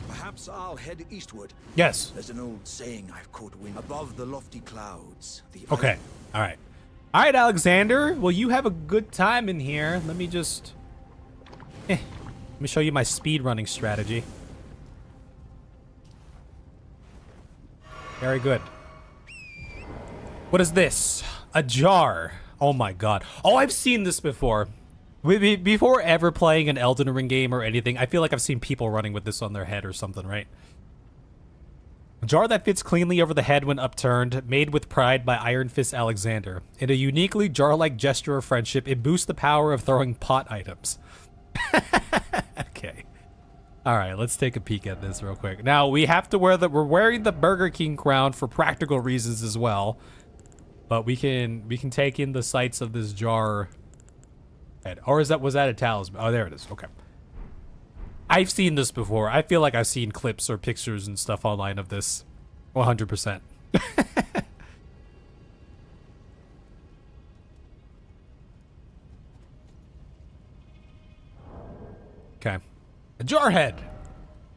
Perhaps I'll head eastward. Yes. There's an old saying I've caught wind above the lofty clouds. The Okay. All right. All right, Alexander. Well, you have a good time in here. Let me just... let me show you my speed running strategy. Very good. What is this? A jar. Oh my god. Oh, I've seen this before. Before ever playing an Elden Ring game or anything, I feel like I've seen people running with this on their head or something, right? A jar that fits cleanly over the head when upturned, made with pride by Iron Fist Alexander. In a uniquely jar-like gesture of friendship, it boosts the power of throwing pot items. Okay. All right, let's take a peek at this real quick. Now, we have to wear we're wearing the Burger King crown for practical reasons as well. But we can take in the sights of this jar head. Or was that a talisman? Oh, there it is. Okay. I've seen this before. I feel like I've seen clips or pictures and stuff online of this. 100%. Okay. A jar head.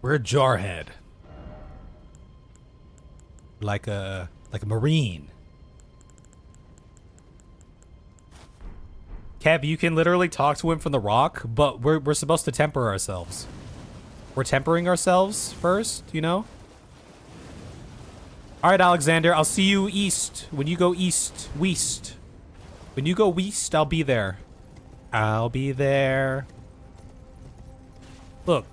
We're a jar head. Like a marine. Kev, you can literally talk to him from the rock, but we're supposed to temper ourselves. We're tempering ourselves first, you know? All right, Alexander, I'll see you east. When you go east, west. When you go west, I'll be there. I'll be there. Look,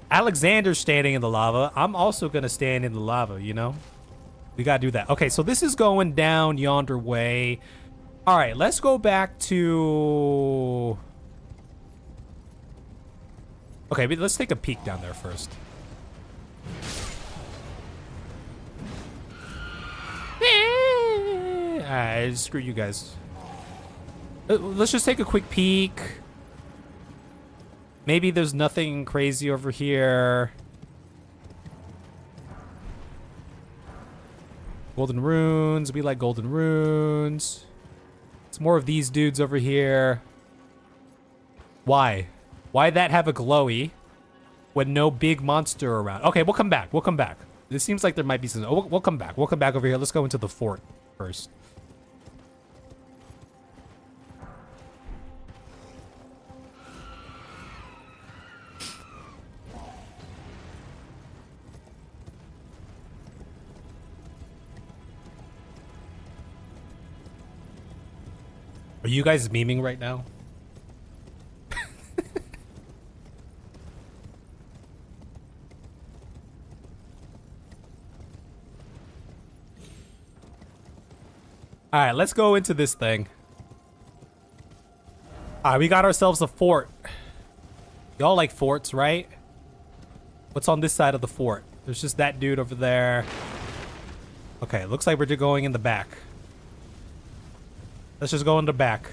Alexander's standing in the lava. I'm also going to stand in the lava, you know? We got to do that. Okay, so this is going down yonder way. All right, let's go back to... Okay, but let's take a peek down there first. Alright, screw you guys. Let's just take a quick peek. Maybe there's nothing crazy over here. Golden runes. We like golden runes. It's more of these dudes over here. Why? Why that have a glowy when no big monster around? Okay, we'll come back. We'll come back. It seems like there might be some... Oh, we'll come back. We'll come back over here. Let's go into the fort first. Are you guys memeing right now? All right, let's go into this thing. All right, we got ourselves a fort. Y'all like forts, right? What's on this side of the fort? There's just that dude over there. Okay, looks like we're just going in the back. Let's just go in the back.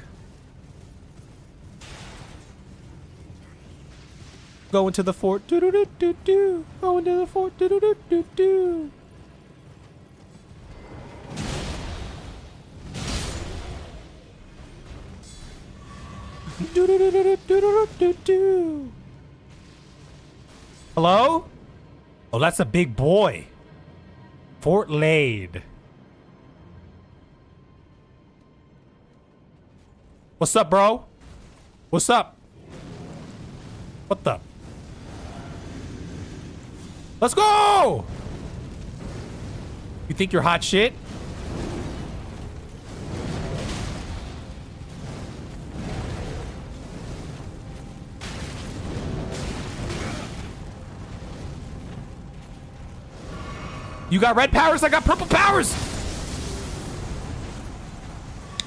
Go into the fort. Do do do do do. Go into the fort. Do do do do do. Do do do do do do do do. Hello? Oh, that's a big boy. Fort Lade. What's up, bro? What's up? What the? Let's go! You think you're hot shit? You got red powers, I got purple powers!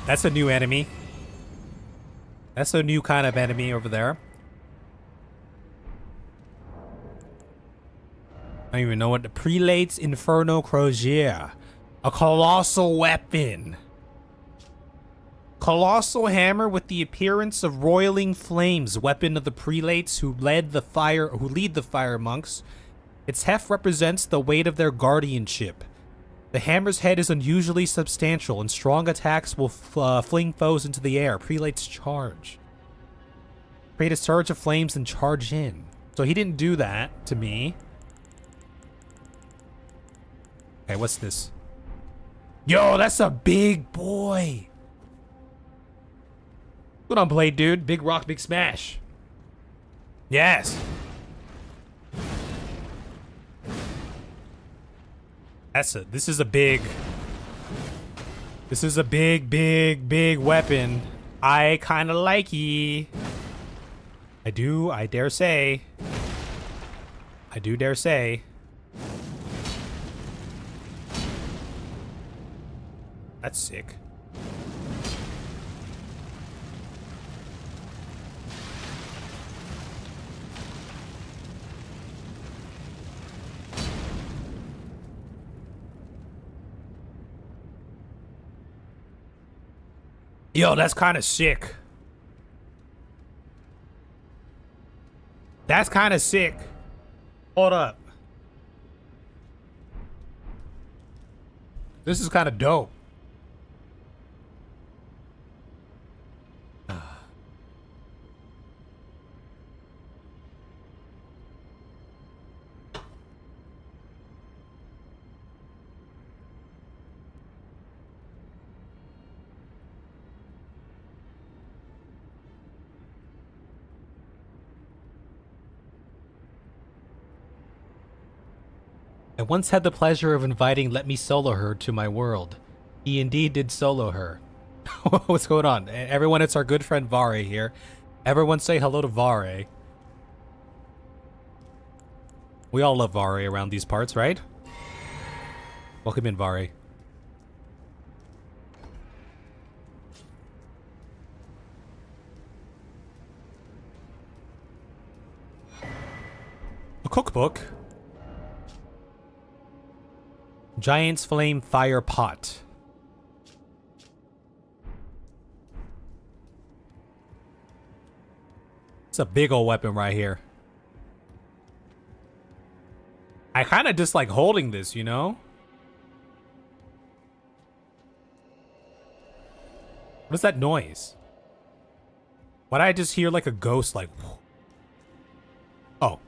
That's a new enemy. That's a new kind of enemy over there. I don't even know what the Prelate's Inferno Crosier. A colossal weapon. Colossal hammer with the appearance of roiling flames. Weapon of the prelates who lead the fire monks. Its heft represents the weight of their guardianship. The hammer's head is unusually substantial, and strong attacks will fling foes into the air. Prelates charge. Create a surge of flames and charge in. So he didn't do that to me. Okay, what's this? Yo, that's a big boy. Good on Blade, dude. Big rock, big smash. Yes. This is a big weapon. I kind of like ye. I dare say. I do dare say. That's sick. Yo, that's kind of sick. That's kind of sick. Hold up. This is kind of dope. I once had the pleasure of inviting Let Me Solo Her to my world. He indeed did solo her. What's going on? Everyone, it's our good friend Vare here. Everyone say hello to Vare. We all love Vare around these parts, right? Welcome in, Vare. A cookbook. Giant's Flame Fire Pot. It's a big old weapon right here. I kind of dislike holding this, you know? What is that noise? Why did I just hear like a ghost like... Oh.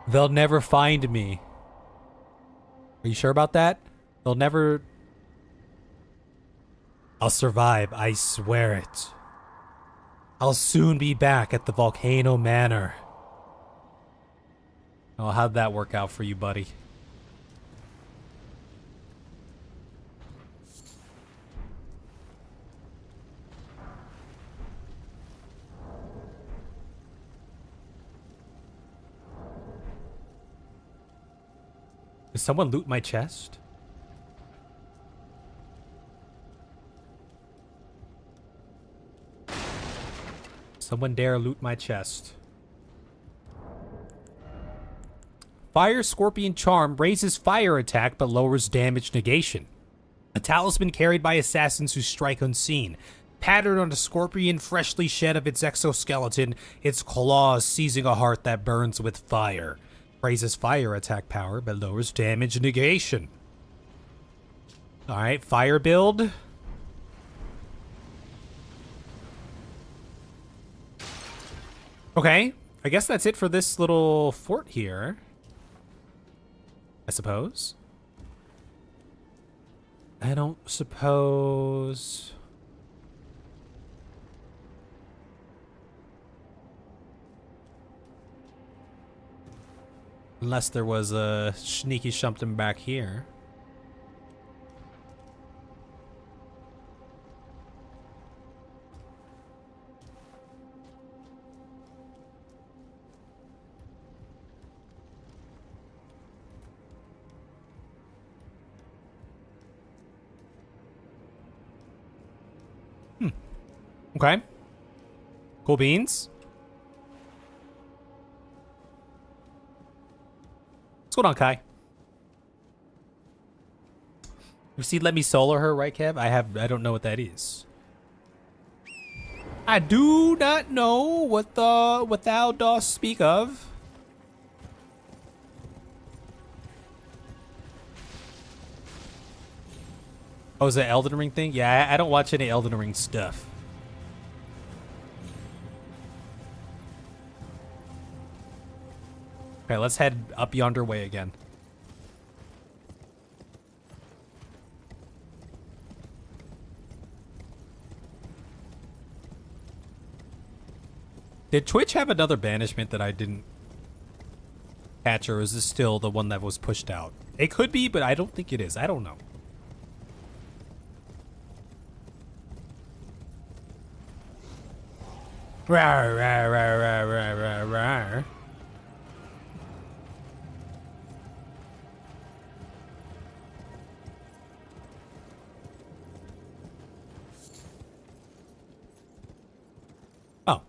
They'll never find me. Are you sure about that? They'll never... I'll survive, I swear it. I'll soon be back at the Volcano Manor. Oh, how'd that work out for you, buddy? Did someone loot my chest? Someone dare loot my chest. Fire Scorpion Charm raises fire attack but lowers damage negation. A talisman carried by assassins who strike unseen. Patterned on a scorpion freshly shed of its exoskeleton, its claws seizing a heart that burns with fire. Raises fire attack power, but lowers damage negation. Alright, fire build. Okay, I guess that's it for this little fort here. I suppose. I don't suppose... Unless there was a sneaky something back here. Okay. Cool beans. What's going on, Kai? You see, let me solo her, right, Kev? I don't know what that is. I do not know what thou dost speak of. Oh, is it Elden Ring thing? Yeah, I don't watch any Elden Ring stuff. Okay, let's head up yonder way again. Did Twitch have another banishment that I didn't catch, or is this still the one that was pushed out? It could be, but I don't think it is. I don't know. Rawr, rawr, rawr, rawr, rawr, rawr, rawr. Oh.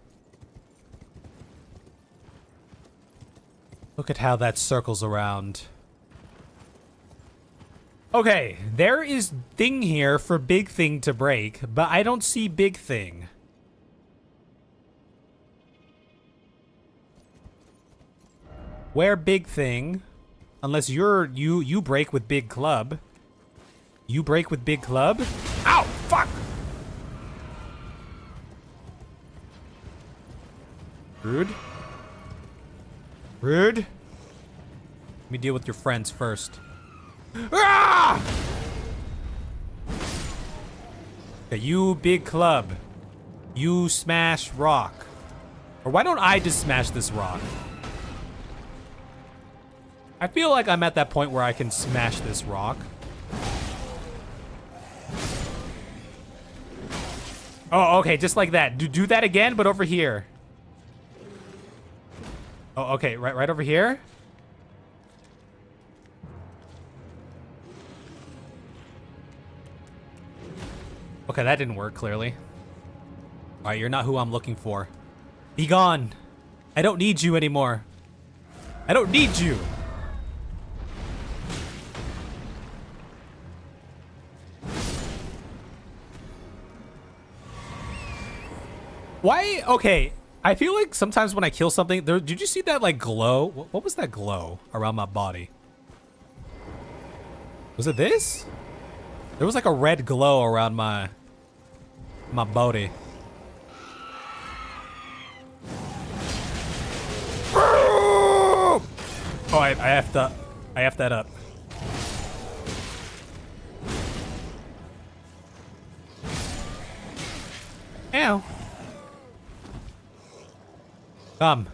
Look at how that circles around. Okay, there is thing here for big thing to break, but I don't see big thing. Where big thing? Unless you break with big club. You break with big club? Ow! Fuck! Rude. Rude. Let me deal with your friends first. Ah! Okay, you big club. You smash rock. Or why don't I just smash this rock? I feel like I'm at that point where I can smash this rock. Oh, okay, just like that. Do that again, but over here. Oh, okay, right over here. Okay, that didn't work, clearly. All right, you're not who I'm looking for. Be gone. I don't need you anymore. I don't need you. Why? Okay, I feel like sometimes when I kill something, did you see that like glow? What was that glow around my body? Was it this? There was like a red glow around my body. Oh, I have that up. Ow. Come.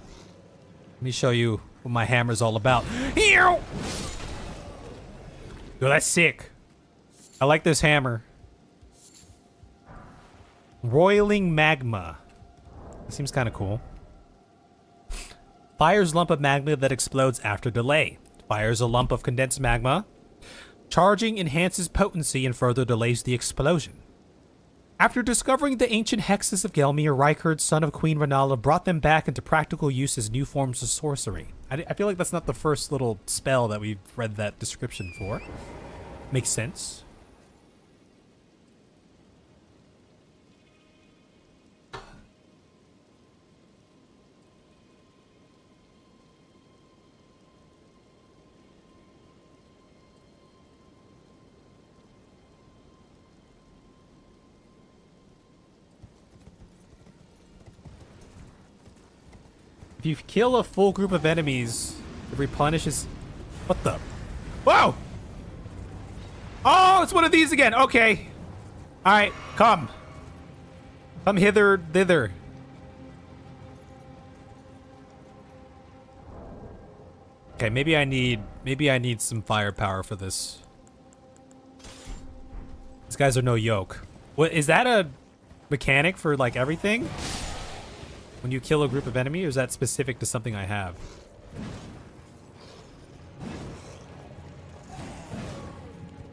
Let me show you what my hammer's all about. Yo, that's sick. I like this hammer. Roiling magma. That seems kind of cool. Fires lump of magma that explodes after delay. Fires a lump of condensed magma. Charging enhances potency and further delays the explosion. After discovering the ancient hexes of Gelmir, Rykard, son of Queen Renala, brought them back into practical use as new forms of sorcery. I feel like that's not the first little spell that we've read that description for. Makes sense. If you kill a full group of enemies, it replenishes. What the? Whoa! Oh, it's one of these again. Okay. All right, come. Come hither, thither. Okay, maybe I need some firepower for this. These guys are no yoke. What is that, a mechanic for like everything? When you kill a group of enemies, or is that specific to something I have?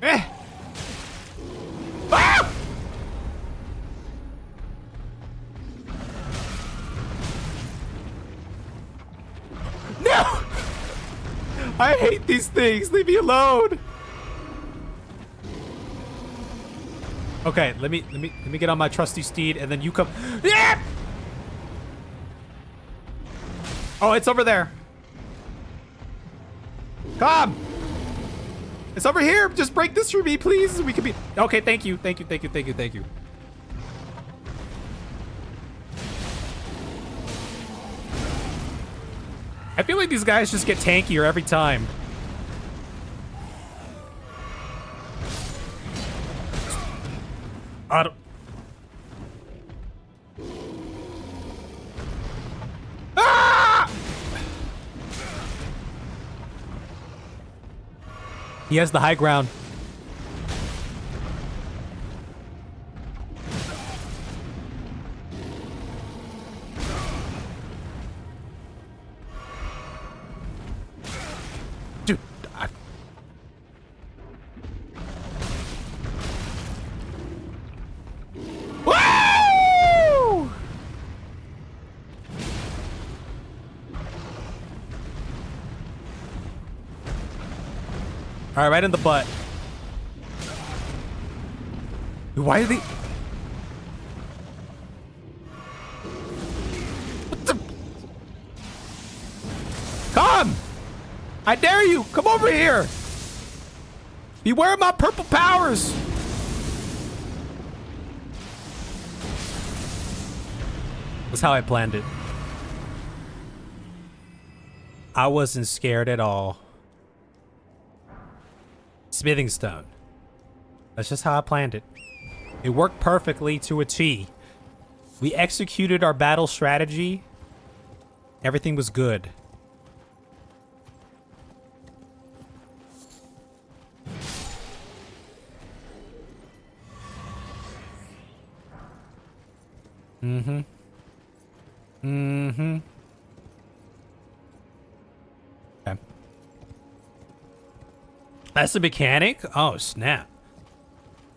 Eh! Ah! No! I hate these things. Leave me alone. Okay, let me get on my trusty steed, and then you come. Yeah! Oh, it's over there. Come. It's over here. Just break this for me, please. We can be. Okay, thank you, thank you, thank you, thank you, thank you. I feel like these guys just get tankier every time. I don't... Ah! He has the high ground. Dude, Woo! All right, right in the butt. Why are they? What the? Come! I dare you! Come over here! Beware of my purple powers! That's how I planned it. I wasn't scared at all. Smithing stone. That's just how I planned it. It worked perfectly to a T. We executed our battle strategy. Everything was good. Mm-hmm. Mm-hmm. Okay. That's a mechanic? Oh, snap.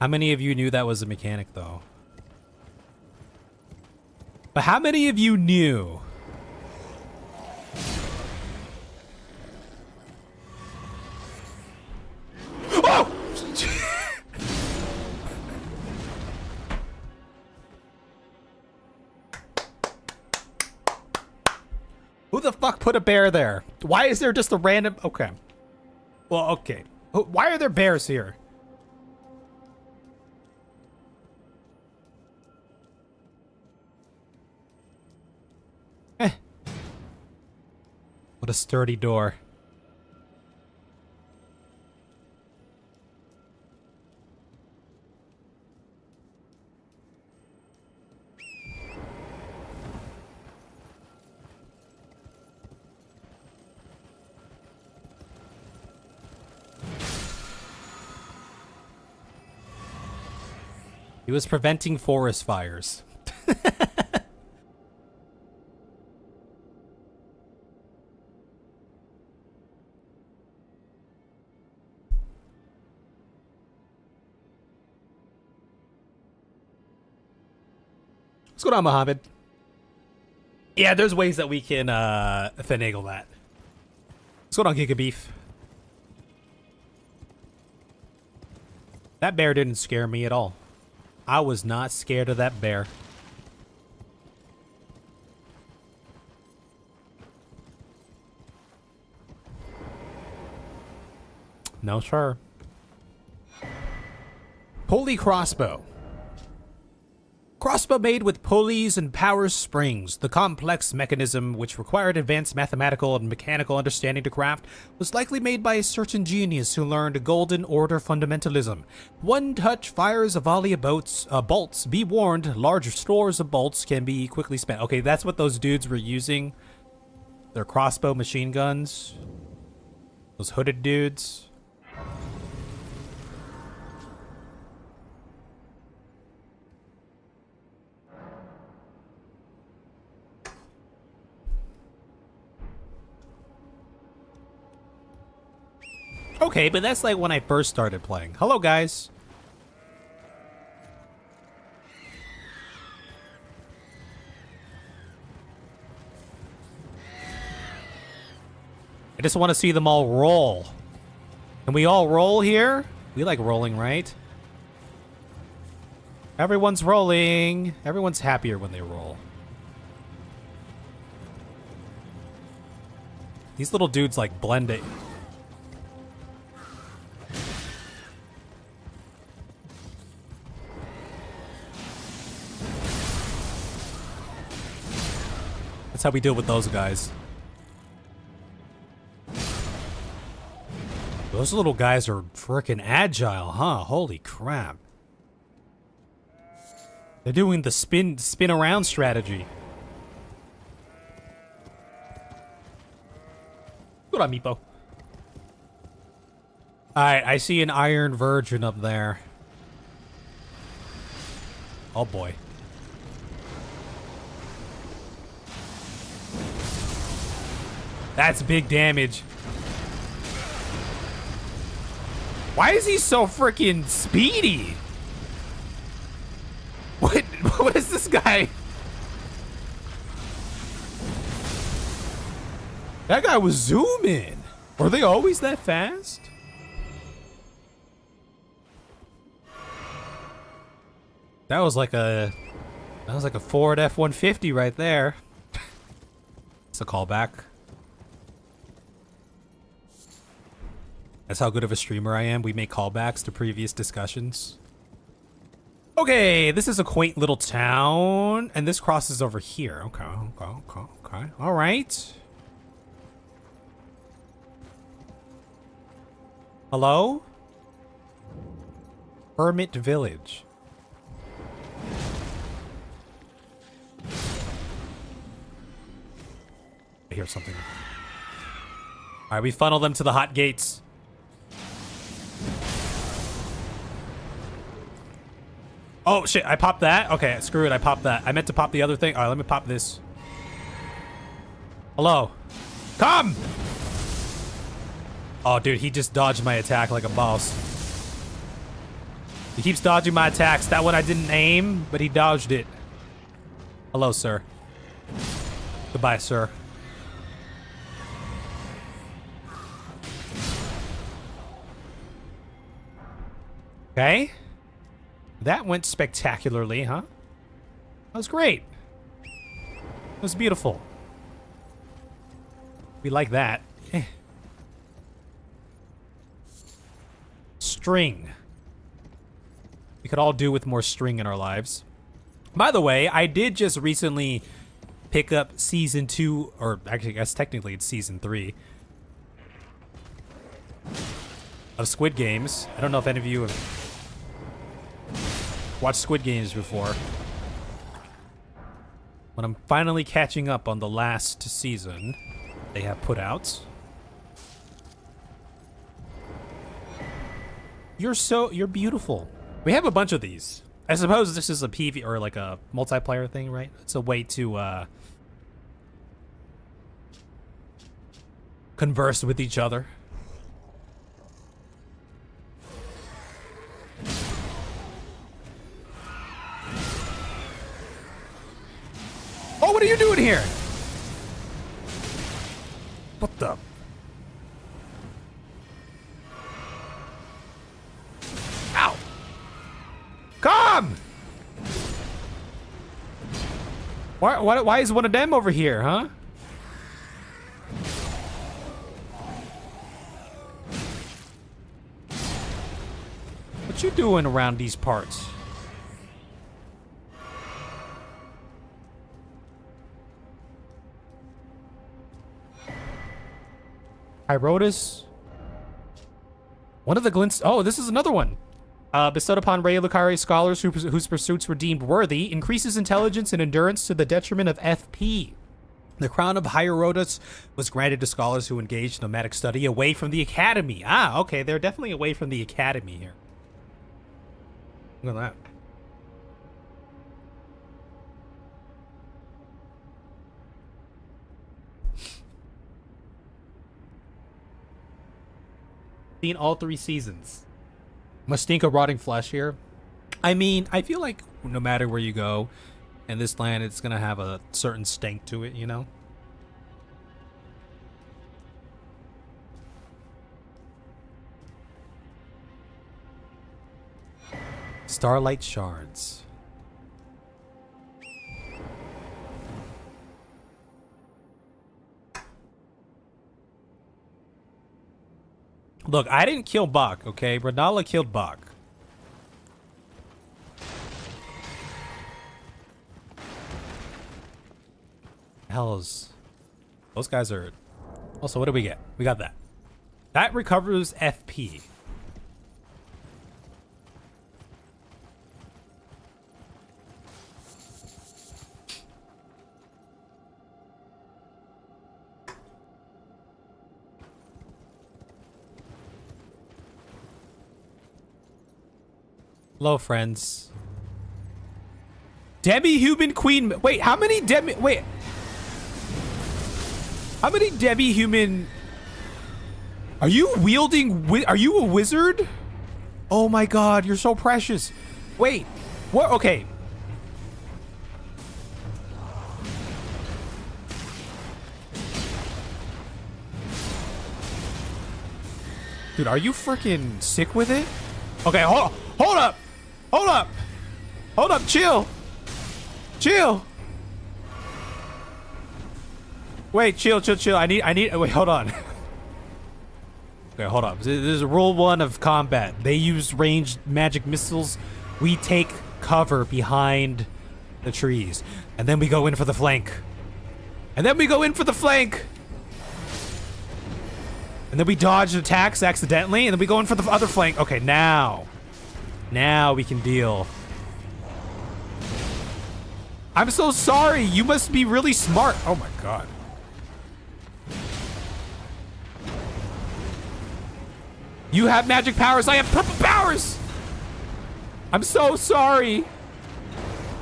How many of you knew that was a mechanic, though? But how many of you knew? Oh! Who the fuck put a bear there? Why is there just a random... Okay. Well, okay. Why are there bears here? Eh. What a sturdy door. He was preventing forest fires. What's going on, Mohammed? Yeah, there's ways that we can finagle that. What's going on, Giga Beef? That bear didn't scare me at all. I was not scared of that bear. No, sure. Holy crossbow. Crossbow made with pulleys and power springs. The complex mechanism, which required advanced mathematical and mechanical understanding to craft, was likely made by a certain genius who learned Golden Order fundamentalism. One touch fires a volley of bolts. Be warned, large stores of bolts can be quickly spent. Okay, that's what those dudes were using. Their crossbow machine guns. Those hooded dudes. Okay, but that's like when I first started playing. Hello, guys. I just want to see them all roll. Can we all roll here? We like rolling, right? Everyone's rolling. Everyone's happier when they roll. These little dudes like blend it. That's how we deal with those guys. Those little guys are frickin' agile, huh? Holy crap. They're doing the spin around strategy. Good on, Meepo. Alright, I see an Iron Virgin up there. Oh boy. That's big damage. Why is he so freaking speedy? What is this guy? That guy was zooming. Were they always that fast? That was like a Ford F-150 right there. It's a callback. That's how good of a streamer I am. We make callbacks to previous discussions. Okay, this is a quaint little town, and this crosses over here. Okay. All right. Hello? Hermit Village. I hear something. All right, we funnel them to the hot gates. Oh, shit, I popped that? Okay, screw it, I popped that. I meant to pop the other thing. All right, let me pop this. Hello. Come! Oh, dude, he just dodged my attack like a boss. He keeps dodging my attacks. That one I didn't aim, but he dodged it. Hello, sir. Goodbye, sir. Okay. That went spectacularly, huh? That was great. It was beautiful. We like that. String. We could all do with more string in our lives. By the way, I did just recently pick up season 2, or actually, I guess technically it's season 3 of Squid Games. I don't know if any of you have watched Squid Games before, but I'm finally catching up on the last season they have put out. You're beautiful. We have a bunch of these. I suppose this is a PV or like a multiplayer thing, right? It's a way to converse with each other. Oh, what are you doing here? What the? Ow! Come! Why is one of them over here, huh? What you doing around these parts? Hirotus. One of the glints. Oh, this is another one. Bestowed upon Raylucari scholars whose pursuits were deemed worthy, increases intelligence and endurance to the detriment of FP. The crown of Hirotus was granted to scholars who engaged in nomadic study away from the academy. Ah, okay, they're definitely away from the academy here. Look at that. Seen all 3 seasons. Must stink of rotting flesh here. I mean, I feel like no matter where you go in this land, it's gonna have a certain stink to it, you know? Starlight shards. Look, I didn't kill Bach, okay? Renala killed Bach. Hells. Those guys are... Also, what do we get? We got that. That recovers FP. Hello, friends. Demi-human queen... Wait, how many demi... Wait. How many demi-human... Are you wielding... Are you a wizard? Oh my god, you're so precious. Wait. What? Okay. Dude, are you freaking sick with it? Okay, hold up. Hold up. Hold up. Hold up. Chill. Chill. Wait, chill. I need, wait, hold on. Okay, hold up. There's a rule 1 of combat. They use ranged magic missiles. We take cover behind the trees. And then we go in for the flank. And then we dodge attacks accidentally. And then we go in for the other flank. Okay, now we can deal. I'm so sorry. You must be really smart. Oh my god. You have magic powers. I have purple powers. I'm so sorry.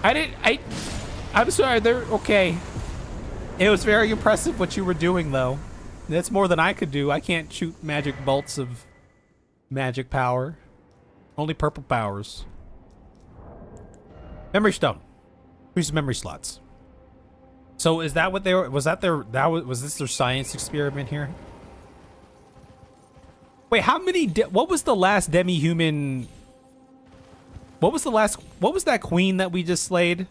I'm sorry. They're okay. It was very impressive what you were doing, though. That's more than I could do. I can't shoot magic bolts of magic power. Only purple powers. Memory stone. Increases memory slots. So is that what they were? Was this their science experiment here? Wait, how many? What was the last demi-human? What was that queen that we just slayed?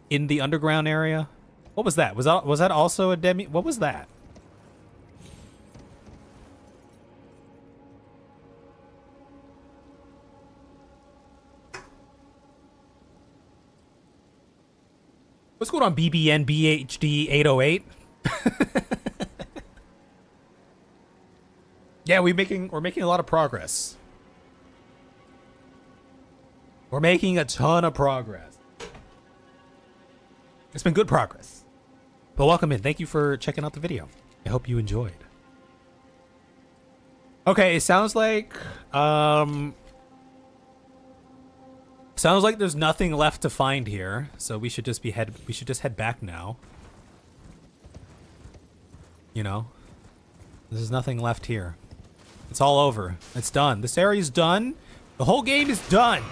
In the underground area? What was that? Was that also a demi? What was that? What's going on, BBN BHD 808? Yeah, we're making a lot of progress. We're making a ton of progress. It's been good progress. But welcome in. Thank you for checking out the video. I hope you enjoyed. Okay, it sounds like there's nothing left to find here, so we should just head back now. You know, there's nothing left here. It's all over. It's done. This area's done. The whole game is done.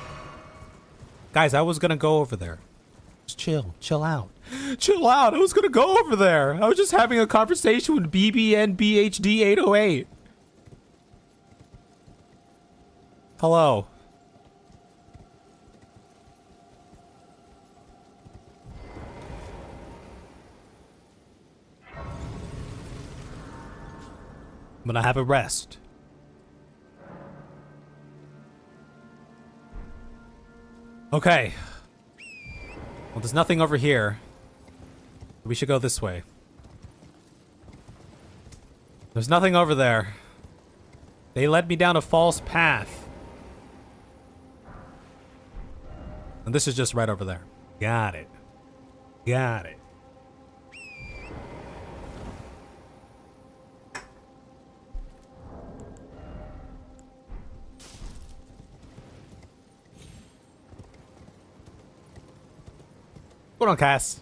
Guys, I was gonna go over there. Just chill out. Chill out. I was gonna go over there. I was just having a conversation with BBN BHD 808. Hello. I'm gonna have a rest. Okay. Well, there's nothing over here. We should go this way. There's nothing over there. They led me down a false path. And this is just right over there. Got it. Got it. Hold on, Cass.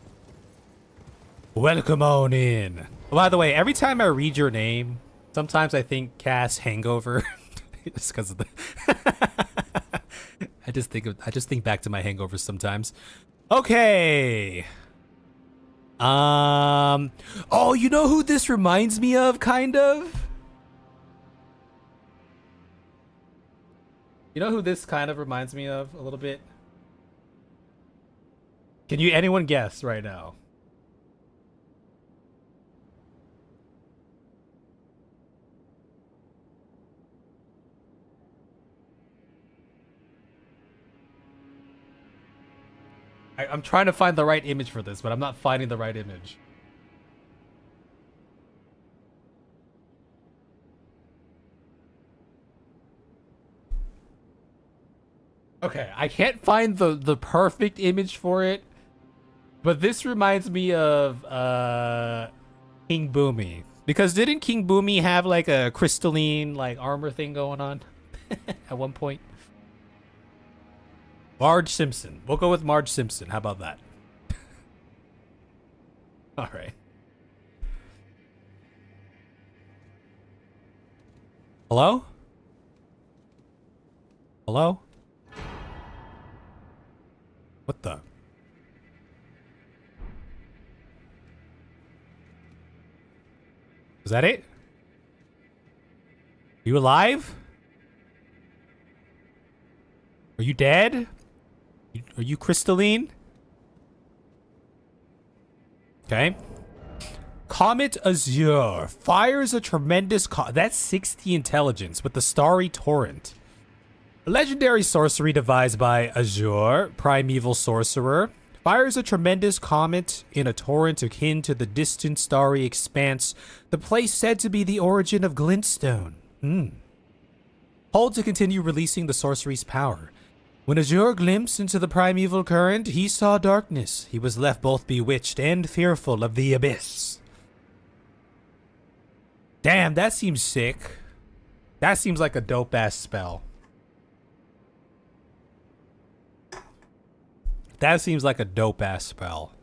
Welcome on in. By the way, every time I read your name, sometimes I think Cass Hangover. Just because of the I just think back to my hangovers sometimes. Okay. Oh, you know who this reminds me of, kind of? You know who this kind of reminds me of a little bit? Can anyone guess right now? I'm trying to find the right image for this, but I'm not finding the right image. Okay, I can't find the perfect image for it, but this reminds me of King Boomy. Because didn't King Boomy have like a crystalline like armor thing going on at one point? Marge Simpson. We'll go with Marge Simpson. How about that? All right. Hello? Hello? What the? Is that it? You alive? Are you dead? Are you crystalline? Okay. Comet Azure fires a tremendous that's 60 intelligence with the Starry Torrent. A legendary sorcery devised by Azure, primeval sorcerer, fires a tremendous comet in a torrent akin to the distant starry expanse, the place said to be the origin of glintstone. Hold to continue releasing the sorcery's power. When Azure glimpsed into the primeval current, he saw darkness. He was left both bewitched and fearful of the abyss. Damn, that seems sick. That seems like a dope-ass spell. That seems like a dope-ass spell.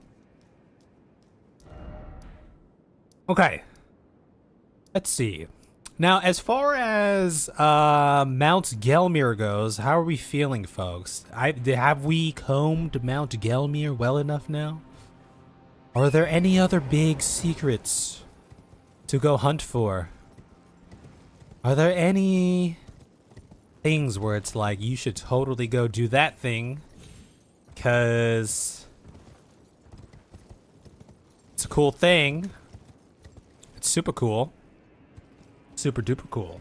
Okay. Let's see. Now, as far as Mount Gelmir goes, how are we feeling, folks? Have we combed Mount Gelmir well enough now? Are there any other big secrets to go hunt for? Are there any things where it's like, you should totally go do that thing because it's a cool thing? It's super cool. Super duper cool.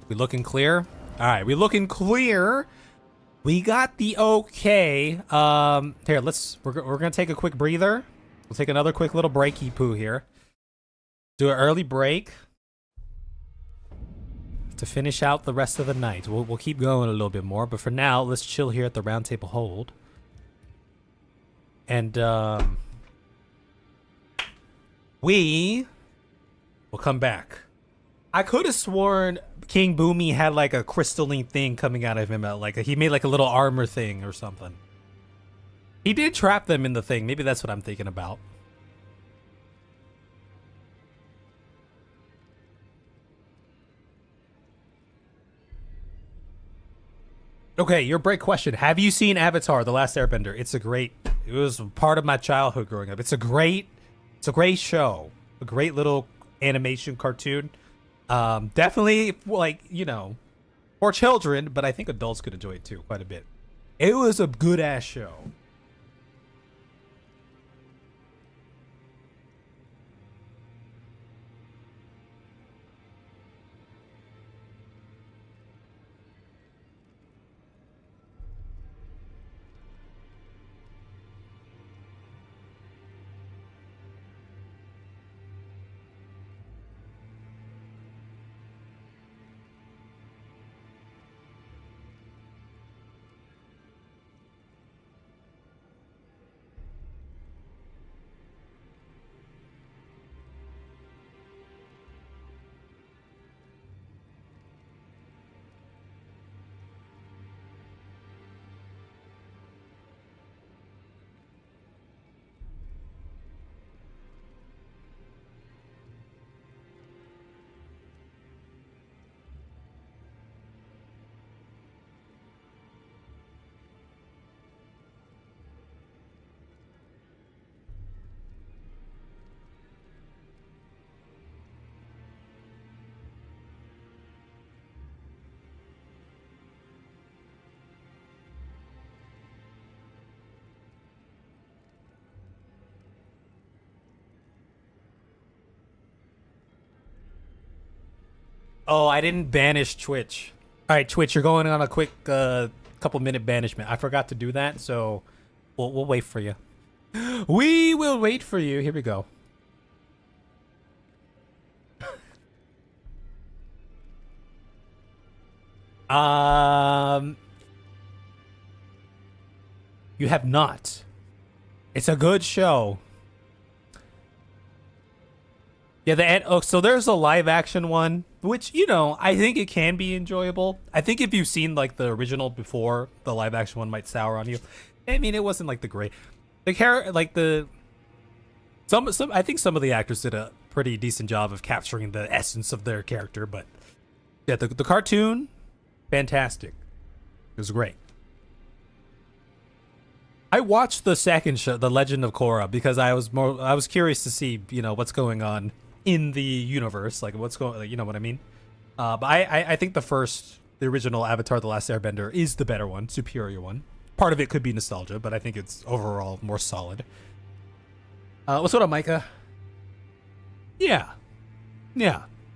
We looking clear? All right, we looking clear. We got the okay. Here, we're gonna take a quick breather. We'll take another quick little breaky poo here. Do an early break to finish out the rest of the night. We'll keep going a little bit more, but for now, let's chill here at the round table hold. And we will come back. I could have sworn King Boomy had like a crystalline thing coming out of him, he made like a little armor thing or something. He did trap them in the thing. Maybe that's what I'm thinking about. Okay, your break question. Have you seen Avatar: The Last Airbender? It was part of my childhood growing up. It's a great show. A great little animation cartoon. Definitely for children, but I think adults could enjoy it too quite a bit. It was a good ass show. Oh, I didn't banish Twitch. All right, Twitch, you're going on a quick couple minute banishment. I forgot to do that, so we'll wait for you. We will wait for you. Here we go. You have not. It's a good show. Yeah, so there's a live action one, which, you know, I think it can be enjoyable. I think if you've seen like the original before, the live action one might sour on you. I mean, it wasn't like the great, I think some of the actors did a pretty decent job of capturing the essence of their character, but yeah, the cartoon, fantastic. It was great. I watched the second show, The Legend of Korra, because I was curious to see, you know, what's going on in the universe, like what's going, you know what I mean? But I think the original Avatar: The Last Airbender is the better one, superior one. Part of it could be nostalgia, but I think it's overall more solid. What's going on, Micah? Yeah.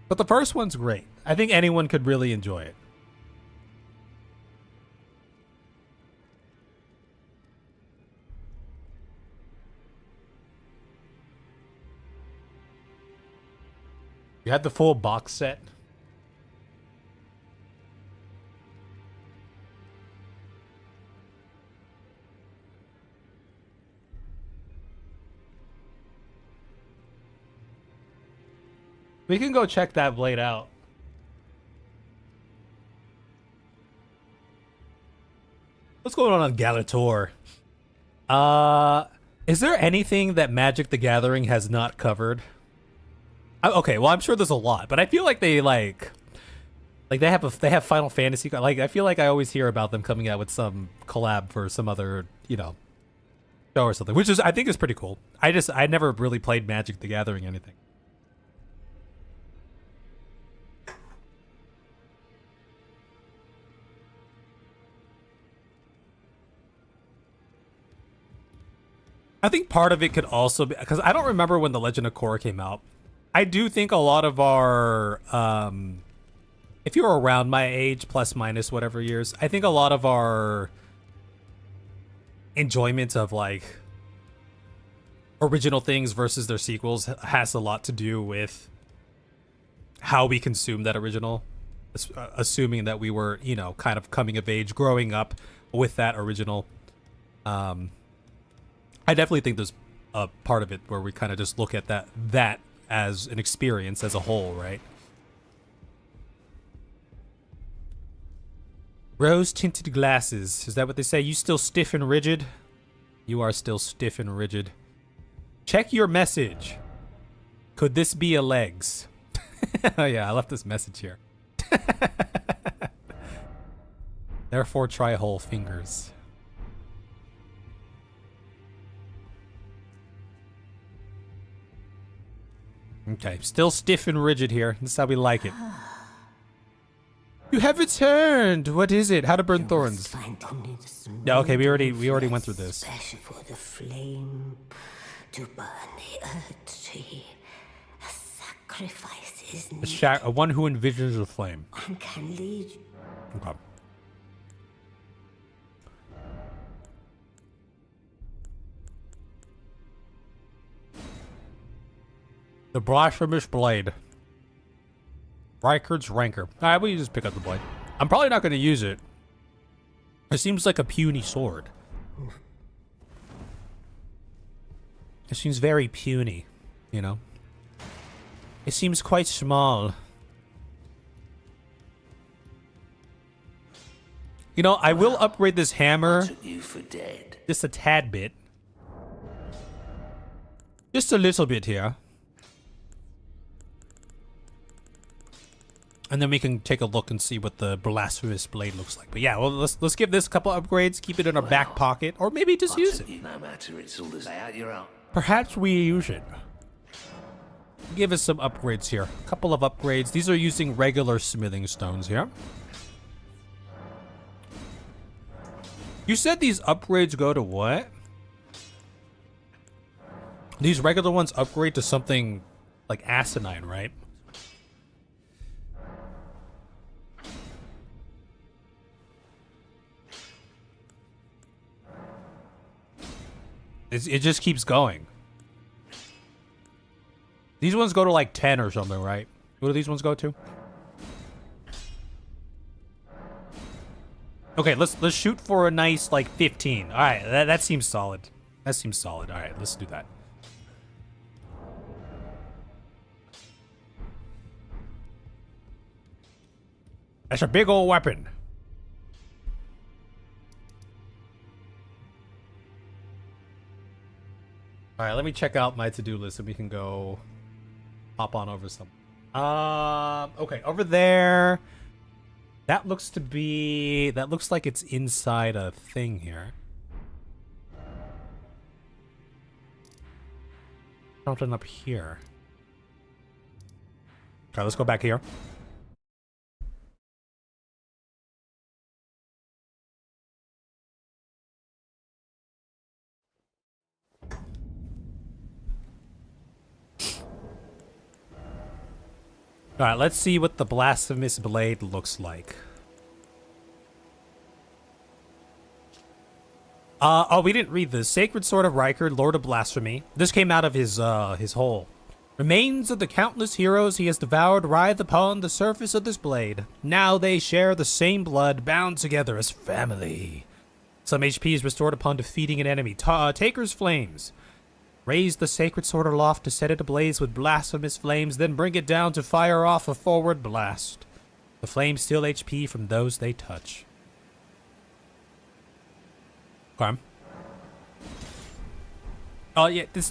But the first one's great. I think anyone could really enjoy it. You had the full box set. We can go check that blade out. What's going on Galator? Is there anything that Magic the Gathering has not covered? Okay, well, I'm sure there's a lot, but I feel like they they have Final Fantasy. Like, I feel like I always hear about them coming out with some collab for some other, you know, show or something, which I think is pretty cool. I never really played Magic the Gathering anything. I think part of it could also be because I don't remember when The Legend of Korra came out. I do think a lot of our, if you're around my age, plus minus whatever years, I think a lot of our enjoyment of like original things versus their sequels has a lot to do with how we consume that original, assuming that we were, you know, kind of coming of age, growing up with that original. I definitely think there's a part of it where we kind of just look at that as an experience as a whole, right? Rose-tinted glasses. Is that what they say? You still stiff and rigid? You are still stiff and rigid. Check your message. Could this be a legs? Oh yeah, I left this message here. Therefore, try whole fingers. Okay, still stiff and rigid here. This is how we like it. You have returned. What is it? How to burn thorns? Yeah, okay, we already went through this. Special for the flame to burn the earth tree. A sacrifice is needed. One who envisions a flame. And can lead. Okay. The blasphemous blade. Rykard's rancor. Alright, we just pick up the blade. I'm probably not going to use it. It seems like a puny sword. It seems very puny, you know? It seems quite small. You know, I will upgrade this hammer just a tad bit. Just a little bit here. And then we can take a look and see what the blasphemous blade looks like. But yeah, well, let's give this a couple upgrades, keep it in our back pocket, or maybe just use it. No matter, it's all the out your own. Perhaps we use it. Give us some upgrades here. A couple of upgrades. These are using regular smithing stones here. You said these upgrades go to what? These regular ones upgrade to something like asinine, right? It just keeps going. These ones go to like 10 or something, right? What do these ones go to? Okay, let's shoot for a nice like 15. All right, that seems solid. That seems solid. All right, let's do that. That's a big old weapon. All right, let me check out my to-do list and we can go hop on over some. Okay, over there. That looks like it's inside a thing here. Something up here. Okay, let's go back here. Alright, let's see what the Blasphemous Blade looks like. Oh, we didn't read this. Sacred Sword of Rykard, Lord of Blasphemy. This came out of his hole. Remains of the countless heroes he has devoured writhe upon the surface of this blade. Now they share the same blood, bound together as family. Some HP is restored upon defeating an enemy. Taker's Flames. Raise the sacred sword aloft to set it ablaze with blasphemous flames, then bring it down to fire off a forward blast. The flames steal HP from those they touch. Okay. Oh yeah, this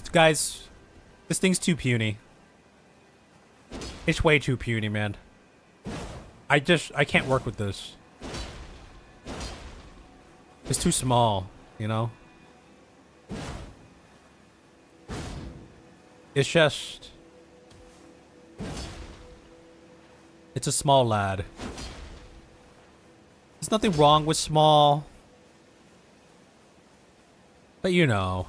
thing's too puny. It's way too puny, man. I can't work with this. It's too small, you know? It's just... It's a small lad. There's nothing wrong with small. But you know.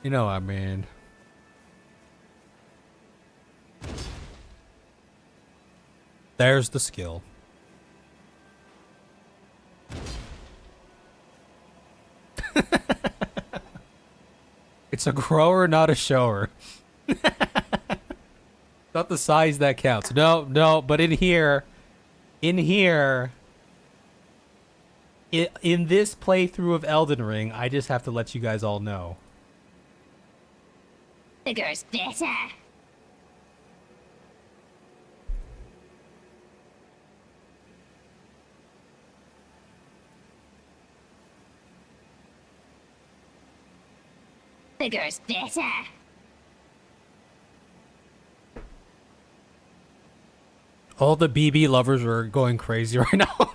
You know what I mean. There's the skill. It's a grower, not a shower. Not the size that counts. No, but in this playthrough of Elden Ring, I just have to let you guys all know. Bigger's better. Bigger's better. All the BB lovers are going crazy right now.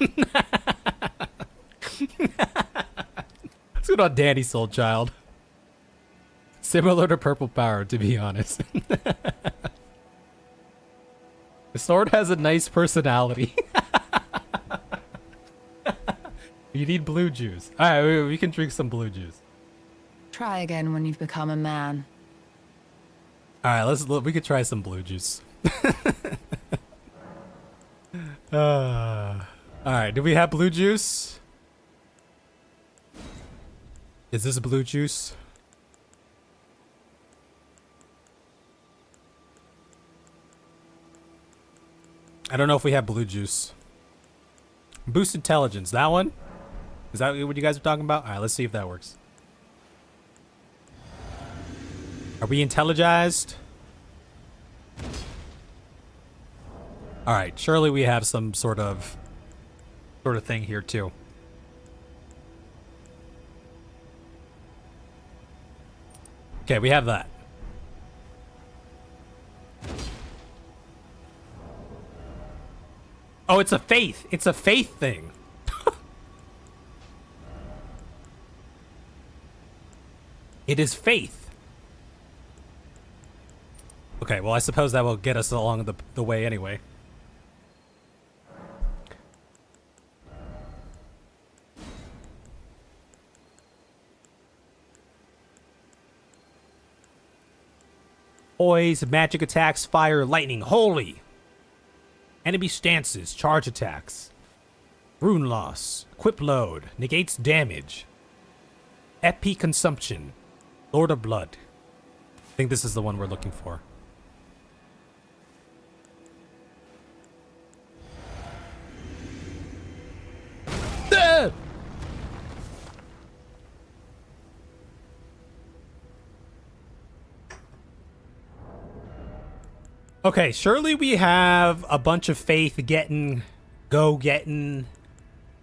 Let's go on Danny Soul Child. Similar to Purple Power, to be honest. The sword has a nice personality. You need blue juice. Alright, we can drink some blue juice. Try again when you've become a man. Alright, we could try some blue juice. Alright, do we have blue juice? Is this blue juice? I don't know if we have blue juice. Boost intelligence, that one? Is that what you guys are talking about? Alright, let's see if that works. Are we intelligized? Alright, surely we have some sort of thing here too. Okay, we have that. Oh, it's a faith. It's a faith thing. It is faith. Okay, well, I suppose that will get us along the way anyway. Poise, magic attacks, fire, lightning, holy. Enemy stances, charge attacks. Rune loss, equip load, negates damage. Epi Consumption. Lord of Blood. I think this is the one we're looking for. Ah! Okay, surely we have a bunch of faith getting, go-getting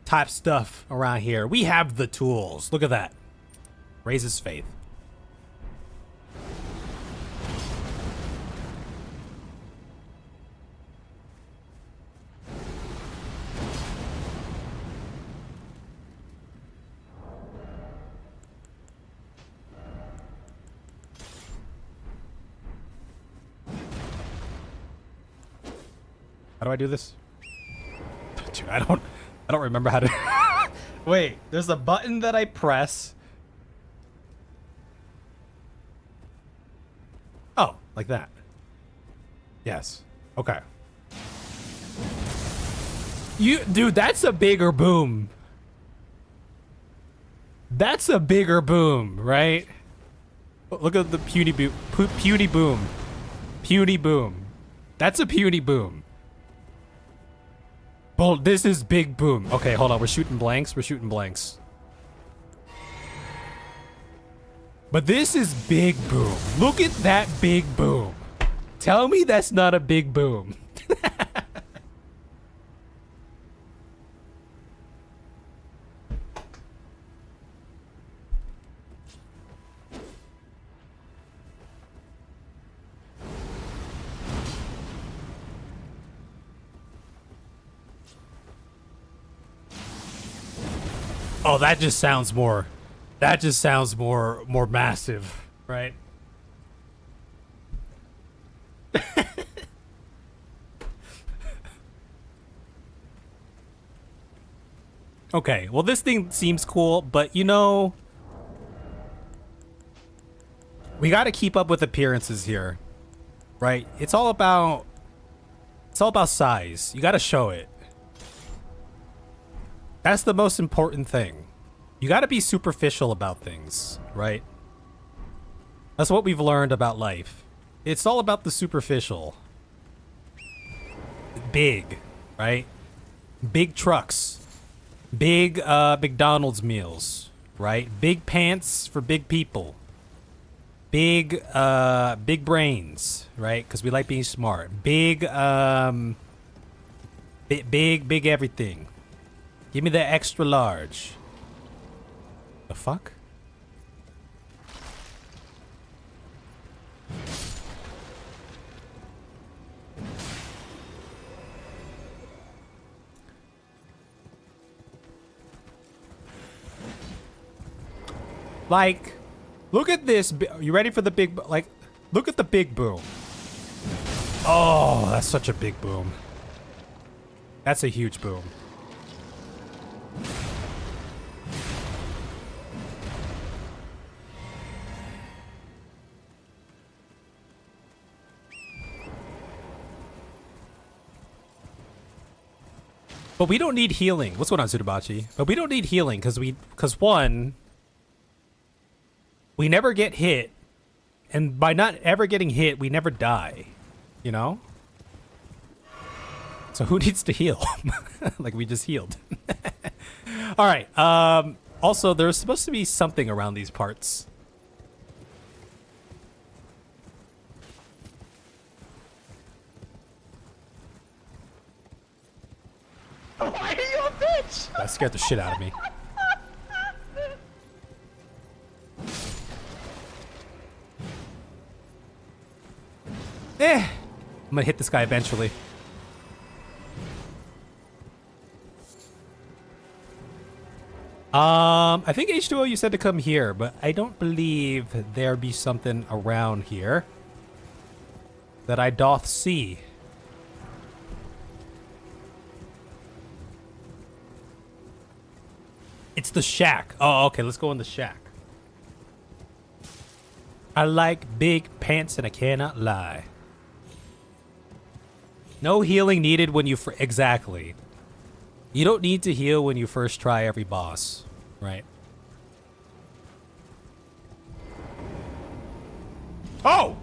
type stuff around here. We have the tools. Look at that. Raises faith. How do I do this? Dude, I don't remember how to. Wait, there's a button that I press. Oh, like that. Yes. Okay. Dude, that's a bigger boom. That's a bigger boom, right? Look at the puny boom. Puny boom. Puny boom. That's a puny boom. Well, this is big boom. Okay, hold on. We're shooting blanks. We're shooting blanks. But this is big boom. Look at that big boom. Tell me that's not a big boom. Oh, that just sounds more. That just sounds more massive, right? Okay, well this thing seems cool, but you know, we got to keep up with appearances here, right? It's all about size. You got to show it. That's the most important thing. You got to be superficial about things, right? That's what we've learned about life. It's all about the superficial. Big, right? Big trucks. Big McDonald's meals, right? Big pants for big people. Big brains, right? Because we like being smart. Big everything. Give me the extra large. The fuck? Like, look at this. You ready for the big, like, look at the big boom. Oh, that's such a big boom. That's a huge boom. But we don't need healing. What's going on, Tsudabachi? But we don't need healing because one, we never get hit, and by not ever getting hit, we never die. You know? So who needs to heal? Like we just healed. All right. Also, there's supposed to be something around these parts. Why are you a bitch? That scared the shit out of me. I'm gonna hit this guy eventually. I think H2O you said to come here, but I don't believe there be something around here that I doth see. It's the shack. Oh, okay, let's go in the shack. I like big pants and I cannot lie. No healing needed when you exactly. You don't need to heal when you first try every boss, right? Oh!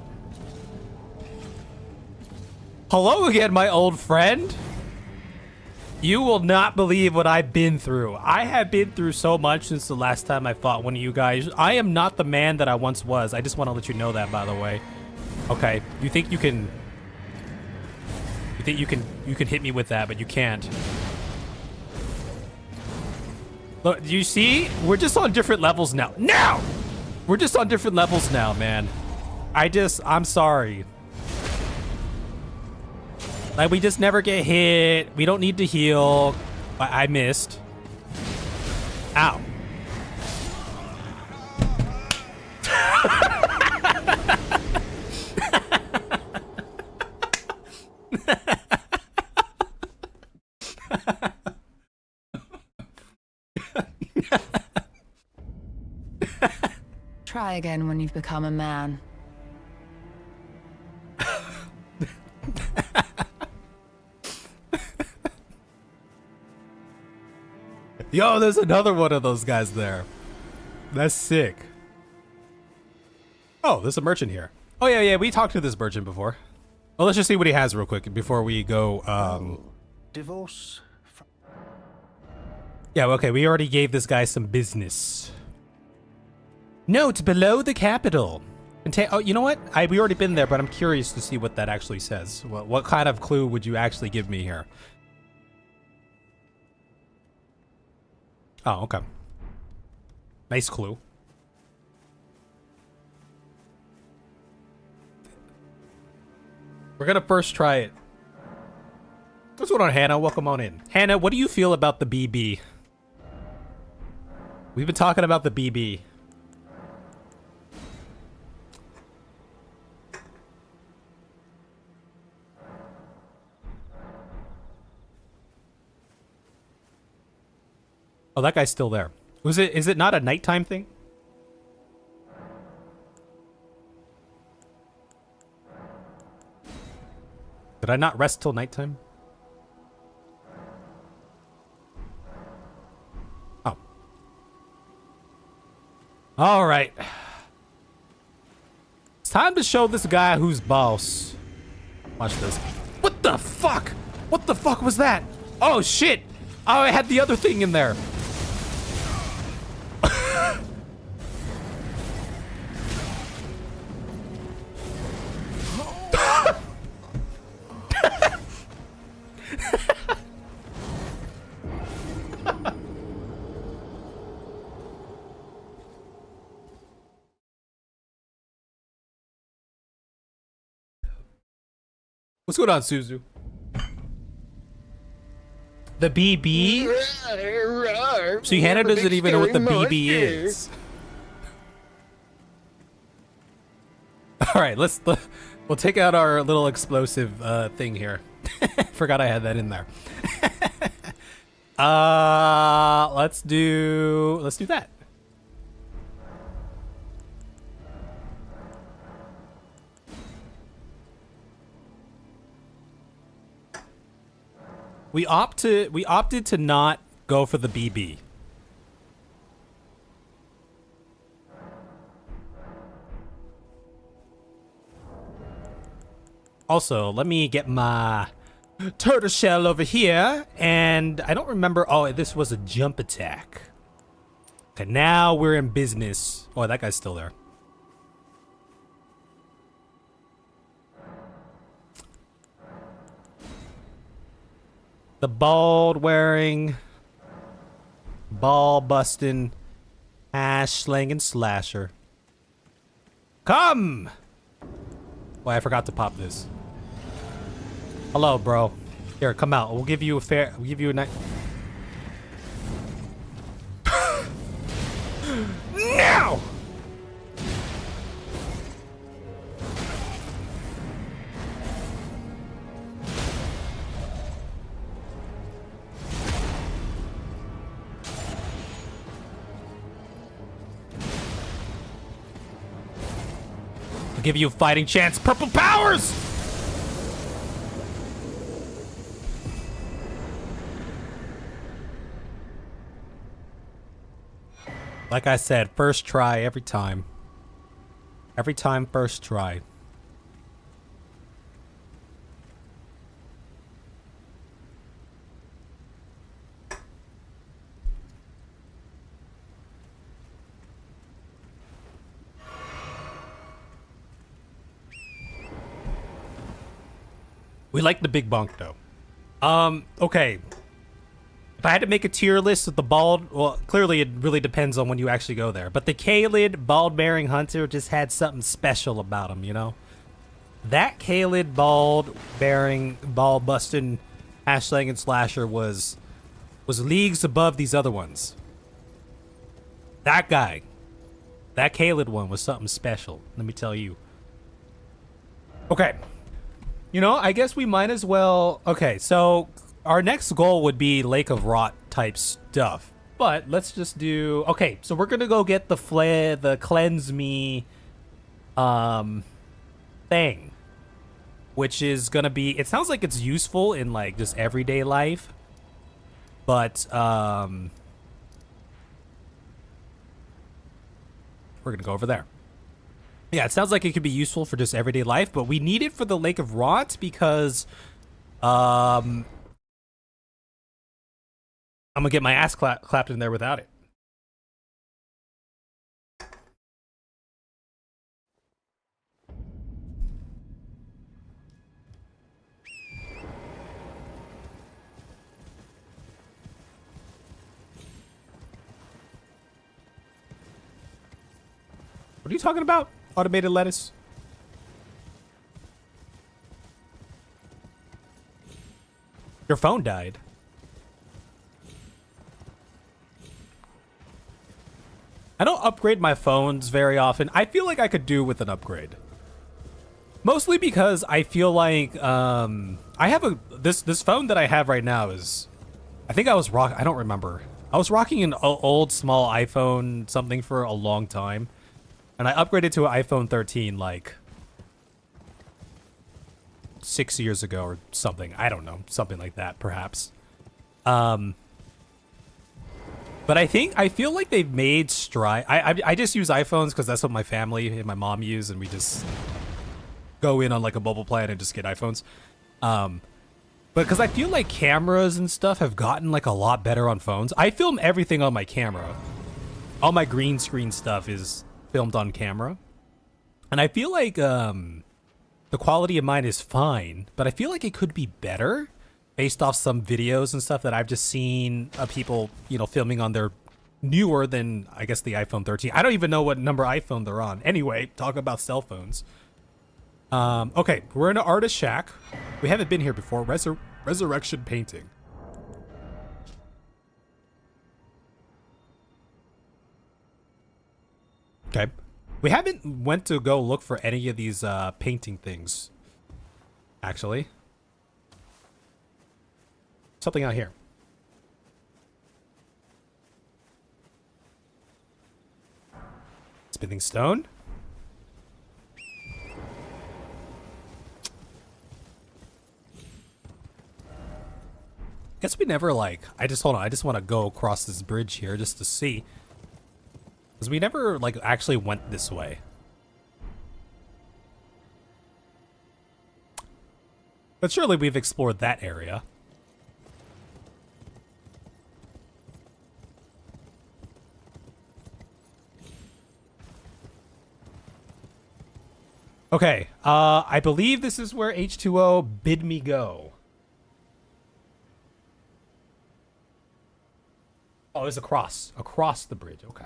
Hello again, my old friend. You will not believe what I've been through. I have been through so much since the last time I fought one of you guys. I am not the man that I once was. I just want to let you know that, by the way. Okay, you think you can... You think you can hit me with that, but you can't. Look, you see? We're just on different levels now. Now! We're just on different levels now, man. I'm sorry. Like, we just never get hit. We don't need to heal. I missed. Ow. Try again when you've become a man. Yo, there's another one of those guys there. That's sick. Oh, there's a merchant here. Oh, yeah, we talked to this merchant before. Well, let's just see what he has real quick before we go, Divorce? Yeah, okay, we already gave this guy some business. Note below the capital. Oh, you know what? We already been there, but I'm curious to see what that actually says. What kind of clue would you actually give me here? Oh, okay. Nice clue. We're gonna first try it. What's going on, Hannah? Welcome on in. Hannah, what do you feel about the BB? We've been talking about the BB. Oh, that guy's still there. Is it not a nighttime thing? Did I not rest till nighttime? Oh. All right. It's time to show this guy who's boss. Watch this. What the fuck? What the fuck was that? Oh, shit. Oh, I had the other thing in there. What's going on, Suzu? The BB? See, Hannah doesn't even know what the BB is. Alright, we'll take out our little explosive thing here. Forgot I had that in there. Let's do that. We opted to not go for the BB. Also, let me get my turtle shell over here, and I don't remember. Oh, this was a jump attack. Okay, now we're in business. Oh, that guy's still there. The bald wearing, ball busting, ash slinging slasher. Come! Why, I forgot to pop this. Hello, bro. Here, come out. We'll give you a night. Now! Give you a fighting chance. Purple powers! Like I said, first try every time. Every time, first try. We like the big bonk though. Okay. If I had to make a tier list of the bald, well, clearly it really depends on when you actually go there. But the Kaled bald-bearing hunter just had something special about him, you know? That Kaled bald-bearing, ball-busting hashtag and slasher was leagues above these other ones. That guy, that Kaled one was something special, let me tell you. Okay. You know, I guess we might as well... Okay, so our next goal would be Lake of Rot type stuff. But let's just do... Okay, so we're gonna go get the cleanse me thing. Which is gonna be... It sounds like it's useful in, like, just everyday life. But, we're gonna go over there. Yeah, it sounds like it could be useful for just everyday life, but we need it for the Lake of Rot because, I'm gonna get my ass clapped in there without it. What are you talking about? Automated lettuce? Your phone died. I don't upgrade my phones very often. I feel like I could do with an upgrade. Mostly because I feel like I have this phone that I have right now is, I think I don't remember. I was rocking an old small iPhone something for a long time. And I upgraded to an iPhone 13 like 6 years ago or something. I don't know. Something like that, perhaps. But I feel like they've made stride. I just use iPhones because that's what my family and my mom use, and we just go in on like a mobile plan and just get iPhones. But because I feel like cameras and stuff have gotten like a lot better on phones. I film everything on my camera. All my green screen stuff is filmed on camera. And I feel like the quality of mine is fine, but I feel like it could be better based off some videos and stuff that I've just seen of people, you know, filming on their newer than, I guess, the iPhone 13. I don't even know what number iPhone they're on. Anyway, talk about cell phones. Okay, we're in an artist shack. We haven't been here before. Resurrection painting. Okay. We haven't went to go look for any of these painting things, actually. Something out here. Smithing stone. Guess we never hold on, I just want to go across this bridge here just to see. Because we never, like, actually went this way. But surely we've explored that area. Okay, I believe this is where H2O bid me go. Oh, it's across the bridge, okay.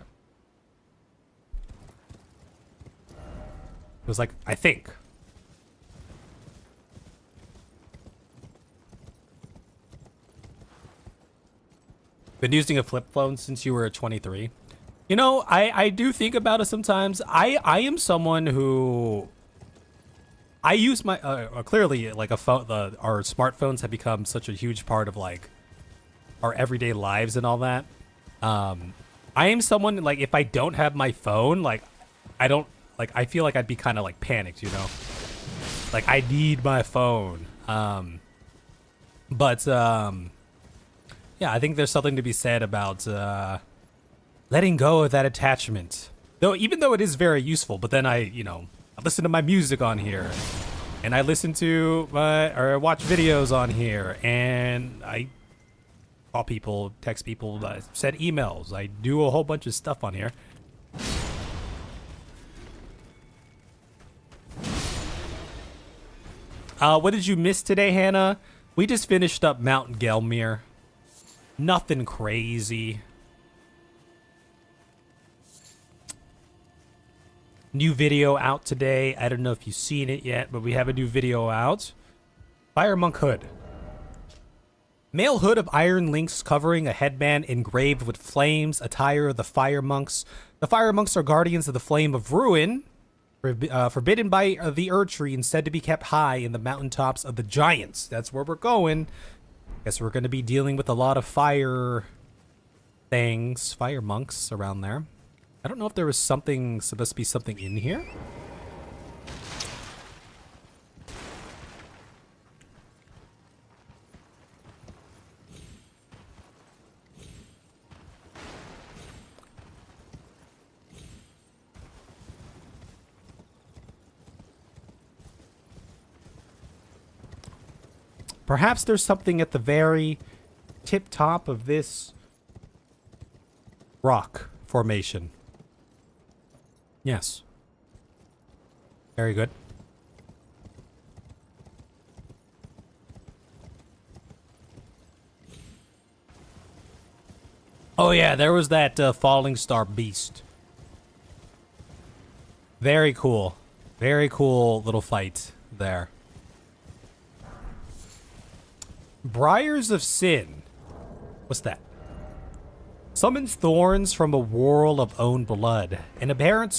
It was like, I think. Been using a flip phone since you were 23. You know, I do think about it sometimes. I am someone who... I use my... clearly, like, a phone... our smartphones have become such a huge part of, like, our everyday lives and all that. I am someone, like, if I don't have my phone, like, I don't... Like, I feel like I'd be kind of, like, panicked, you know? Like, I need my phone. Yeah, I think there's something to be said about letting go of that attachment. Though, even though it is very useful, but then I listen to my music on here, and I listen to or watch videos on here, and I call people, text people, send emails. I do a whole bunch of stuff on here. What did you miss today, Hannah? We just finished up Mount Gelmir. Nothing crazy. New video out today. I don't know if you've seen it yet, but we have a new video out. Fire Monk Hood. Male hood of iron links covering a headband engraved with flames, attire of the Fire Monks. The Fire Monks are guardians of the Flame of Ruin, forbidden by the Erd Tree and said to be kept high in the mountaintops of the Giants. That's where we're going. Guess we're going to be dealing with a lot of fire things, Fire Monks around there. I don't know if there was something, supposed to be something in here. Perhaps there's something at the very tip top of this rock formation. Yes. Very good. Oh yeah, there was that falling star beast. Very cool. Very cool little fight there. Briars of Sin. What's that? Summons thorns from a whorl of own blood. An aberrant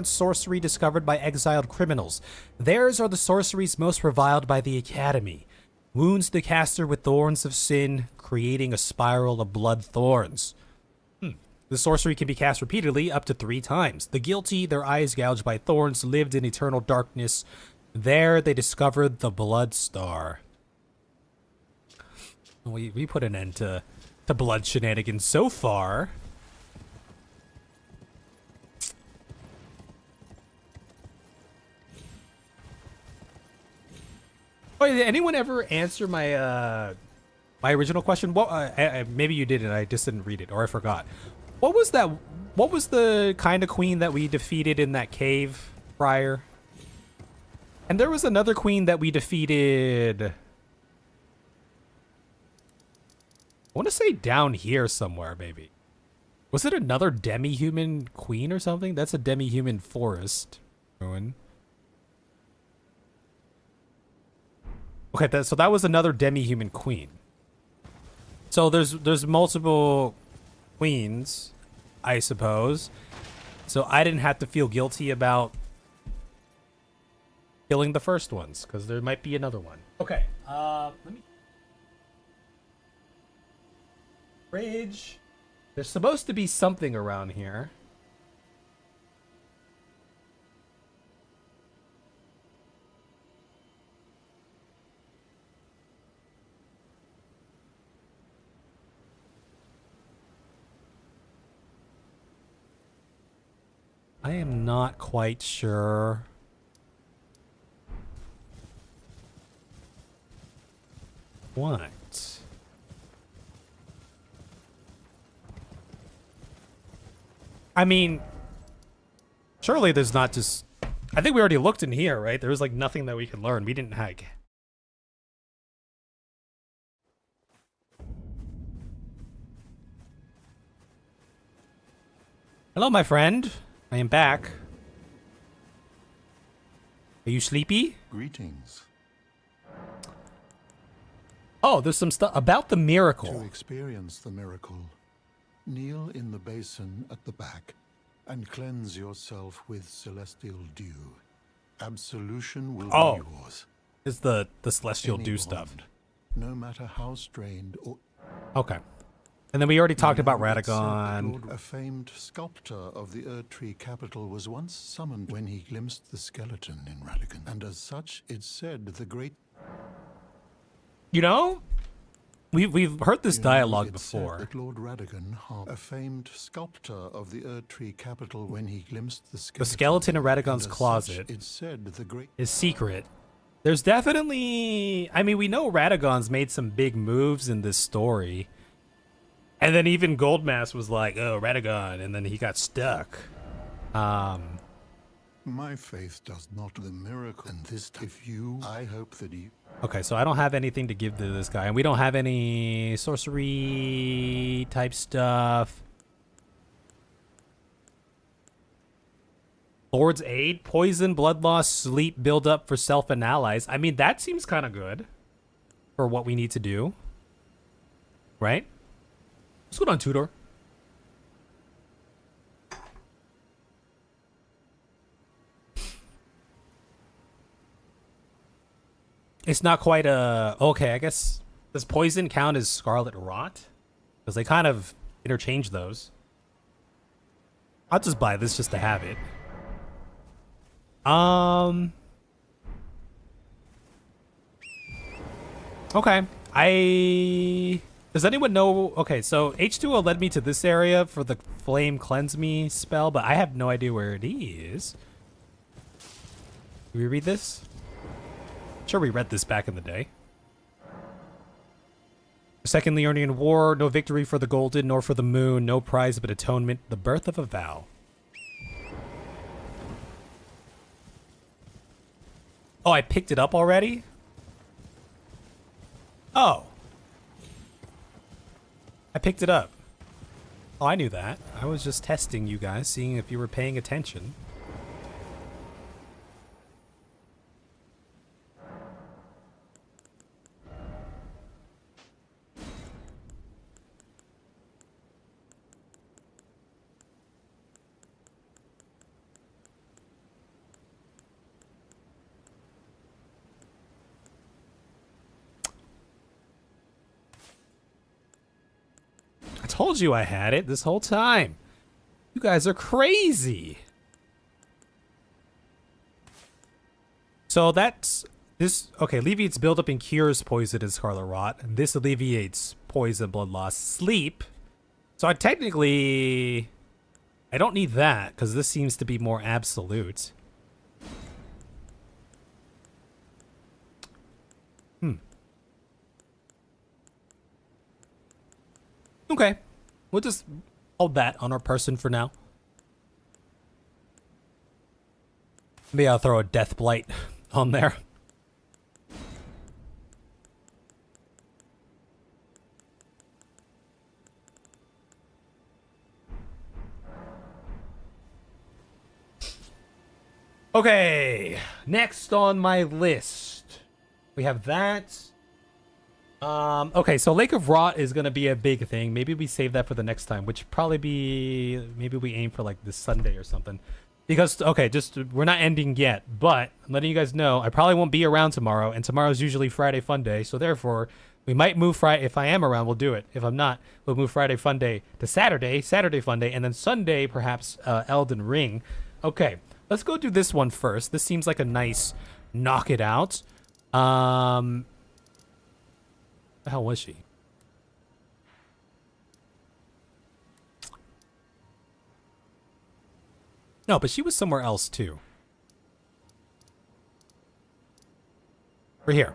sorcery discovered by exiled criminals. Theirs are the sorceries most reviled by the Academy. Wounds the caster with thorns of sin, creating a spiral of blood thorns. The sorcery can be cast repeatedly, up to 3 times. The guilty, their eyes gouged by thorns, lived in eternal darkness. There they discovered the Blood Star. We put an end to blood shenanigans so far. Oh, did anyone ever answer my my original question? What? Maybe you did, and I just didn't read it, or I forgot. What was that? What was the kind of queen that we defeated in that cave prior? And there was another queen that we defeated. I want to say down here somewhere, maybe. Was it another demi-human queen or something? That's a demi-human forest ruin. Okay, so that was another demi-human queen. So there's multiple queens, I suppose. So I didn't have to feel guilty about killing the first ones, because there might be another one. Okay, let me... Bridge. There's supposed to be something around here. I am not quite sure. What? I mean, surely there's not just... I think we already looked in here, right? There was like nothing that we could learn. We didn't hack. Hello, my friend. I am back. Are you sleepy? Greetings. Oh, there's some stuff about the miracle. To experience the miracle, kneel in the basin at the back and cleanse yourself with celestial dew. Absolution will be yours. Is the celestial dew stuff. No matter how strained or... Okay. And then we already talked about Radagon. A famed sculptor of the Erd Tree capital was once summoned when he glimpsed the skeleton in Radagon. And as such, it's said the great... You know, We've heard this You know, dialogue it's said before. that Lord Radagon, a famed sculptor of the Erdtree capital, when he glimpsed The skeleton in Radagon's and as closet such, it's said the great is secret. There's definitely, I mean, we know Radagon's made some big moves in this story. And then even Goldmask was like, oh, Radagon, and then he got stuck. My faith does not the miracle, and this time, if you, I hope that you. Okay, so I don't have anything to give to this guy, and we don't have any sorcery type stuff. Lord's Aid, poison, blood loss, sleep, build up for self and allies. I mean, that seems kind of good for what we need to do. Right? What's going on, Tudor? It's not quite a... Okay, I guess... Does poison count as scarlet rot? Because they kind of interchange those. I'll just buy this just to have it. Okay. Does anyone know... Okay, so H2O led me to this area for the Flame Cleanse Me spell, but I have no idea where it is. Can we read this? Sure, we read this back in the day. The Second Leonian War, no victory for the Golden, nor for the Moon, no prize but atonement, the birth of a vow. Oh, I picked it up already? Oh. I picked it up. Oh, I knew that. I was just testing you guys, seeing if you were paying attention. Told you I had it this whole time. You guys are crazy. So that's this. Okay, alleviates buildup and cures poison and scarlet rot. And this alleviates poison, blood loss, sleep. So I technically, I don't need that because this seems to be more absolute. Okay. We'll just hold that on our person for now. Maybe I'll throw a death blight on there. Okay. Next on my list, we have that. Okay, so Lake of Rot is gonna be a big thing. Maybe we save that for the next time, which probably be, maybe we aim for like this Sunday or something. Because, okay, just, we're not ending yet, but I'm letting you guys know, I probably won't be around tomorrow, and tomorrow's usually Friday Fun Day, so therefore, we might move Friday, if I am around, we'll do it. If I'm not, we'll move Friday Fun Day to Saturday, Saturday Fun Day, and then Sunday, perhaps, Elden Ring. Okay, let's go do this one first. This seems like a nice knock it out. The hell was she? No, but she was somewhere else too. We're here.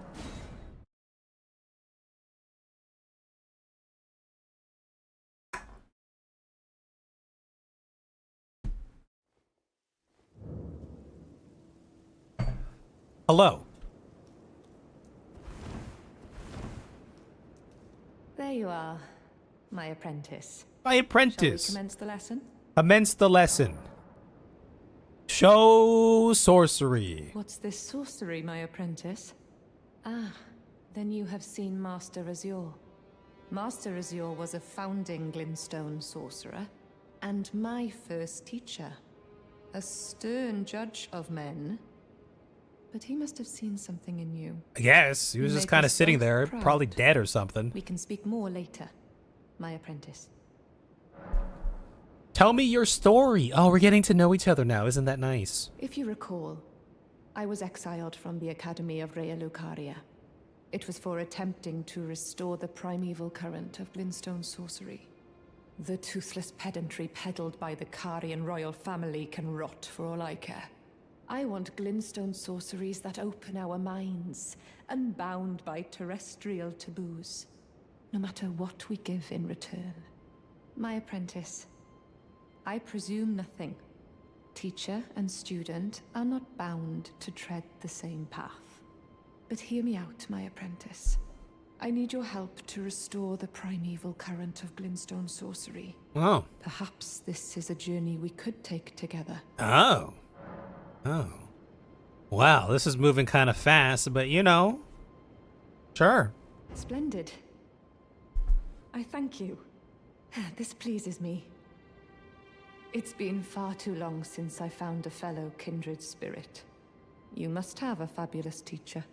Hello. There you are, my apprentice. My apprentice. Shall we commence the lesson? Commence the lesson. Show sorcery. What's this sorcery, my apprentice? Ah, then you have seen Master Azure. Master Azure was a founding Glintstone sorcerer, and my first teacher. A stern judge of men. But he must have seen something in you. I guess. He was You just make kind of us sitting both there, proud. probably dead or something. We can speak more later, my apprentice. Tell me your story. Oh, we're getting to know each other now. Isn't that nice? If you recall, I was exiled from the Academy of Rea Lucaria. It was for attempting to restore the primeval current of Glintstone sorcery. The toothless pedantry peddled by the Karian royal family can rot for all I care. I want Glintstone sorceries that open our minds, unbound by terrestrial taboos, no matter what we give in return. My apprentice, I presume nothing. Teacher and student are not bound to tread the same path. But hear me out, my apprentice. I need your help to restore the primeval current of Glintstone sorcery. Oh. Perhaps this is a journey we could take together. Oh. Oh. Wow, this is moving kind of fast, but you know. Sure. Splendid. I thank you. This pleases me. It's been far too long since I found a fellow kindred spirit. You must have a fabulous teacher.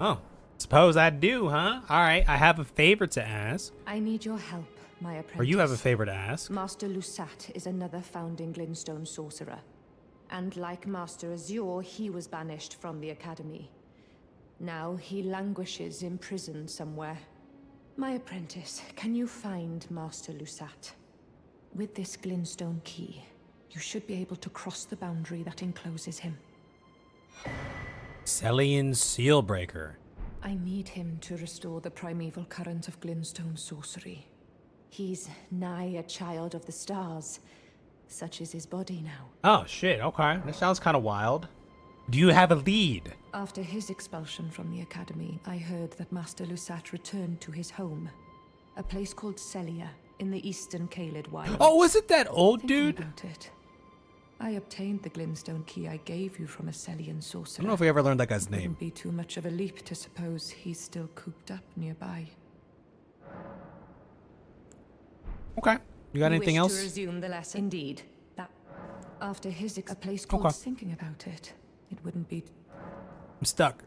Oh, suppose I do, huh? All right, I have a favor to ask. I need your help, my apprentice. Or you have a favor to ask. Master Lusat is another founding Glintstone sorcerer. And like Master Azure, he was banished from the academy. Now he languishes in prison somewhere. My apprentice, can you find Master Lusat? With this Glintstone key, you should be able to cross the boundary that encloses him. Celian Sealbreaker. I need him to restore the primeval current of Glintstone sorcery. He's nigh a child of the stars. Such is his body now. Oh, shit, okay. That sounds kind of wild. Do you have a lead? After his expulsion from the academy, I heard that Master Lusat returned to his home. A place called Celia, in the eastern Caelid Wilds. Oh, was it that old Thinking dude? about it, I obtained the Glintstone key I gave you from a Celian I sorcerer. don't know if we ever learned that guy's It name. wouldn't be too much of a leap to suppose he's still cooped up nearby. Okay. You got anything wish else? to resume the lesson? Indeed. That after his a place called Okay. thinking about it. It wouldn't be I'm stuck.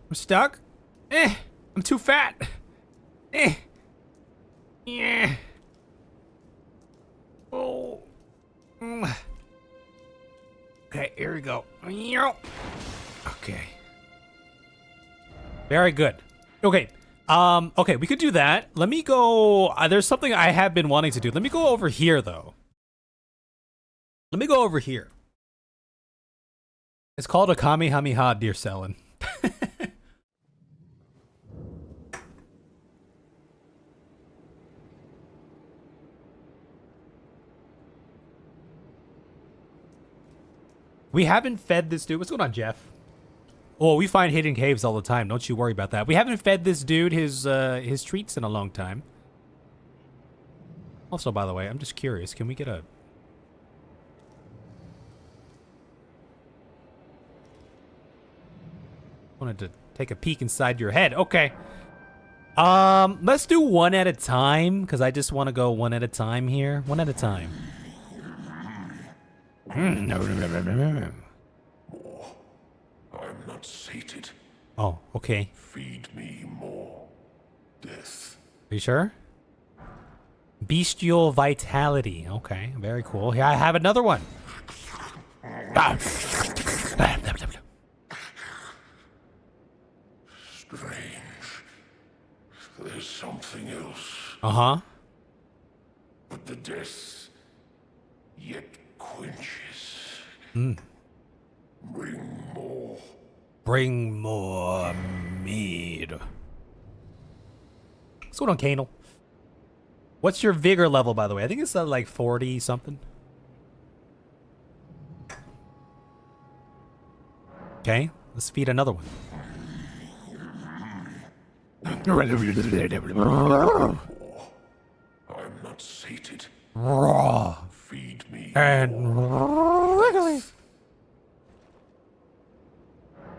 I'm stuck? I'm too fat. Yeah. Oh. Okay, here we go. Okay. Very good. Okay. Okay, we could do that. Let me go. There's something I have been wanting to do. Let me go over here, though. Let me go over here. It's called a Kamehameha, dear Selin. We haven't fed this dude. What's going on, Jeff? Oh, we find hidden caves all the time. Don't you worry about that. We haven't fed this dude his treats in a long time. Also, by the way, I'm just curious. Can we get a... Wanted to take a peek inside your head. Okay. Let's do one at a time, because I just want to go one at a time here. One at a time. I'm not sated. Oh, okay. Feed me more. Death. Are you sure? Bestial vitality. Okay, very cool. Here, I have another one. Strange. There's something else. Uh-huh. But the death yet quenches. Mm. Bring more. Bring more mead. What's going on, Canel? What's your vigor level, by the way? I think it's like 40 something. Okay, let's feed another one. I'm not sated. Raw. Feed me. And wriggly.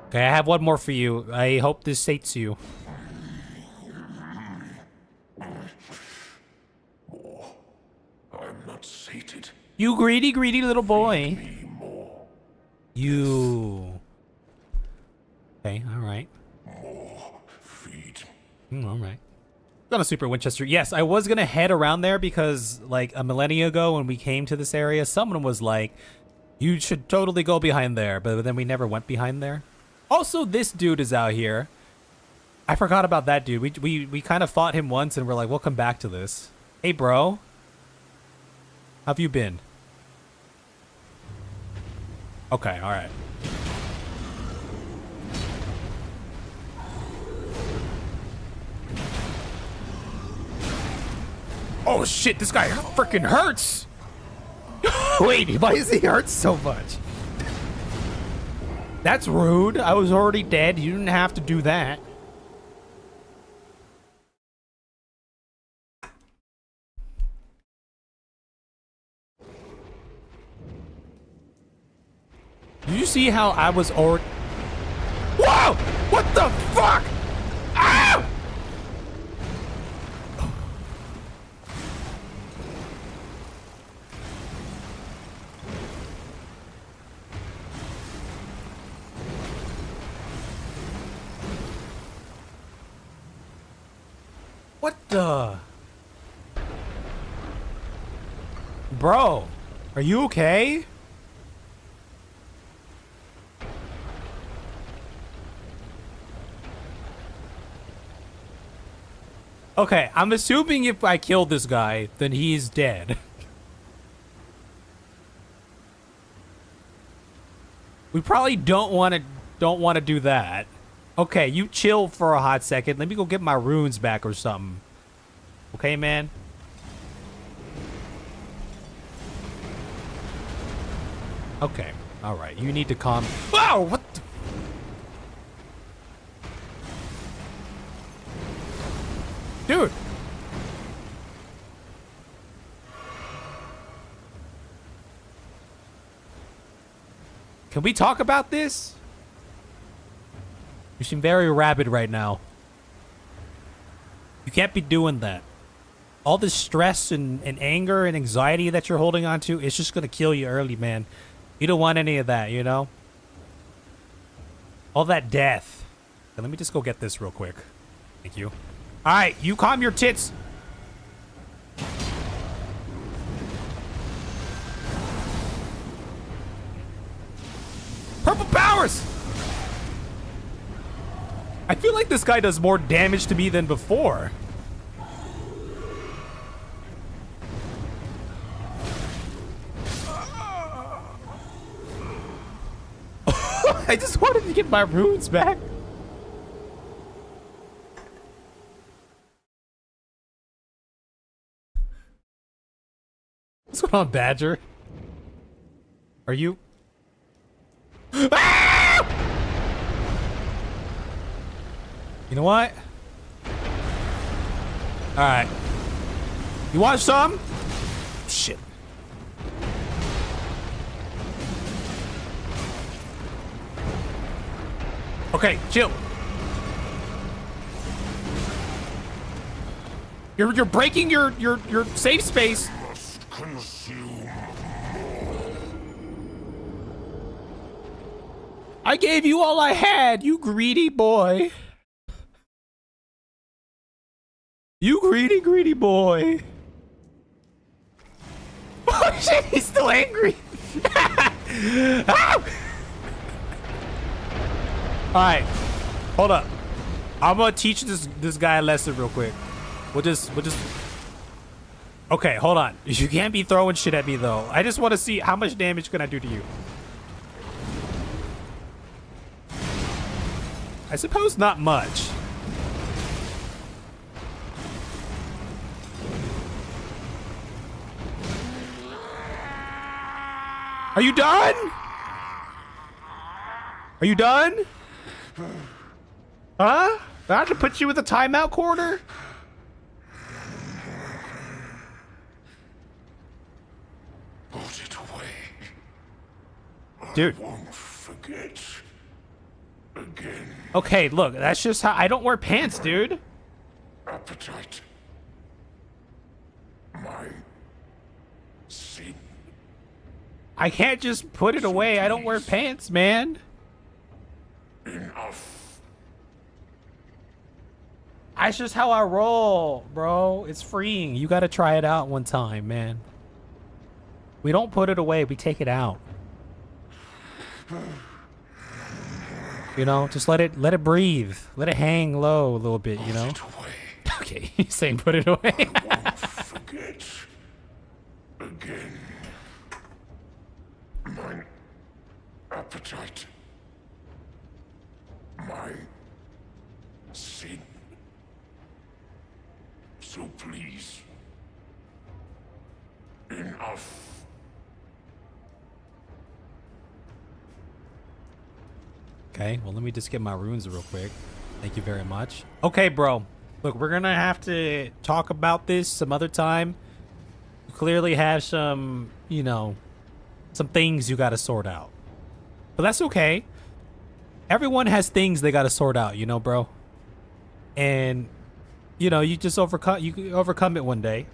Okay, I have one more for you. I hope this sates you. I'm not sated. You greedy, greedy little boy. Feed me more. You. Okay, alright. More. Feed. Alright. Got a Super Winchester. Yes, I was gonna head around there because, like, a millennia ago when we came to this area, someone was like, you should totally go behind there, but then we never went behind there. Also, this dude is out here. I forgot about that dude. We kind of fought him once and we're like, we'll come back to this. Hey, bro. How have you been? Okay, all right. Oh shit, this guy freaking hurts. Wait, why does he hurt so much? That's rude. I was already dead. You didn't have to do that. Did you see how I was already... Whoa! What the fuck? Ow! What the... Bro, are you okay? Okay, I'm assuming if I kill this guy, then he's dead. We probably don't want to do that. Okay, you chill for a hot second. Let me go get my runes back or something. Okay, man? Okay. All right. You need to calm... Wow! What the... Dude! Can we talk about this? You seem very rabid right now. You can't be doing that. All this stress and anger and anxiety that you're holding on to, it's just gonna kill you early, man. You don't want any of that, you know? All that death. Okay, let me just go get this real quick. Thank you. Alright, you calm your tits. Purple powers! I feel like this guy does more damage to me than before. I just wanted to get my runes back. What's going on, Badger? Are you... Ah! You know what? Alright. You want some? Shit. Okay, chill. You're breaking your safe space. Must consume. I gave you all I had, you greedy boy. You greedy, greedy boy. Oh shit, he's still angry. Alright, hold up. I'm gonna teach this guy a lesson real quick. We'll just... Okay, hold on. You can't be throwing shit at me though. I just want to see how much damage can I do to you. I suppose not much. Are you done? Are you done? Huh? Do I have to put you in the timeout corner? Put it away. Dude. I won't forget. Again. Okay, look, that's just how I don't wear pants, dude. Appetite. My sin. I can't just put it away. I don't wear pants, man. Enough. That's just how I roll, bro. It's freeing. You gotta try it out one time, man. We don't put it away. We take it out. You know, just let it breathe. Let it hang low a little bit, you know? Put it away. Okay, he's saying put it away. Won't forget. Again. My appetite. My sin. So please. Enough. Okay, well, let me just get my runes real quick. Thank you very much. Okay, bro. Look, we're gonna have to talk about this some other time. You clearly have some, you know, some things you gotta sort out. But that's okay. Everyone has things they gotta sort out, you know, bro. And, you know, you just overcome it one day.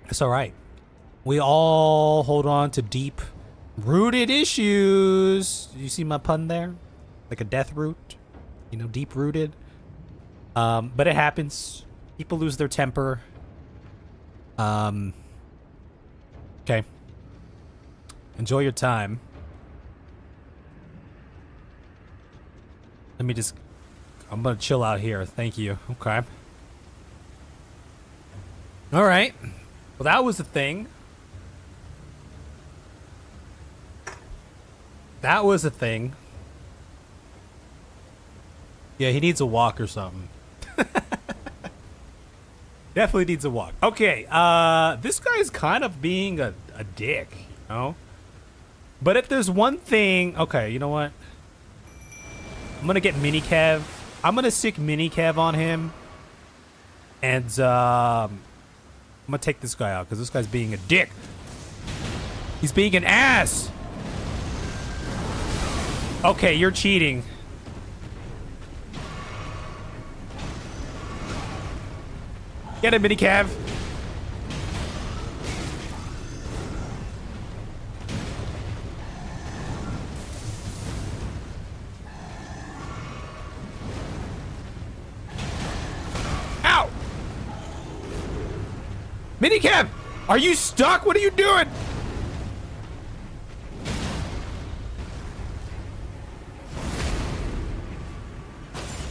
It's all right. We all hold on to deep rooted issues. You see my pun there? Like a death root, you know, deep rooted. But it happens. People lose their temper. Okay. Enjoy your time. I'm gonna chill out here. Thank you. Okay. All right. Well, that was the thing. That was a thing. Yeah, he needs a walk or something. Definitely needs a walk. Okay, this guy's kind of being a dick, you know? But if there's one thing... Okay, you know what? I'm gonna get Mini Kev. I'm gonna sick Mini Kev on him. And, I'm gonna take this guy out, because this guy's being a dick. He's being an ass! Okay, you're cheating. Get him, Mini Cav. Ow! Mini Cav, are you stuck? What are you doing?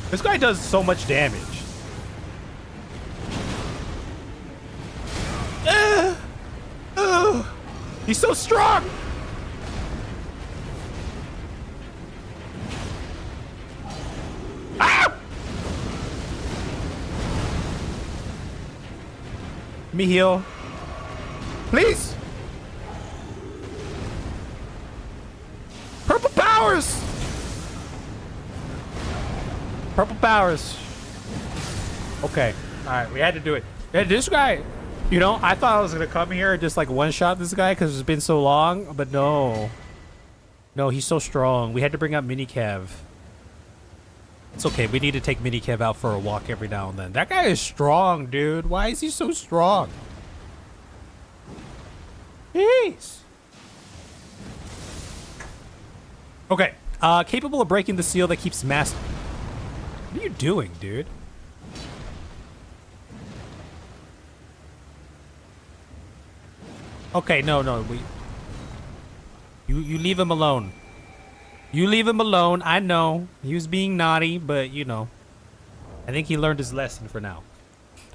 This guy does so much damage. He's so strong. Ah! Let me heal. Please. Purple powers. Purple powers. Okay. Alright, we had to do it. Yeah, this guy, you know, I thought I was going to come here and just like one-shot this guy because it's been so long, but no. No, he's so strong. We had to bring out Mini Kev. It's okay. We need to take Mini Kev out for a walk every now and then. That guy is strong, dude. Why is he so strong? Jeez. Okay. Capable of breaking the seal that keeps master... What are you doing, dude? Okay, no, you leave him alone. You leave him alone. I know he was being naughty, but you know, I think he learned his lesson for now.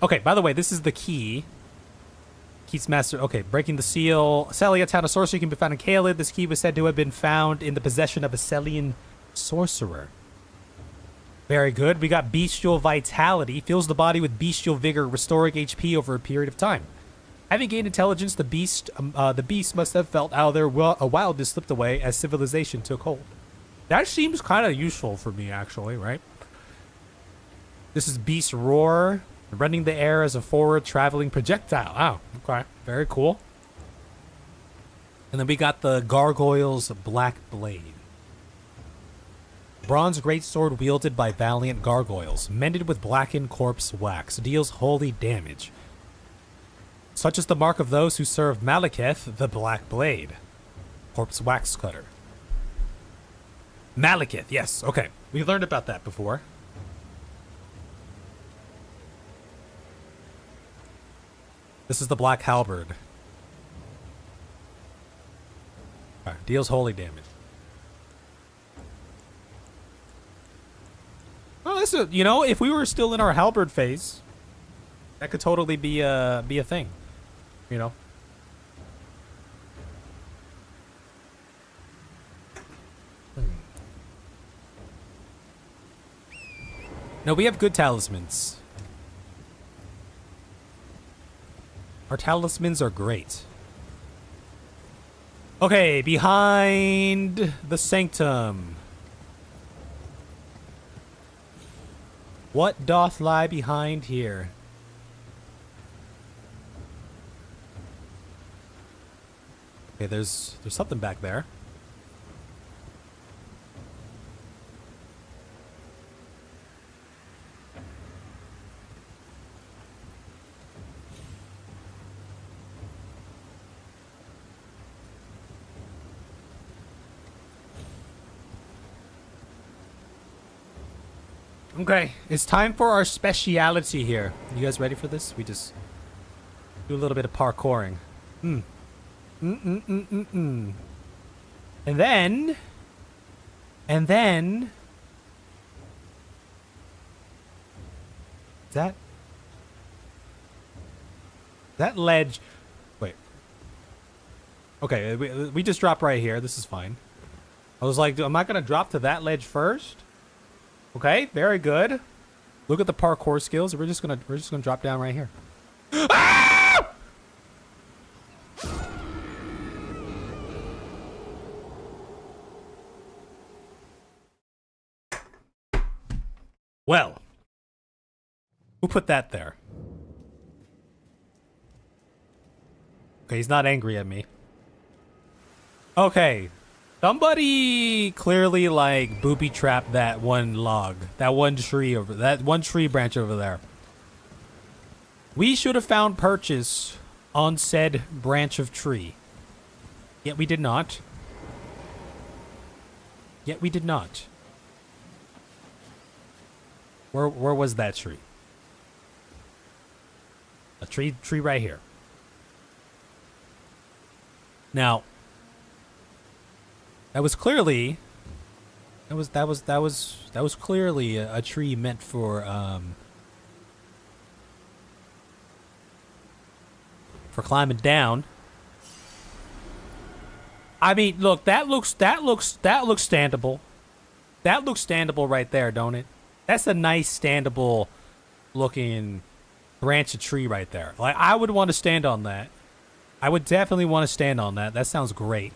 Okay, by the way, this is the key. Keeps master. Okay, breaking the seal. Celia, town of sorcery, can be found in Caelid. This key was said to have been found in the possession of a Celian sorcerer. Very good. We got bestial vitality. Fills the body with bestial vigor, restoring HP over a period of time. Having gained intelligence, the beast must have felt how their wildness slipped away as civilization took hold. That seems kind of useful for me, actually, right? This is Beast Roar, rending the air as a forward traveling projectile. Wow, okay, very cool. And then we got the Gargoyle's Black Blade. Bronze greatsword wielded by valiant gargoyles, mended with blackened corpse wax, deals holy damage. Such is the mark of those who serve Malekith, the Black Blade. Corpse wax cutter. Malekith, yes, okay. We learned about that before. This is the Black Halberd. Alright, deals holy damage. you know, if we were still in our halberd phase, that could totally be a thing, you know. No, we have good talismans. Our talismans are great. Okay, behind the sanctum. What doth lie behind here? Okay, there's something back there. Okay, it's time for our speciality here. You guys ready for this? We just do a little bit of parkouring. And then that ledge. Wait. Okay, we just dropped right here. This is fine. I was like, am I gonna drop to that ledge first? Okay, very good. Look at the parkour skills. We're just gonna drop down right here. Ah! Well, who put that there? Okay, he's not angry at me. Okay. Somebody clearly like booby trapped that one log, that one tree branch over there. We should have found purchase on said branch of tree. Yet we did not. Where was that tree? A tree right here. Now, that was clearly a tree meant for climbing down. I mean, look, that looks standable. That looks standable right there, don't it? That's a nice standable looking branch of tree right there. Like, I would want to stand on that. I would definitely want to stand on that. That sounds great.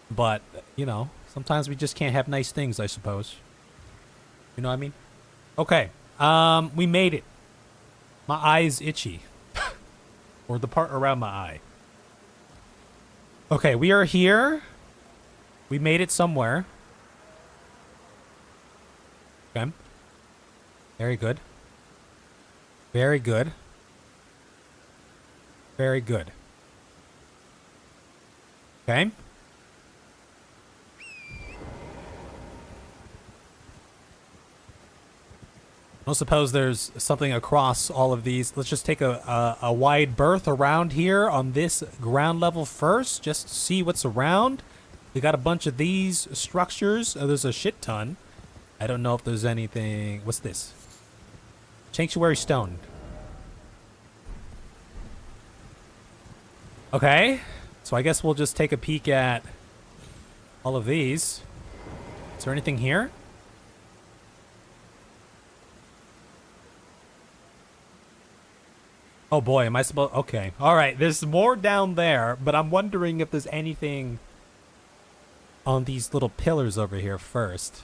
But, you know, sometimes we just can't have nice things, I suppose. You know what I mean? Okay. We made it. My eye's itchy. Or the part around my eye. Okay, we are here. We made it somewhere. Okay. Very good. Very good. Very good. Okay. I don't suppose there's something across all of these. Let's just take a wide berth around here on this ground level first, just to see what's around. We got a bunch of these structures. There's a shit ton. I don't know if there's anything. What's this? Sanctuary stone. Okay. So I guess we'll just take a peek at all of these. Is there anything here? Oh boy, am I supposed... Okay. Alright, there's more down there, but I'm wondering if there's anything on these little pillars over here first.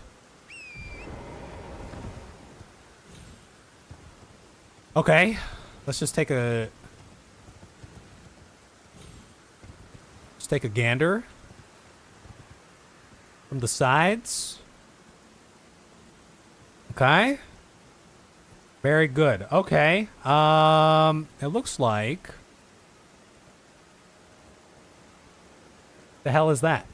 Okay. Let's just take a... Let's take a gander from the sides. Okay. Very good. Okay. It looks like... The hell is that?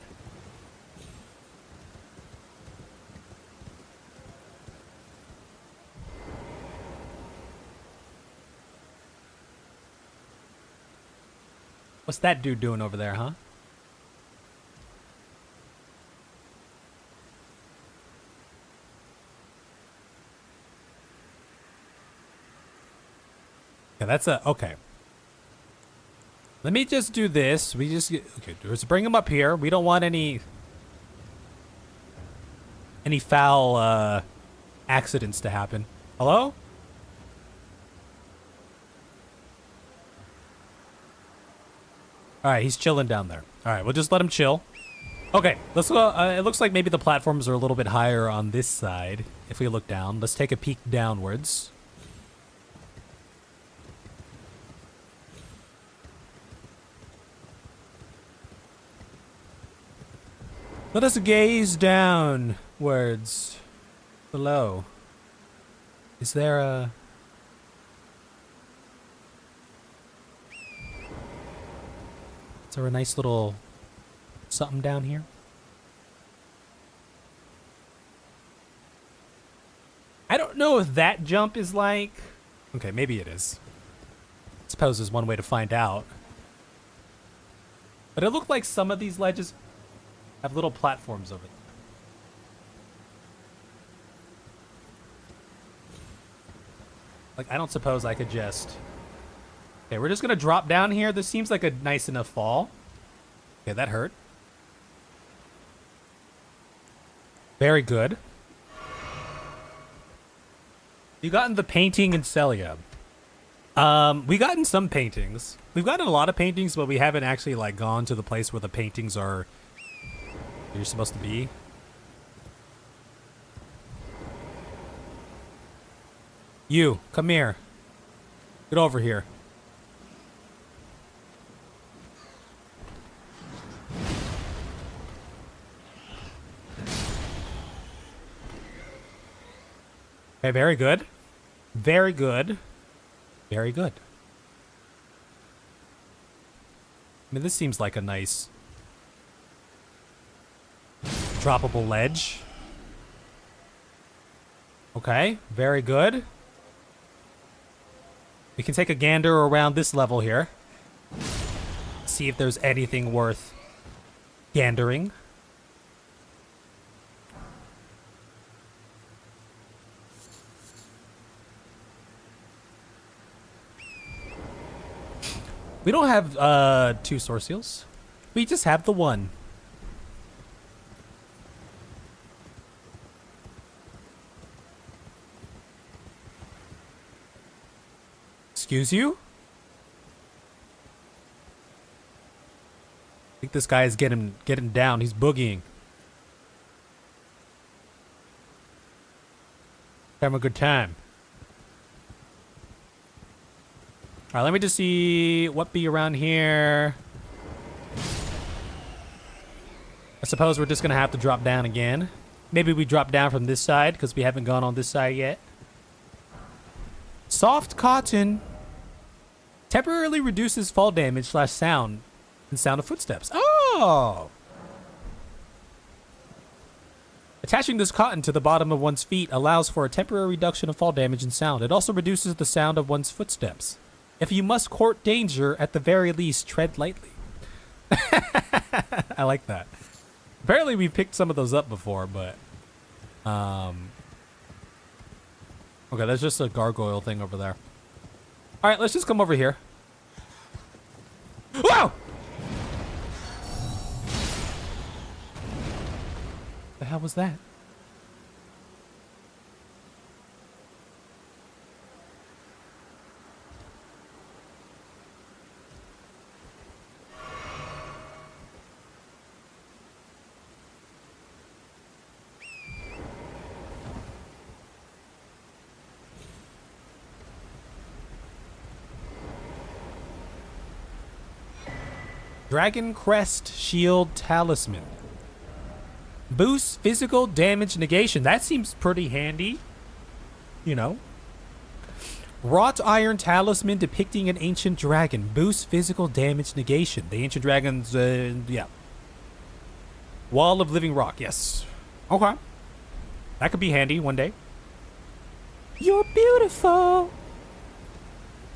What's that dude doing over there, huh? Yeah, that's a... Okay. Let me just do this. We just... Okay, let's bring him up here. We don't want any foul accidents to happen. Hello? Alright, he's chilling down there. Alright, we'll just let him chill. Okay, let's go. It looks like maybe the platforms are a little bit higher on this side. If we look down, let's take a peek downwards. Let us gaze downwards below. Is there a... Is there a nice little something down here? I don't know if that jump is like... Okay, maybe it is. I suppose there's one way to find out. But it looked like some of these ledges have little platforms over them. Like, I don't suppose I could just... Okay, we're just gonna drop down here. This seems like a nice enough fall. Okay, that hurt. Very good. You gotten the painting in Celia. We gotten some paintings. We've gotten a lot of paintings, but we haven't actually like gone to the place where the paintings are where you're supposed to be. You, come here. Get over here. Okay, very good. Very good. Very good. I mean, this seems like a nice droppable ledge. Okay, very good. We can take a gander around this level here. See if there's anything worth gandering. We don't have 2 source seals. We just have the 1. Excuse you? I think this guy is getting down. He's boogieing. Having a good time. All right, let me just see what be around here. I suppose we're just gonna have to drop down again. Maybe we drop down from this side because we haven't gone on this side yet. Soft cotton temporarily reduces fall damage / sound and sound of footsteps. Oh! Attaching this cotton to the bottom of one's feet allows for a temporary reduction of fall damage and sound. It also reduces the sound of one's footsteps. If you must court danger, at the very least, tread lightly. I like that. Apparently, we picked some of those up before, but... Okay, that's just a gargoyle thing over there. All right, let's just come over here. Whoa! The hell was that? Dragon Crest Shield Talisman. Boosts physical damage negation. That seems pretty handy. You know. Wrought Iron Talisman depicting an ancient dragon. Boosts physical damage negation. The ancient dragon's, yeah. Wall of Living Rock. Yes. Okay. That could be handy one day. You're beautiful.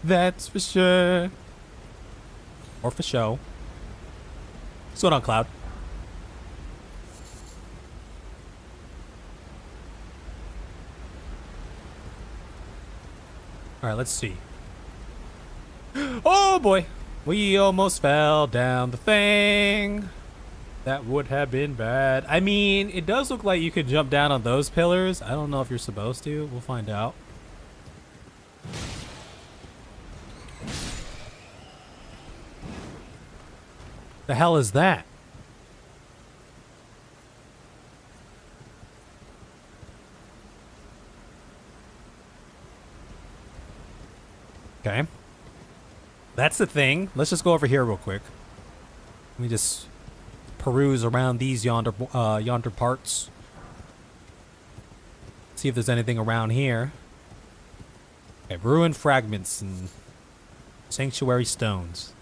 That's for sure. Or for show. What's going on, Cloud? All right, let's see. Oh boy. We almost fell down the thing. That would have been bad. I mean, it does look like you could jump down on those pillars. I don't know if you're supposed to. We'll find out. The hell is that? Okay. That's the thing. Let's just go over here real quick. Let me just peruse around these yonder parts. See if there's anything around here. Okay, ruined fragments and sanctuary stones.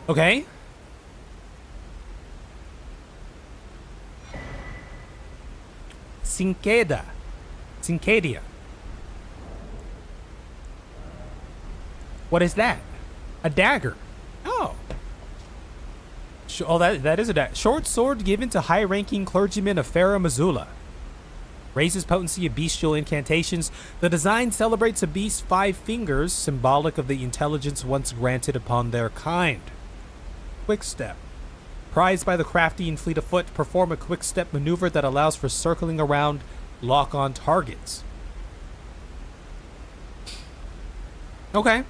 Okay. Cincadia. What is that? A dagger. Oh. Oh, that is a dagger. Short sword given to high-ranking clergymen of Farah Missoula. Raises potency of bestial incantations. The design celebrates a beast's 5 fingers, symbolic of the intelligence once granted upon their kind. Quick step. Prized by the crafty and fleet of foot, perform a quick step maneuver that allows for circling around lock-on targets. Okay.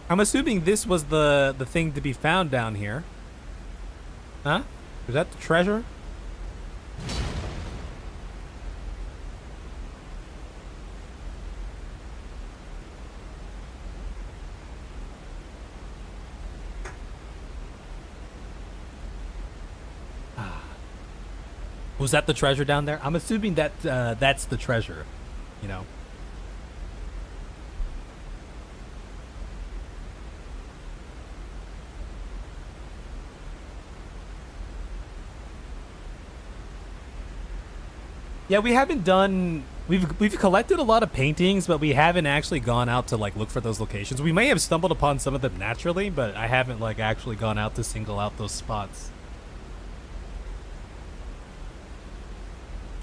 I'm assuming this was the thing to be found down here. Huh? Is that the treasure? Was that the treasure down there? I'm assuming that that's the treasure, you know. Yeah, we haven't done. We've collected a lot of paintings, but we haven't actually gone out to like look for those locations. We may have stumbled upon some of them naturally, but I haven't like actually gone out to single out those spots.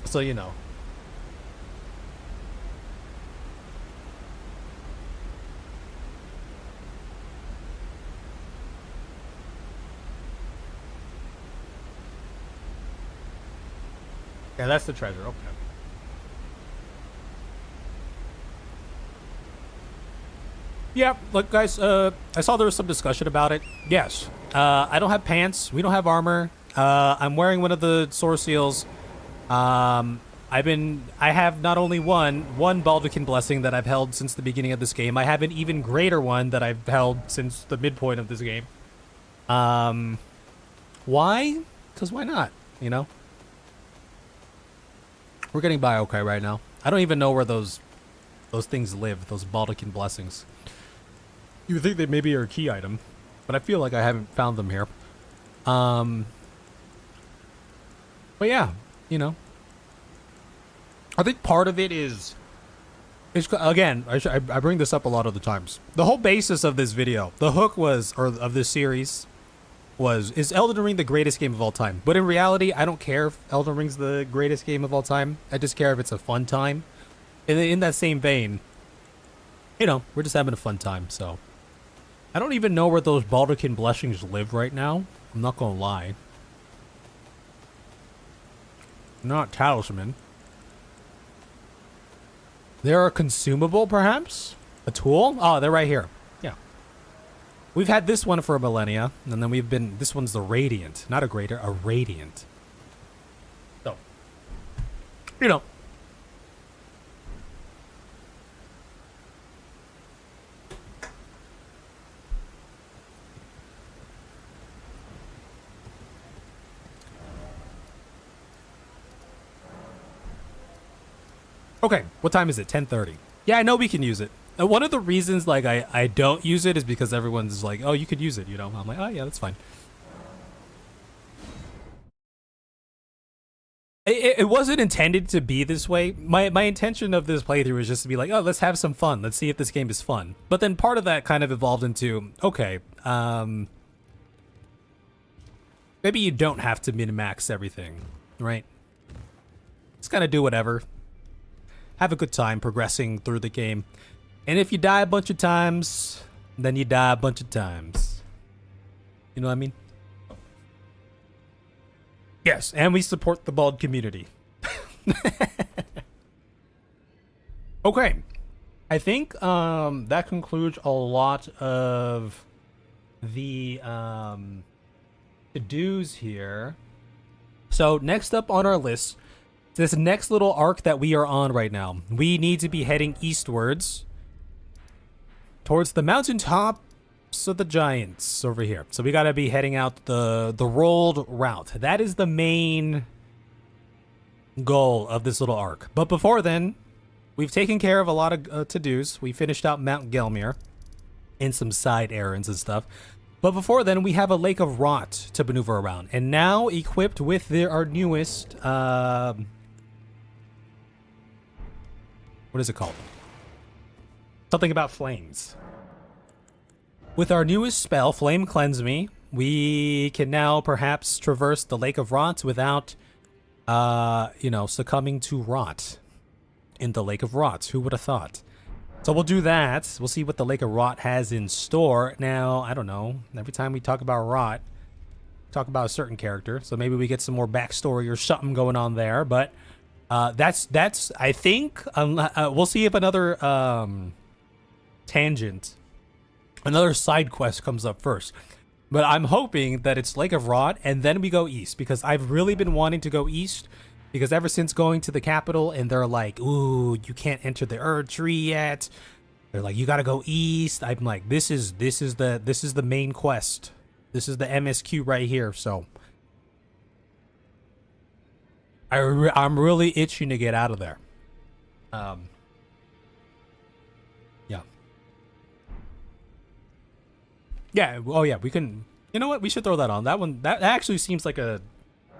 So, you know. Yeah, that's the treasure. Okay. Yeah, look, guys, I saw there was some discussion about it. Yes. I don't have pants. We don't have armor. I'm wearing one of the sword seals. I have not only one Baldachin blessing that I've held since the beginning of this game. I have an even greater one that I've held since the midpoint of this game. Why? Because why not? You know? We're getting by okay right now. I don't even know where those things live, those Baldachin blessings. You would think they maybe are a key item, but I feel like I haven't found them here. But yeah, you know. I think part of it is again, I bring this up a lot of the times. The whole basis of this video, the hook was, or of this series, is Elden Ring the greatest game of all time? But in reality, I don't care if Elden Ring's the greatest game of all time. I just care if it's a fun time. And in that same vein, you know, we're just having a fun time, so. I don't even know where those Baldachin blessings live right now. I'm not gonna lie. Not talisman. They're a consumable, perhaps? A tool? Oh, they're right here. Yeah. We've had this one for a millennia, and then this one's the Radiant. Not a Greater, a Radiant. So, you know. Okay, what time is it? 10:30. Yeah, I know we can use it. One of the reasons like I don't use it is because everyone's like, oh, you could use it, you know? I'm like, oh yeah, that's fine. It wasn't intended to be this way. My intention of this playthrough was just to be like, oh, let's have some fun. Let's see if this game is fun. But then part of that kind of evolved into, okay, maybe you don't have to min-max everything, right? Just kind of do whatever. Have a good time progressing through the game. And if you die a bunch of times, then you die a bunch of times. You know what I mean? Yes, and we support the bald community. Okay. I think that concludes a lot of the to-dos here. So next up on our list, this next little arc that we are on right now, we need to be heading eastwards towards the mountaintops of the giants over here. So we got to be heading out the rolled route. That is the main goal of this little arc. But before then, we've taken care of a lot of to-dos. We finished out Mount Gelmir and some side errands and stuff. But before then, we have a Lake of Rot to maneuver around. And now equipped with our newest... what is it called? Something about flames. With our newest spell, Flame Cleanse Me, we can now perhaps traverse the Lake of Rot without, succumbing to rot in the Lake of Rot. Who would have thought? So we'll do that. We'll see what the Lake of Rot has in store. Now, I don't know. Every time we talk about Rot, talk about a certain character. So maybe we get some more backstory or something going on there. But that's I think, we'll see if another tangent, another side quest comes up first. But I'm hoping that it's Lake of Rot and then we go east, because I've really been wanting to go east, because ever since going to the capital and they're like, ooh, you can't enter the Erd tree yet. They're like, you got to go east. I'm like, this is the main quest. This is the MSQ right here. So I'm really itching to get out of there. Yeah. Yeah. Oh yeah, we can. You know what? We should throw that on. That one. That actually seems like a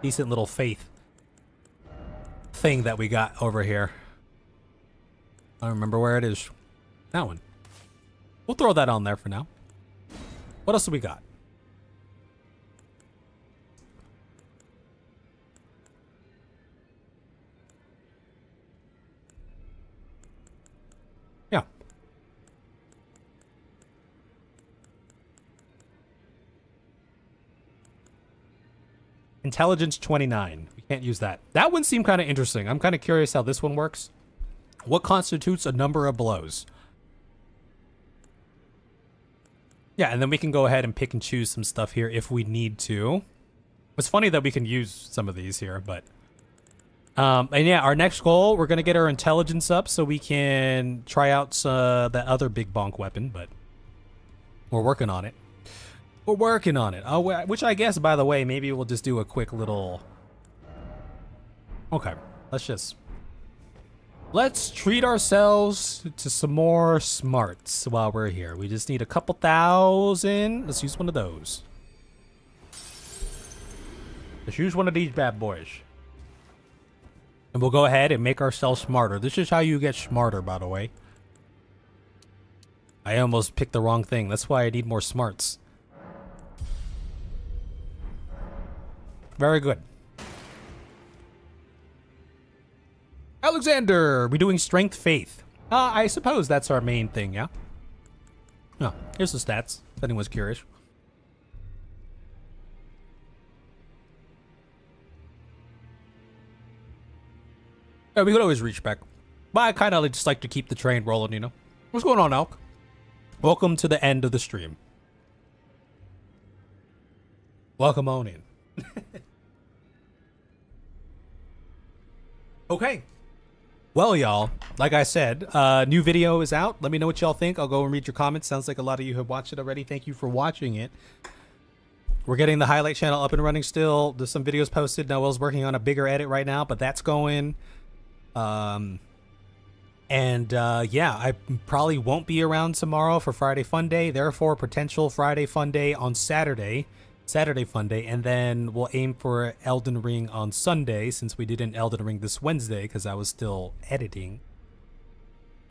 decent little faith thing that we got over here. I don't remember where it is. That one. We'll throw that on there for now. What else do we got? Yeah. Intelligence 29. We can't use that. That one seemed kind of interesting. I'm kind of curious how this one works. What constitutes a number of blows? Yeah, and then we can go ahead and pick and choose some stuff here if we need to. It's funny that we can use some of these here, but... and yeah, our next goal, we're going to get our intelligence up so we can try out that other big bonk weapon, but we're working on it. We're working on it. Oh, which I guess, by the way, maybe we'll just do a quick little... Okay, let's treat ourselves to some more smarts while we're here. We just need a couple thousand. Let's use one of those. Let's use one of these bad boys. And we'll go ahead and make ourselves smarter. This is how you get smarter, by the way. I almost picked the wrong thing. That's why I need more smarts. Very good. Alexander, we doing strength faith? I suppose that's our main thing, yeah? Oh, here's the stats, if anyone's curious. Yeah, we could always reach back. But I kind of just like to keep the train rolling, you know? What's going on, Alk? Welcome to the end of the stream. Welcome on in. Okay. Well, y'all, like I said, new video is out. Let me know what y'all think. I'll go and read your comments. Sounds like a lot of you have watched it already. Thank you for watching it. We're getting the highlight channel up and running still. There's some videos posted. Noel's working on a bigger edit right now, but that's going. Yeah, I probably won't be around tomorrow for Friday Fun Day. Therefore, potential Friday Fun Day on Saturday Fun Day, and then we'll aim for Elden Ring on Sunday, since we did an Elden Ring this Wednesday because I was still editing.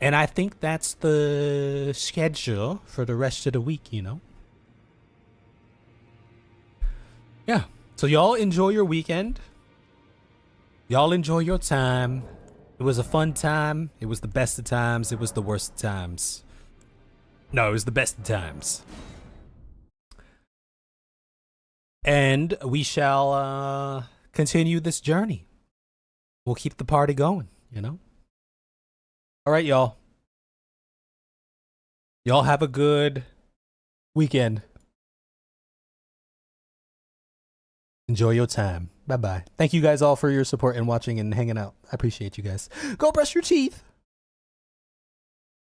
And I think that's the schedule for the rest of the week, you know? yeah. So y'all enjoy your weekend. Y'all enjoy your time. It was a fun time. It was the best of times. It was the worst of times. No, it was the best of times. And we shall continue this journey. We'll keep the party going, you know? All right, y'all. Y'all have a good weekend. Enjoy your time. Bye-bye. Thank you guys all for your support and watching and hanging out. I appreciate you guys. Go brush your teeth.